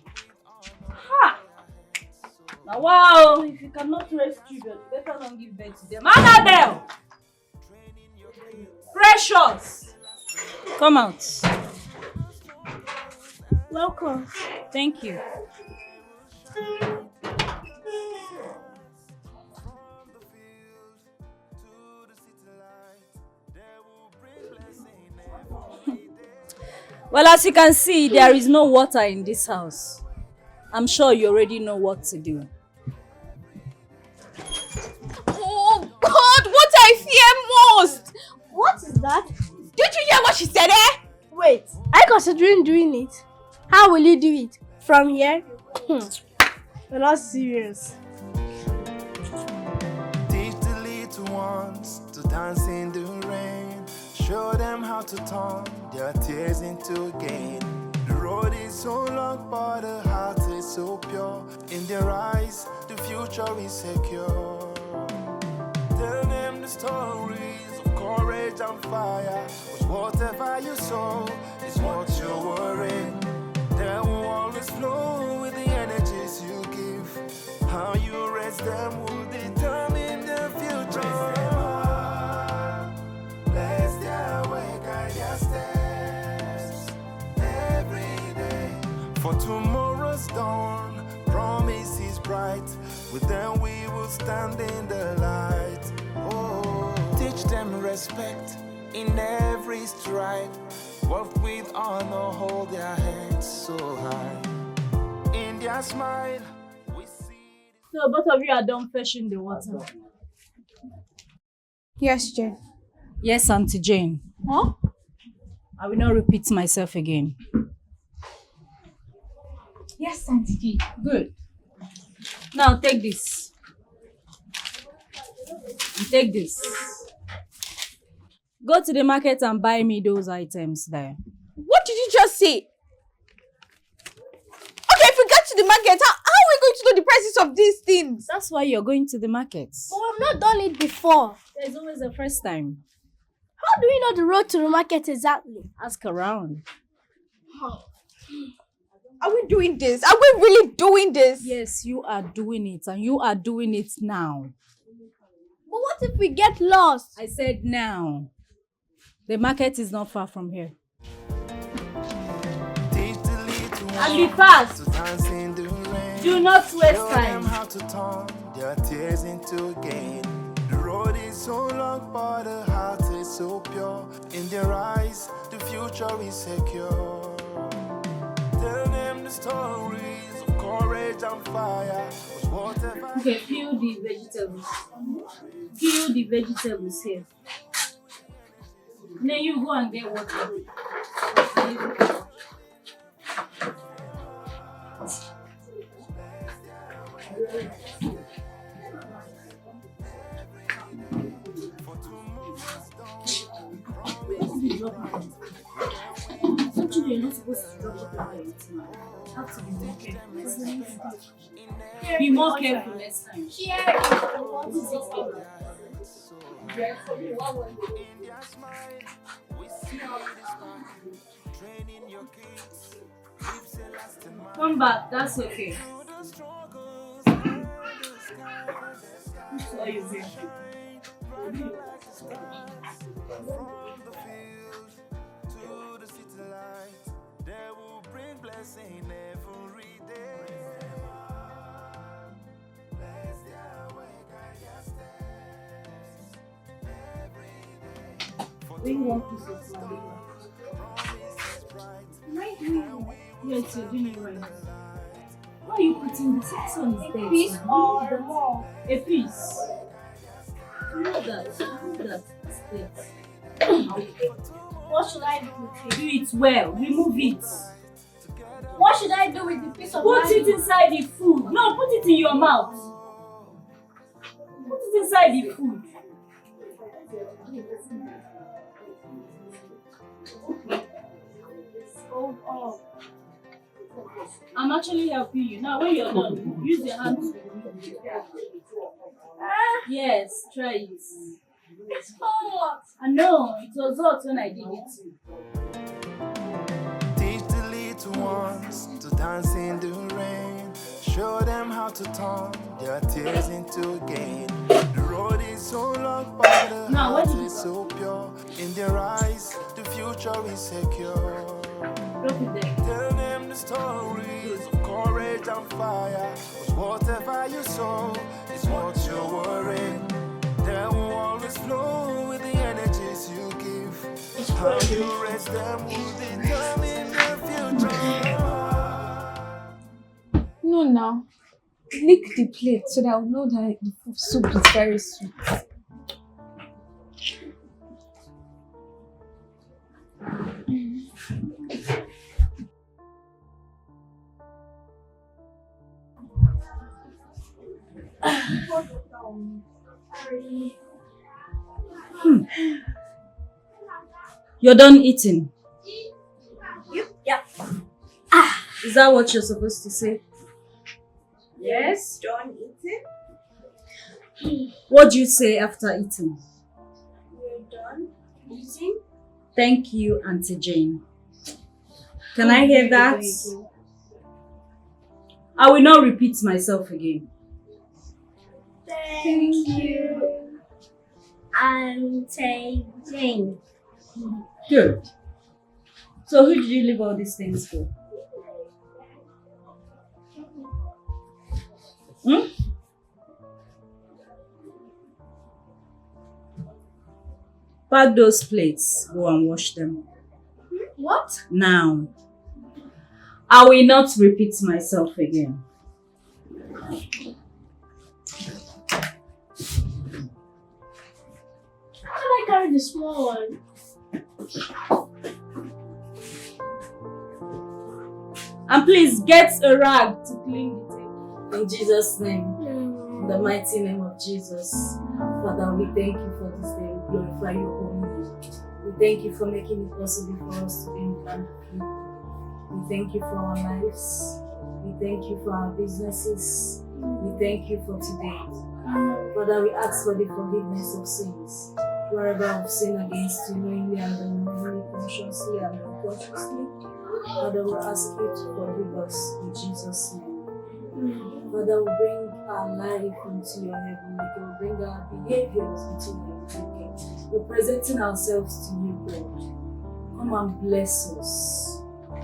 Ha! Now, wow, if you cannot raise children, you better not give birth to them. Annabelle! Precious! Come out. Welcome. Thank you. Well, as you can see, there is no water in this house. I'm sure you already know what to do. Oh, God, what I fear most. What is that? Did you hear what she said, eh? Wait, are you considering doing it? How will you do it? From here? You're not serious. Teach the little ones to dance in the rain. Show them how to turn their tears into gain. The road is so long, but the heart is so pure. In their eyes, the future is secure. Tell them the stories of courage and fire. 'Cause whatever you sow is what you're worrying. They will always flow with the energies you give. How you raise them will determine the future. Raise them up, bless their way, guide their steps every day. For tomorrow's dawn, promise is bright. With them we will stand in the light. Oh, teach them respect in every stride. Walk with honor, hold their heads so high. In their smile, we see. So both of you are done fetching the water. Yes, Jane. Yes, Auntie Jane. Huh? I will not repeat myself again. Yes, Auntie Jane. Good. Now take this. And take this. Go to the market and buy me those items there. What did you just say? Okay, if we get to the market, how are we going to know the prices of these things? That's why you're going to the market. But we've not done it before. There's always a first time. How do we know the road to the market exactly? Ask around. Are we doing this? Are we really doing this? Yes, you are doing it, and you are doing it now. But what if we get lost? I said now. The market is not far from here. And be fast. Do not waste time. How to turn their tears into gain. The road is so long, but the heart is so pure. In their eyes, the future is secure. Tell them the stories of courage and fire. Okay, peel the vegetables. Peel the vegetables here. Then you go and get water. drop it. Some children are not supposed to drop whatever they eat now. You have to be more careful. Be more careful next time. Come back, that's okay. Which are you drinking? Bring one piece of flour. Yes, you're doing it right. Why are you putting this? This one is dead. A piece or more? A piece. You know that. It's dead. What should I do with it? Do it well. Remove it. What should I do with the piece of Put it inside the food. No, put it in your mouth. Put it inside the food. Oh. I'm actually helping you. Now when you're done, use your hand to remove it. Yes, try it. It's hot. I know, it was hot when I did it. Teach the little ones to dance in the rain. Show them how to turn their tears into gain. The road is so long, but the heart is so pure. In their eyes, the future is secure. Tell them the stories of courage and fire. 'Cause whatever you sow is what you're worrying. They will always flow with the energies you give. How you raise them will determine the future. No, now. Lick the plate so that I'll know that the soup is very sweet. You're done eating. Yeah. Is that what you're supposed to say? Yes, done eating. What do you say after eating? We're done eating. Thank you, Auntie Jane. Can I hear that? I will not repeat myself again. Thank you, Auntie Jane. Good. So who did you leave all these things for? Pack those plates. Go and wash them. What? Now. I will not repeat myself again. How can I carry the small one? And please get a rag to clean the table. In Jesus' name. In the mighty name of Jesus. Father, we thank you for this day. We glorify your holy name. We thank you for making it possible for us to be in the land of you. We thank you for our lives. We thank you for our businesses. We thank you for today. Father, we ask for the forgiveness of sins. Wherever we've sinned against you, knowingly and unknowingly, consciously and unconsciously, Father, we ask you to forgive us in Jesus' name. Father, we bring our life into your heaven. We bring our behaviors into your heaven. We're presenting ourselves to you, God. Come and bless us.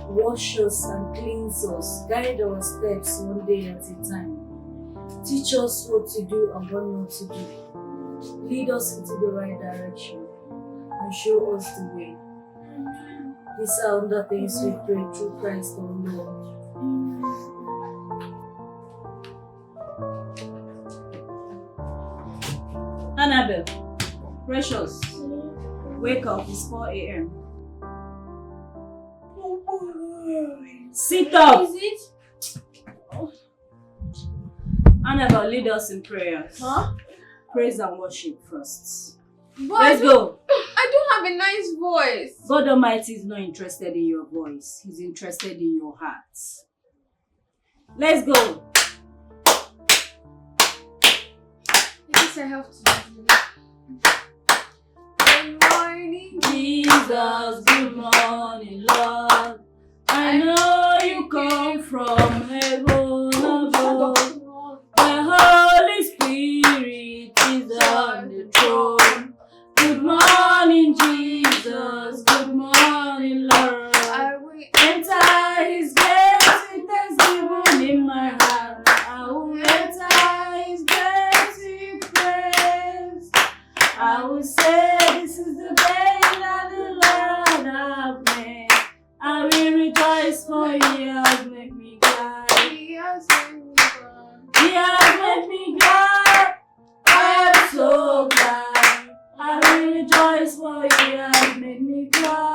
Wash us and cleanse us. Guide our steps one day at a time. Teach us what to do and what not to do. Lead us into the right direction and show us the way. These are other things we pray through Christ our Lord. Annabelle, Precious, wake up, it's 4 a.m. Sit up! Is it? Annabelle, lead us in prayer. Huh? Praise and worship first. But Let's go. I don't have a nice voice. God Almighty is not interested in your voice. He's interested in your heart. Let's go. I guess I have to do this. Good morning, Jesus, good morning, Lord. I know you come from heaven above. The Holy Spirit is on the throne. Good morning, Jesus. Good morning, Lord. I will enter His gates with thanksgiving in my heart. I will enter His gates with praise. I will say, this is the day that the Lord has made. I will rejoice, for He has made me glad. He has made me glad. He has made me glad. I am so glad. I will rejoice, for He has made me glad.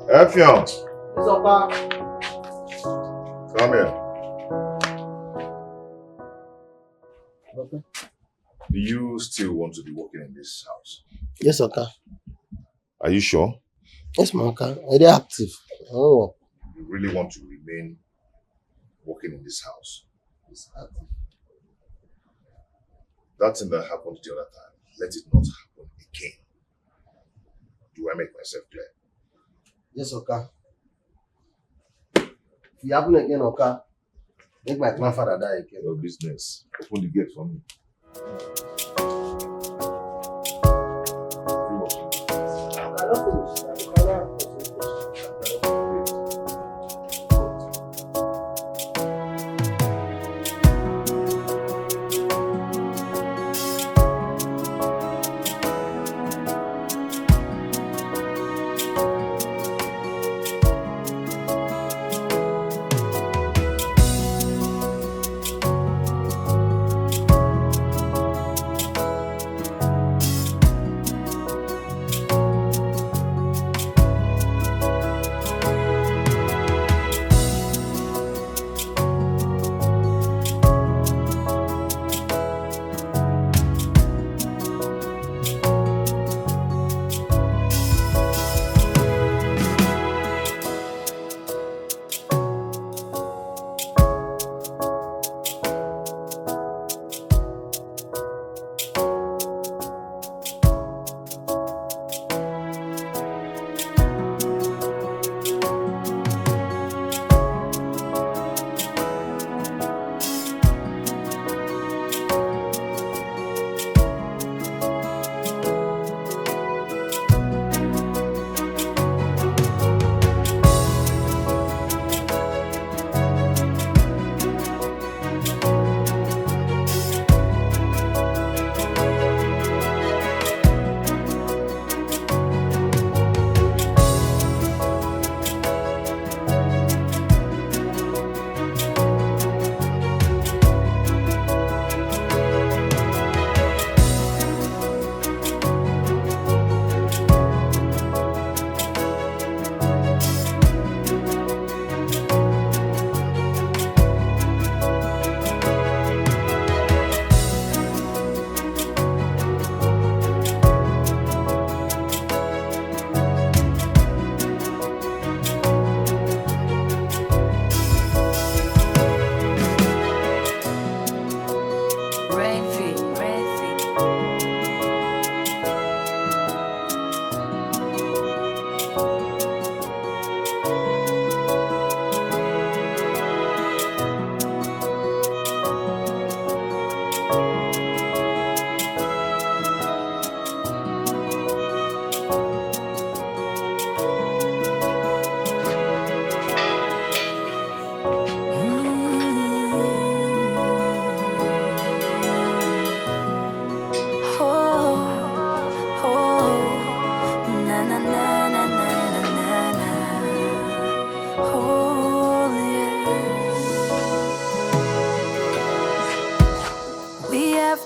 Effion, Yes, Oka. come here. Okay. Do you still want to be working in this house? Yes, Oka. Are you sure? Yes, my Oka. I dey active. Oh. You really want to remain working in this house? Yes, active. That thing that happened the other time, let it not happen again. Do I make myself clear? Yes, Oka. If it happen again, Oka, make my grandfather die again. Your business. Open the gate for me. I don't finish. I don't finish.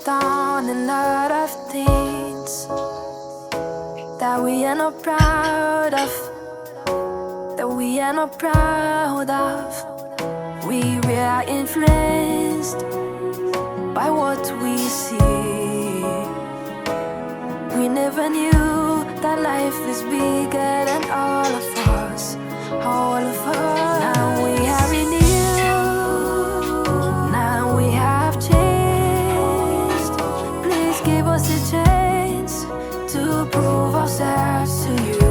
done a lot of things that we are not proud of, that we are not proud of. We were influenced by what we see. We never knew that life is bigger than all of us, all of us. Now we are renewed, now we have changed. Please give us a chance to prove ourselves to you.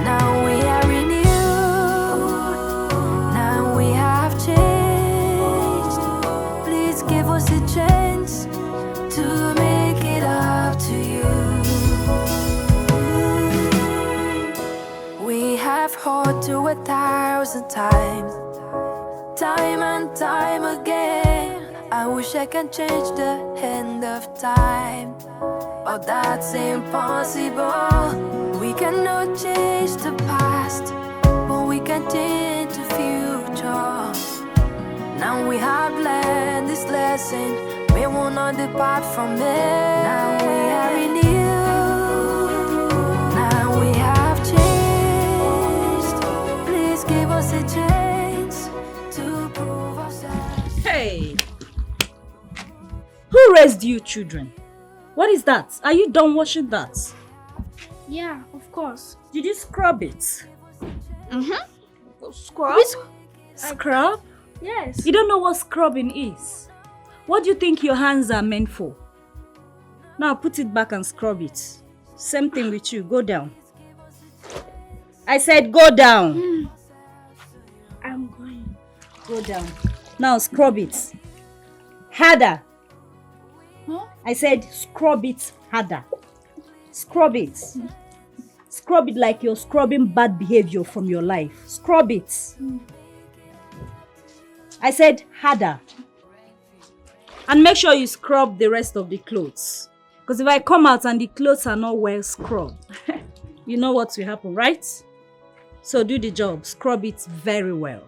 Now we are renewed, now we have changed. Please give us a chance to make it up to you. We have heard to 1,000 times, time and time again. I wish I can change the end of time, but that's impossible. We cannot change the past, but we can change the future. Now we have learned this lesson, we will not depart from it. Now we are renewed, now we have changed. Please give us a chance to prove ourselves. Hey! Who raised you children? What is that? Are you done washing that? Yeah, of course. Did you scrub it? Scrub? Scrub? Yes. You don't know what scrubbing is? What do you think your hands are meant for? Now put it back and scrub it. Same thing with you. Go down. I said go down. I'm going. Go down. Now scrub it. Harder. Huh? I said scrub it harder. Scrub it. Scrub it like you're scrubbing bad behavior from your life. Scrub it. I said harder. And make sure you scrub the rest of the clothes. Because if I come out and the clothes are not well scrubbed, you know what will happen, right? So do the job. Scrub it very well.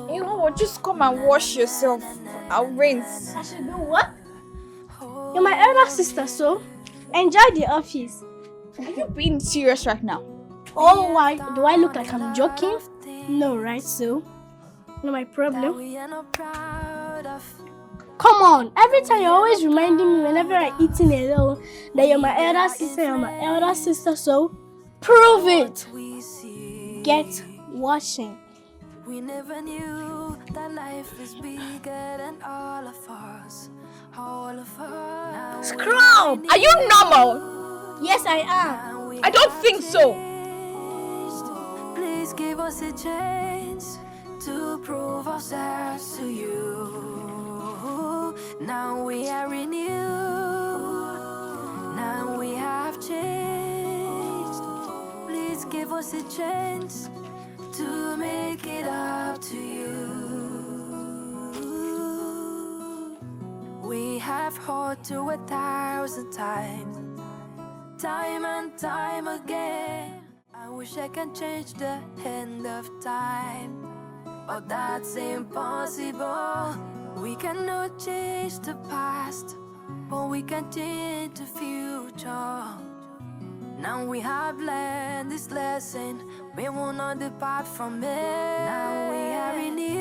You know what? Just come and wash yourself. I'll rinse. I should do what? You're my elder sister, so enjoy the office. Are you being serious right now? Oh, why? Do I look like I'm joking? No, right? So, no, my problem. Come on, every time you're always reminding me whenever I'm eating alone that you're my elder sister, so prove it. Get washing. We never knew that life is bigger than all of us, all of us. Scrub! Are you normal? Yes, I am. I don't think so. Please give us a chance to prove ourselves to you. Now we are renewed, now we have changed. Please give us a chance to make it up to you. We have heard to 1,000 times, time and time again. I wish I can change the end of time, but that's impossible. We cannot change the past, but we can change the future. Now we have learned this lesson, we will not depart from it. Now we are renewed,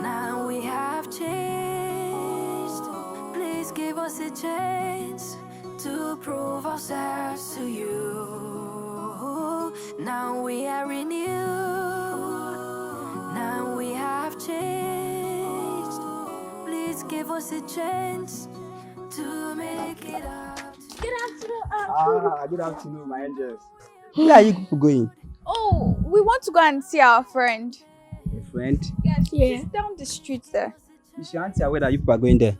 now we have changed. Please give us a chance to prove ourselves to you. Now we are renewed, now we have changed. Please give us a chance to make it up. Good afternoon, Good afternoon, my angels. Where are you people going? Oh, we want to go and see our friend. Your friend? Yes, Yeah. she's down the street there. Is your auntie aware that you people are going there?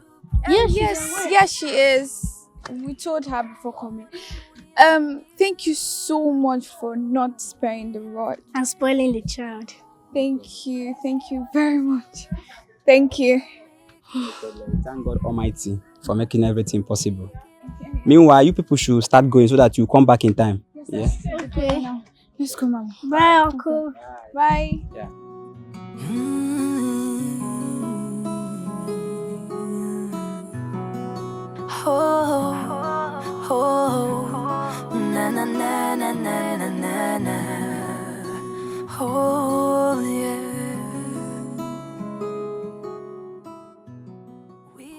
Yes, she is. We told her before coming. Thank you so much for not sparing the rod and spoiling the child. Thank you very much. Thank you. No problem. Thank God Almighty for making everything possible. Meanwhile, you people should start going so that you come back in time. Yeah. Okay. Let's go, Mama. Bye, Uncle. Bye. Yeah. Oh, oh, na na na na na na na na. Oh yeah.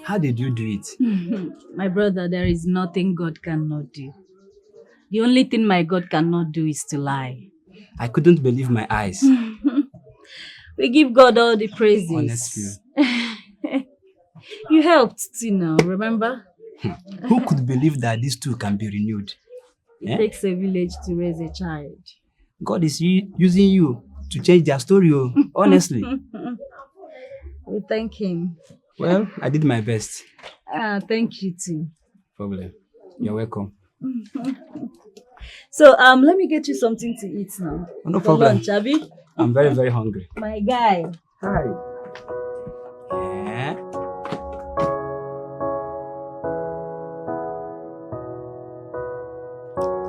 How did you do it? My brother, there is nothing God cannot do. The only thing my God cannot do is to lie. I couldn't believe my eyes. We give God all the praises. Honestly. You helped too now, remember? Who could believe that these two can be renewed? It takes a village to raise a child. God is using you to change their story, honestly. We thank him. Well, I did my best. Thank you too. Problem. You're welcome. So, let me get you something to eat now. No For problem. lunch, Abi? I'm very, very hungry. My guy. Hi. Yeah.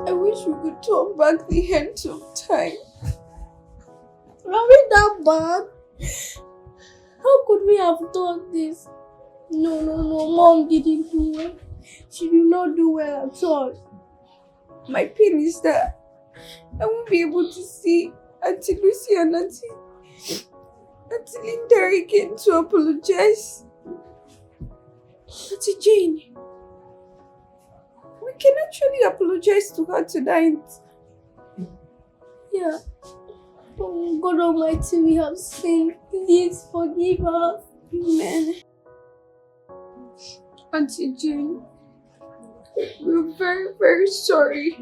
I wish we could turn back the hands of time. Are we that bad? How could we have done this? No, Mom didn't do well. She did not do well at all. My pain is that I won't be able to see Auntie Lucy and Auntie Linda again to apologize. Auntie Jane, we can actually apologize to her tonight. Yeah. Oh God Almighty, we have sinned. Please forgive us. Amen. Auntie Jane, we're very, very sorry.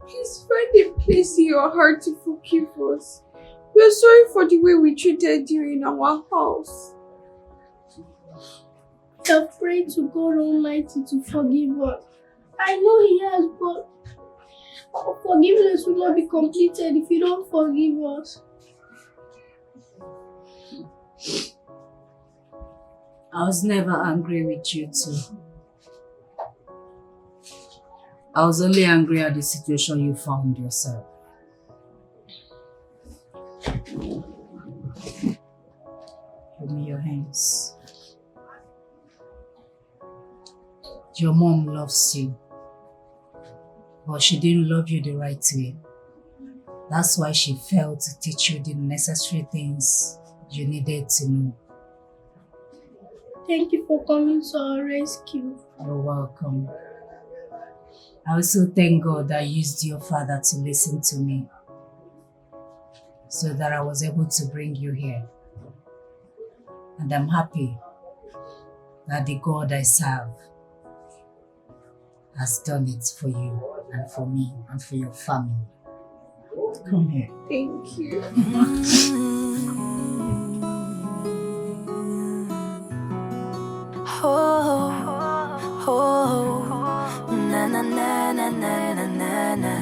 Please find a place in your heart to forgive us. We are sorry for the way we treated you in our house. We have prayed to God Almighty to forgive us. I know He has, but our forgiveness will not be completed if you don't forgive us. I was never angry with you two. I was only angry at the situation you found yourself. Give me your hands. Your mom loves you, but she didn't love you the right way. That's why she failed to teach you the necessary things you needed to know. Thank you for coming to our rescue. You're welcome. I also thank God I used your father to listen to me, so that I was able to bring you here. And I'm happy that the God I serve has done it for you and for me and for your family. Come here. Thank you. Oh, oh, na na na na na na na na.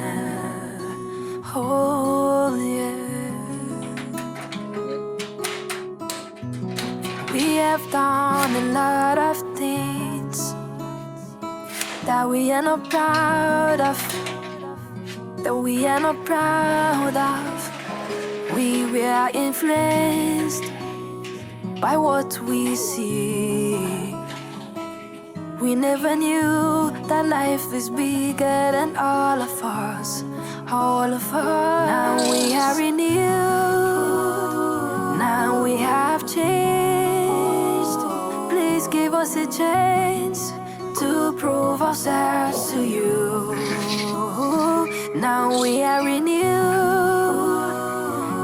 Oh yeah. We have done a lot of things that we are not proud of. We were influenced by what we see. We never knew that life is bigger than all of us. Now we are renewed. Now we have changed. Please give us a chance to prove ourselves to you. Now we are renewed.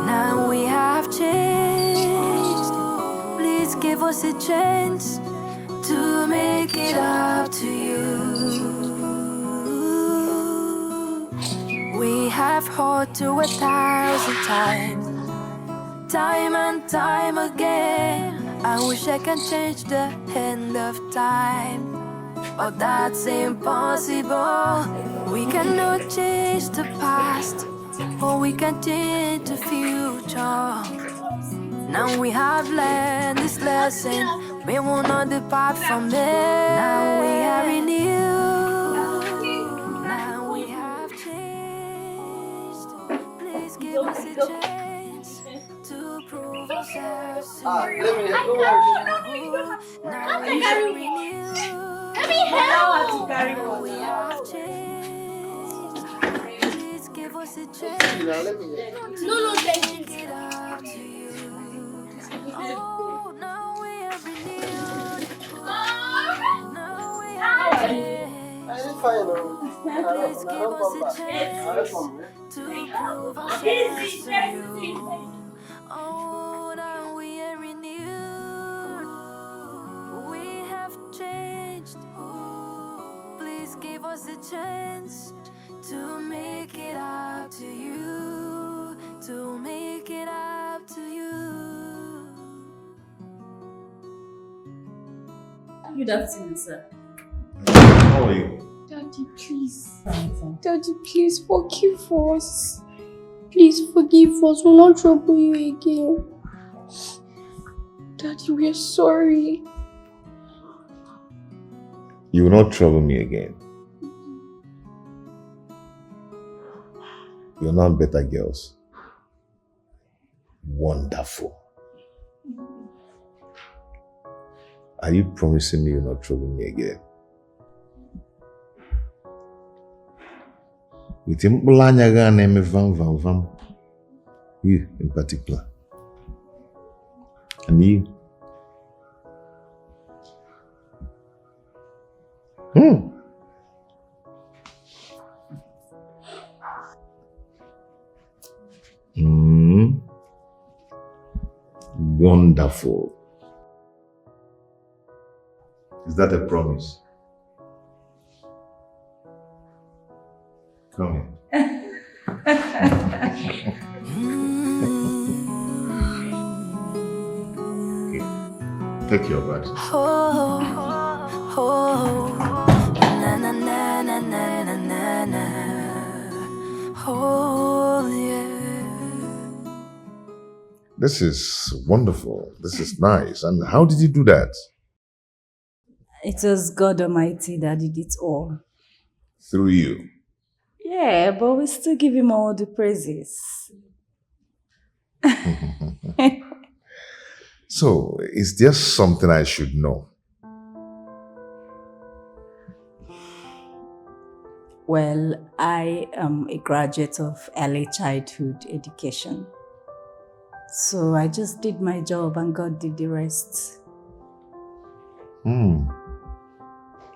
Now we have changed. Please give us a chance to make it up to you. We have heard to 1,000 times, time and time again. I wish I can change the end of time, but that's impossible. We cannot change the past, but we can change the future. Now we have learned this lesson, we will not depart from it. Now we are renewed. Now we have changed. carry Now we have changed. Please give us a chance. No, thank you. Make it up to you. Oh, now we are renewed. Now we are changed. Please give us a chance to prove ourselves to you. Oh, now we are renewed. We have changed. Please give us a chance to make it up to you. To make it up to you. Good afternoon, sir. How are you? Daddy, please. Daddy, please forgive us. Please forgive us. We'll not trouble you again. Daddy, we are sorry. You will not trouble me again. You're not better girls. Wonderful. Are you promising me you'll not trouble me again? With him, you in particular. And you? Wonderful. Is that a promise? Come here. Okay. Take your bags. Na na na na na na na na. Oh yeah. This is wonderful. This is nice. And how did you do that? It was God Almighty that did it all. Through you. Yeah, but we still give him all the praises. So, is there something I should know? Well, I am a graduate of early childhood education. So I just did my job and God did the rest.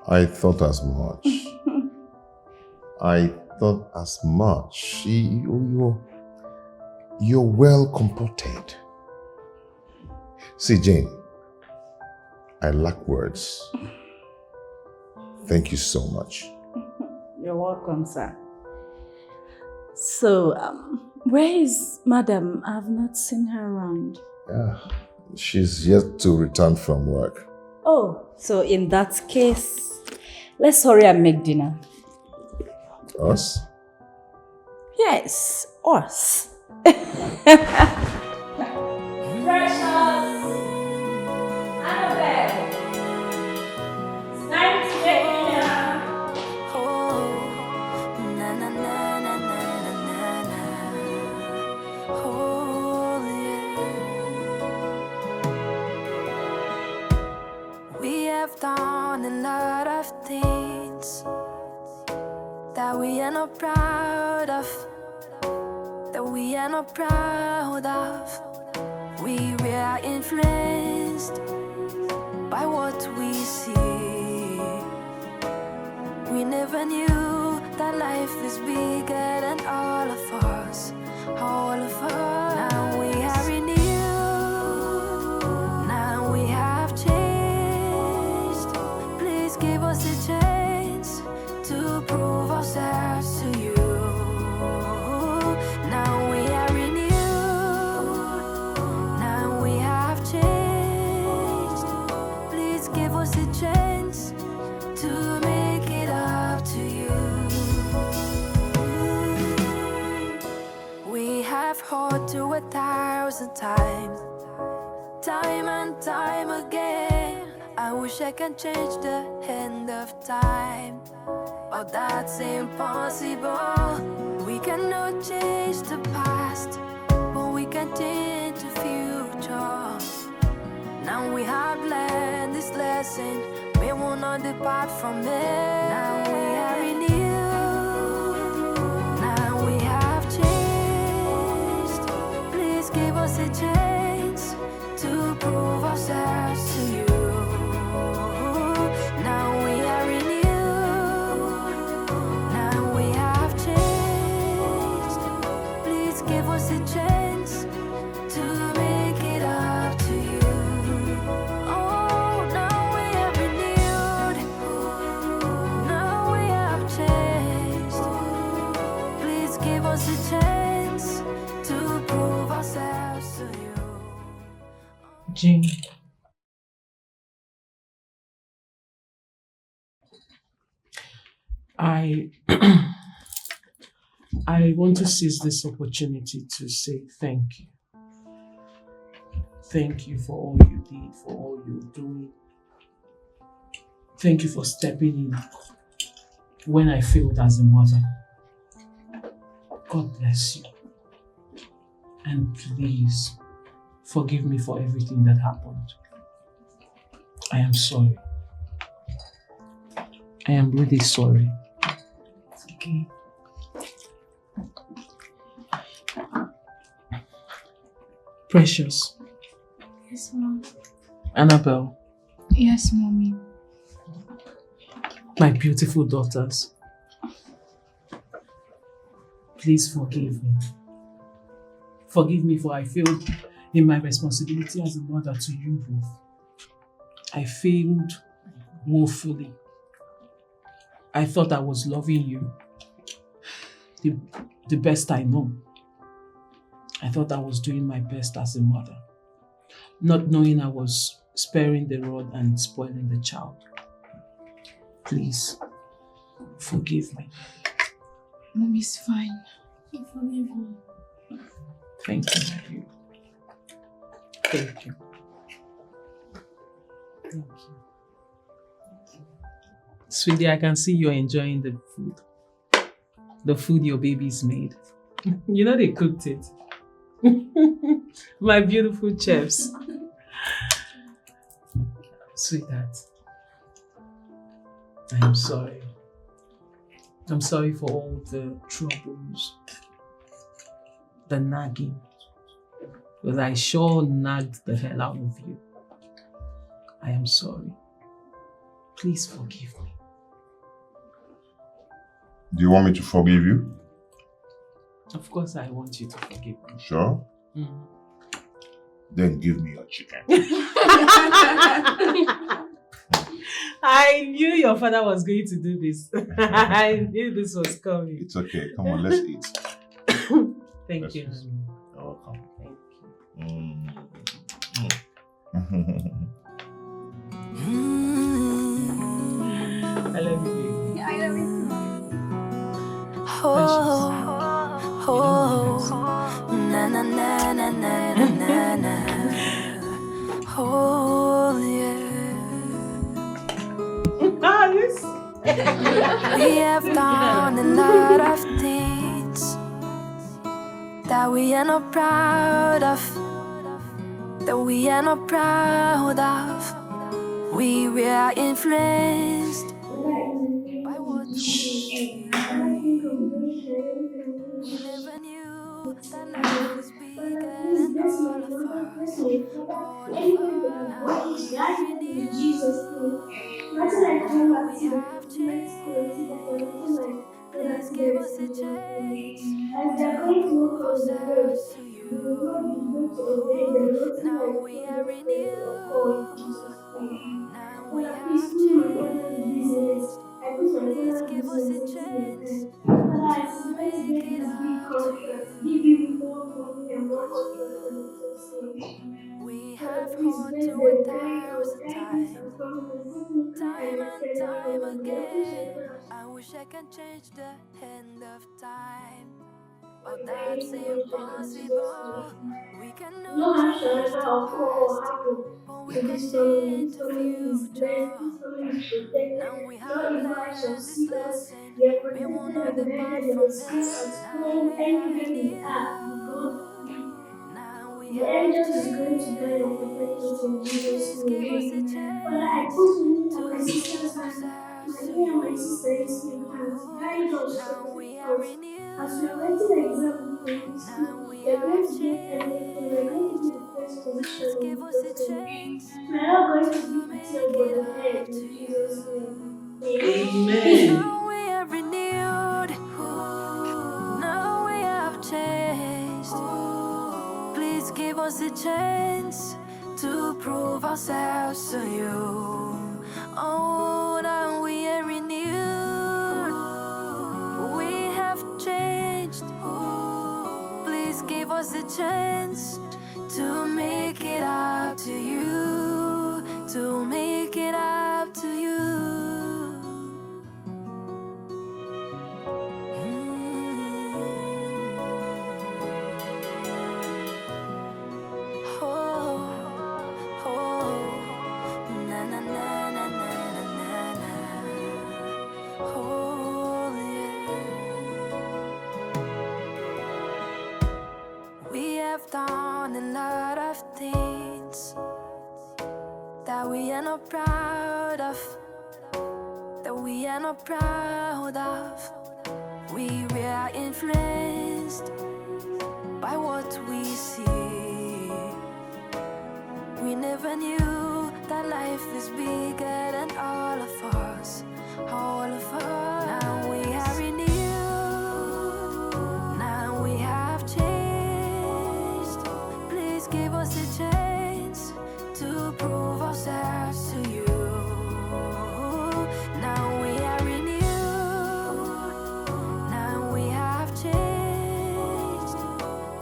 I thought as much. I thought as much. You're well comported. See, Jane, I lack words. Thank you so much. You're welcome, sir. So, where is Madam? I've not seen her around. Yeah, she's yet to return from work. Oh, so in that case, let's hurry and make dinner. Us? Yes, us. Done a lot of things that we are not proud of, We were influenced by what we see. We never knew that life is bigger than all of us, Now we are renewed, now we have changed. Please give us a chance to prove ourselves to you. Now we are renewed, now we have changed. Please give us a chance to make it up to you. We have heard to 1,000 times, time and time again. I wish I can change the end of time, but that's impossible. We cannot change the past, but we can change the future. Now we have learned this lesson, we will not depart from it. Now Jane. I I want to seize this opportunity to say thank you. Thank you for all you did, for all you're doing. Thank you for stepping in when I failed as a mother. God bless you. And please forgive me for everything that happened. I am sorry. I am really sorry. It's okay. Precious. Yes, Mom. Annabelle. Yes, Mommy. My beautiful daughters. Please forgive me. Forgive me for I failed in my responsibility as a mother to you both. I failed woefully. I thought I was loving you the best I know. I thought I was doing my best as a mother, not knowing I was sparing the rod and spoiling the child. Please, forgive me. Mommy's fine. I forgive you. Thank you, my dear. Thank you. Thank you. Sweetie, I can see you're enjoying the food. The food your babies made. You know they cooked it. My beautiful chefs. Sweetheart, I am sorry. I'm sorry for all the troubles, the nagging, because I sure nagged the hell out of you. I am sorry. Please forgive me. Do you want me to forgive you? Of course I want you to forgive me. Sure? Mm. Then give me your chicken. I knew your father was going to do this. I knew this was coming. It's okay. Come on, let's eat. Thank you. You're welcome. Thank I love you, baby. I love you. Na na na na na na na. Oh yeah. We have done a lot of things that we are not proud of. That we are not proud of. We were influenced by what we see. We never knew that life was bigger than all of us. All of us. Now we are renewed. Now we have changed. Please give us a chance to prove ourselves to you. Now we are renewed. Now we have changed. Please give us a chance to make it up to you. We have hurt you 1,000 times, time and time again. I wish I can change the hand of time, but that's impossible. We cannot change the past, but we can change the future. Now we have learned this lesson. We will not depart from that. Now we are renewed. Now we have changed. Please give us a chance to prove ourselves to you. Now we are renewed. Now we have changed. Please give us a chance to make it up to you. Amen. Now we are renewed. Now we have changed. Please give us a chance to prove ourselves to you. Oh, now we are renewed. We have changed. Please give us a chance to make it up to you, to make it up to you. Oh, oh, na na na na na na na. Oh, yeah. We have done a lot of things that we are not proud of, that we are not proud of. We were influenced by what we see. We never knew that life is bigger than all of us, all of us. Now we are renewed, now we have changed. Please give us a chance to prove ourselves to you. Now we are renewed, now we have changed.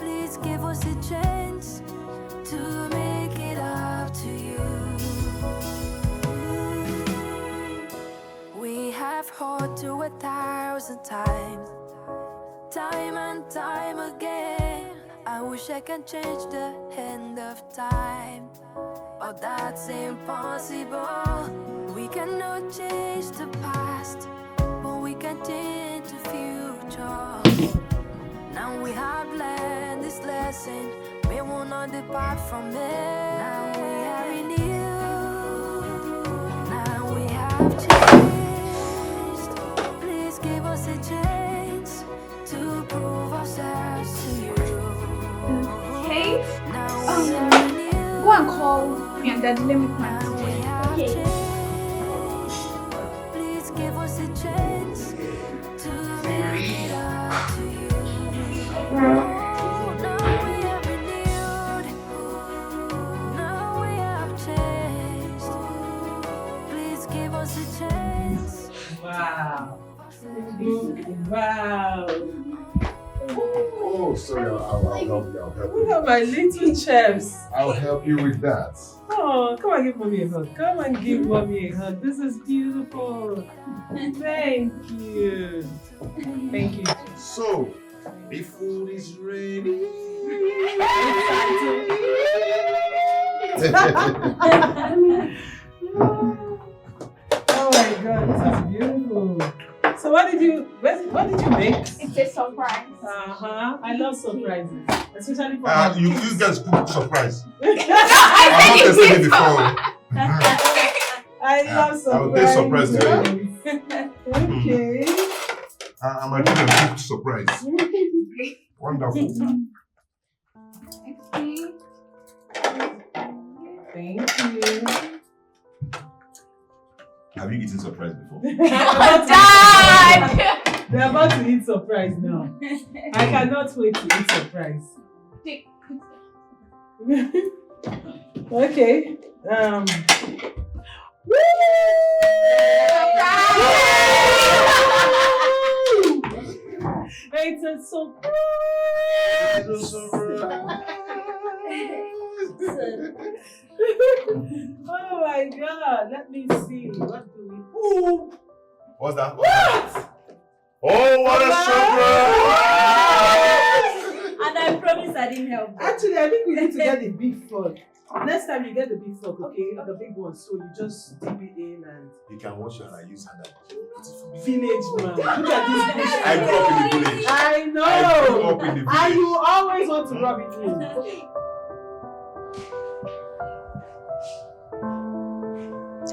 Please give us a chance to make it up to you. We have heard to 1,000 times, time and time again. I wish I can change the end of time, but that's impossible. We cannot change the past, but we can change the future. Now we have learned this lesson, we will not depart from it. Now we are renewed, now we have changed. Please give us a chance to prove ourselves to you. Okay. Now we are renewed, Go and call me and Daddy. Let me plan. now we have Okay. changed. Please give us a chance to make it up to you. Oh, now we are renewed, now we have changed. Please give us a chance. Wow. Wow. Oh, sorry, I'll help you. I'll help Look you. at my little chefs. I'll help you with that. Oh, come and give mommy a hug. Come and give mommy a hug. This is beautiful. Thank you. Thank you. So, the food is ready. Oh my God, this is beautiful. So what did you make? It's a surprise. I love surprises, especially for You guys cook surprise. I I'm not testing it before. I love surprises. I'll taste surprise today. Okay. I'm a children cooked surprise. Wonderful. Thank you. Have you eaten surprise before? Dad! They're about to eat surprise now. I cannot wait to eat surprise. Okay. It's a surprise. Oh my God! Let me see. What do we? Ooh! What's that? What? Oh, what a surprise! And I promise I didn't help. Actually, I think we need to get the big fork. Next time you get the big fork, okay? The big one. So you just dip it in and. You can wash your hand and use hand and Village man. Look at this. I grew up in the village. I know. I grew up in the village. And you always want to rub it in.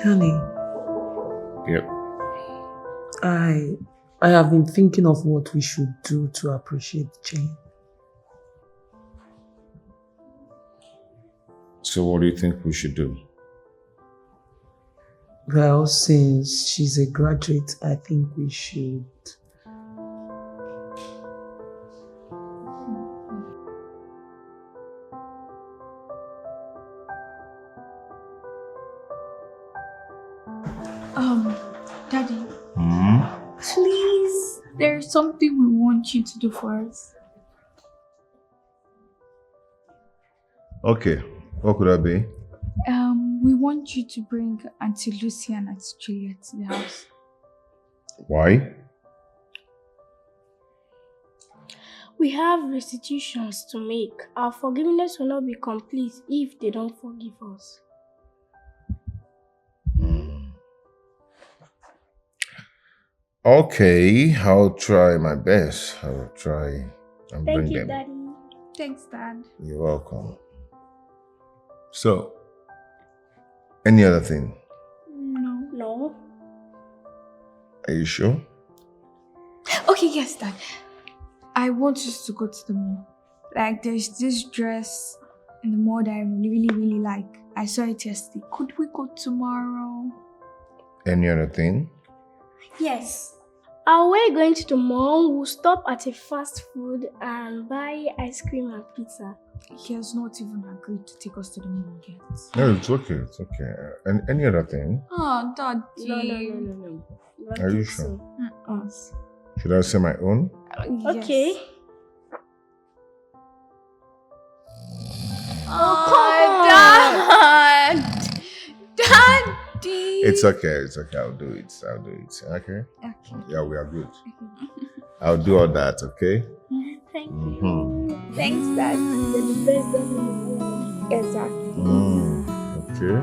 Honey. Yep. I have been thinking of what we should do to appreciate Jane. So what do you think we should do? Well, since she's a graduate, I think we should. Daddy, Hmm? please, there's something we want you to do for us. Okay, what could that be? We want you to bring Auntie Lucy and Auntie Juliet to the house. Why? We have restitutions to make. Our forgiveness will not be complete if they don't forgive us. Okay, I'll try my best. I'll try and bring Thank you, them. Daddy. Thanks, Dad. You're welcome. So, any other thing? No. Are you sure? Okay, yes, Dad. I want us to go to the mall. Like, there's this dress in the mall that I really, really like. I saw it yesterday. Could we go tomorrow? Any other thing? Yes. Our way going to the mall, we'll stop at a fast food and buy ice cream and pizza. He has not even agreed to take us to the mall yet. No, it's okay. It's okay. And any other thing? Oh, Daddy. No. Are you sure? Us. Should I say my own? Okay. Oh, Dad! Daddy! It's okay. It's okay. I'll do it. Okay? Okay. Yeah, we are good. I'll do all that, okay? Thank you. Thanks, Dad. You're the best dad in the world. Exactly. Okay.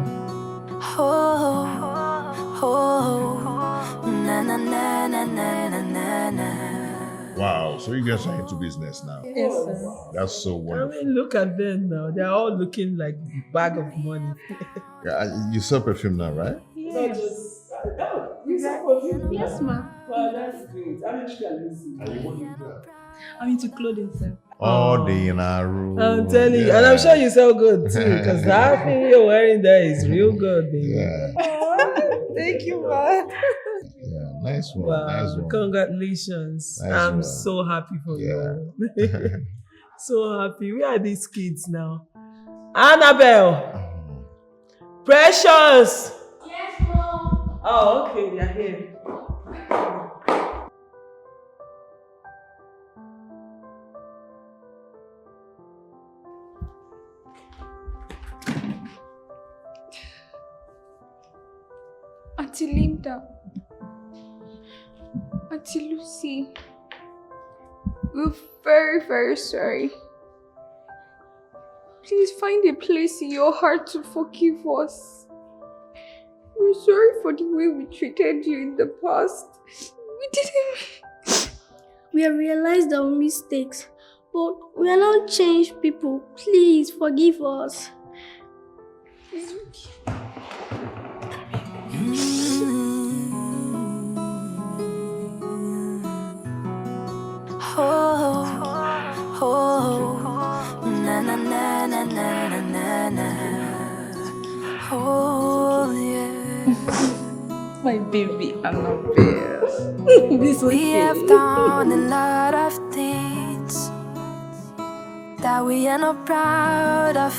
Na na na na na na na. Wow, so you guys are into business now. Yes, sir. That's so I wonderful. mean, look at them now. They're all looking like a bag of money. Yeah, you sell perfume now, right? Yes. Yes, ma. Well, that's great. I'm into I'm into clothing, sir. All day in our room. I'm telling you, and I'm sure you sell good too, because that thing you're wearing there is real good, baby. Yeah. Thank you, man. Yeah, nice one. Wow, Nice one. congratulations. Nice I'm one. so happy for you. So happy. Where are these kids now? Annabelle! Precious! Yes, Mom. Oh, okay, they're here. Auntie Linda. Auntie Lucy. We're very, very sorry. Please find a place in your heart to forgive us. We're sorry for the way we treated you in the past. We didn't. We have realized our mistakes, but we are not changed people. Please forgive us. Na na na na na na na na. Oh yeah. My baby Annabelle. We have done a lot of things that we are not proud of.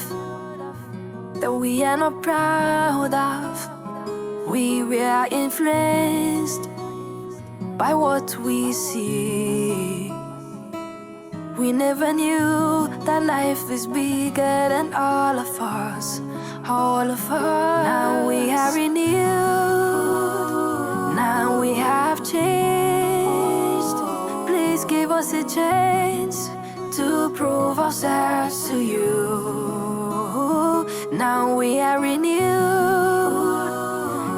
We were influenced by what we see. We never knew that life is bigger than all of us. Now we are renewed. Now we have changed. Please give us a chance to prove ourselves to you. Now we are renewed.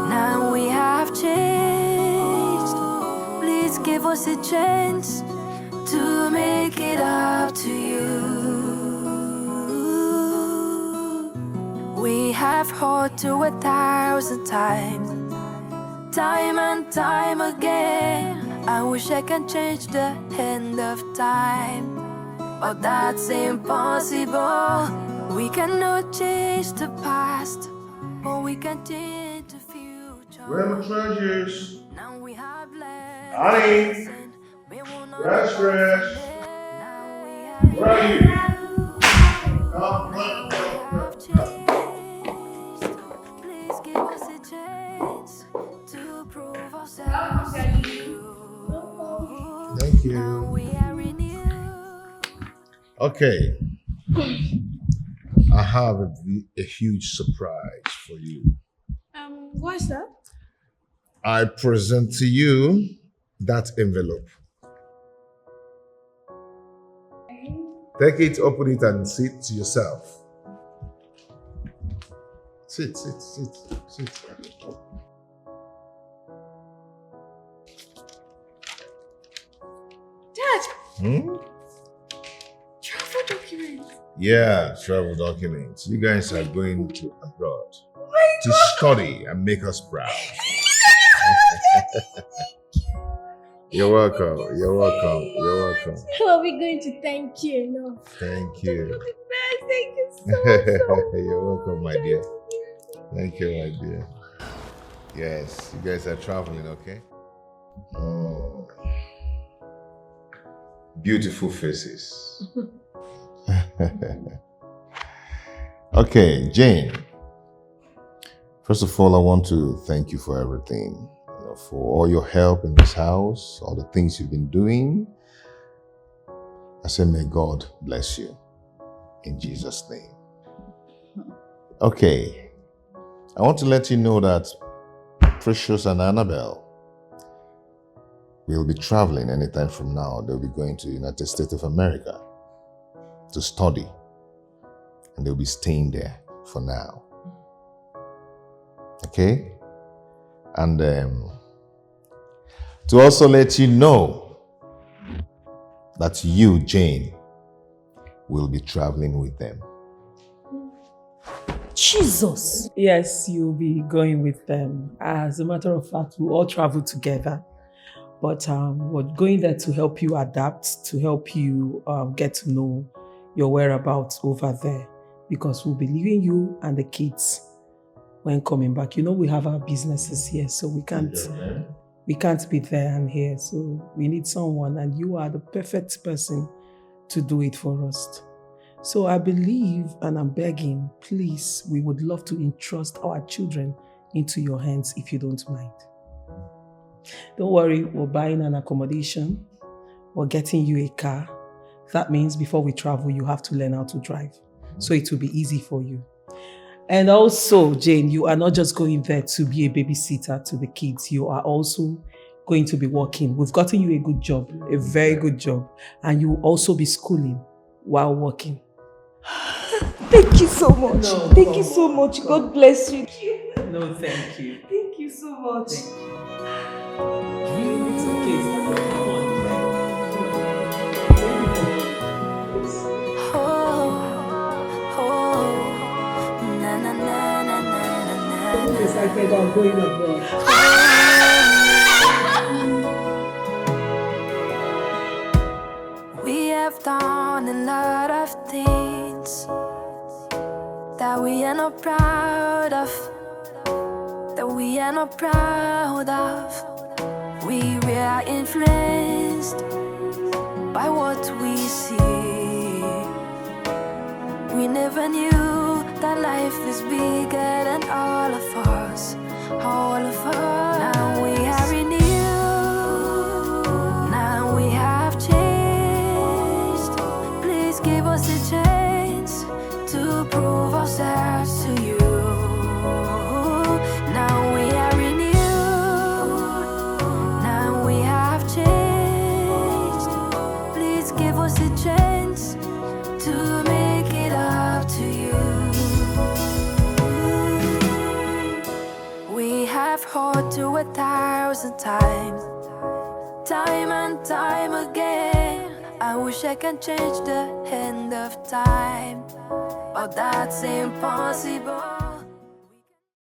Now we have changed. Please give us a chance to make it up to you. We have heard to 1,000 times, time and time again. I wish I can change the end of time, but that's impossible. We cannot change the past, but we can change the future. Where are the treasures? Now we have left. Honey! Fresh. Where are you? Please give us a chance to prove ourselves to you. Thank you. We are renewed. Okay. I have a huge surprise for you. What's that? I present to you that envelope. Take it, open it, and sit to yourself. Sit. Dad! Travel documents. Yeah, travel documents. You guys are going to abroad to study and make us proud. You're welcome. How are we going to thank you enough? Thank you. You're the best. Thank you so You're welcome, my dear. Thank you, my dear. Yes, you guys are traveling, okay? Oh. Beautiful faces. Okay, Jane. First of all, I want to thank you for everything. For all your help in this house, all the things you've been doing. I say, may God bless you. In Jesus' name. Okay. I want to let you know that Precious and Annabelle will be traveling anytime from now. They'll be going to the United States of America to study. And they'll be staying there for now. Okay? And to also let you know that you, Jane, will be traveling with them. Jesus! Yes, you'll be going with them. As a matter of fact, we'll all travel together. But we're going there to help you adapt, to help you get to know your whereabouts over there. Because we'll be leaving you and the kids when coming back. You know, we have our businesses here, so we can't be there and here. So we need someone, and you are the perfect person to do it for us. So I believe, and I'm begging, please, we would love to entrust our children into your hands if you don't mind. Don't worry, we're buying an accommodation. We're getting you a car. That means before we travel, you have to learn how to drive. So it will be easy for you. And also, Jane, you are not just going there to be a babysitter to the kids. You are also going to be working. We've gotten you a good job, a very good job. And you will also be schooling while working. Thank you so much. Thank you so much. God bless you. No, thank you. Thank you so much. It's okay. Come on. Excited about going abroad. We have done a lot of things that we are not proud of. We were influenced by what we see. We never knew that life is bigger than all of us. Now we are renewed. Now we have changed. Please give us a chance to prove ourselves to you. Now we are renewed. Now we have changed. Please give us a chance to make it up to you. We have heard to 1,000 times, time and time again. I wish I can change the end of time, but that's impossible.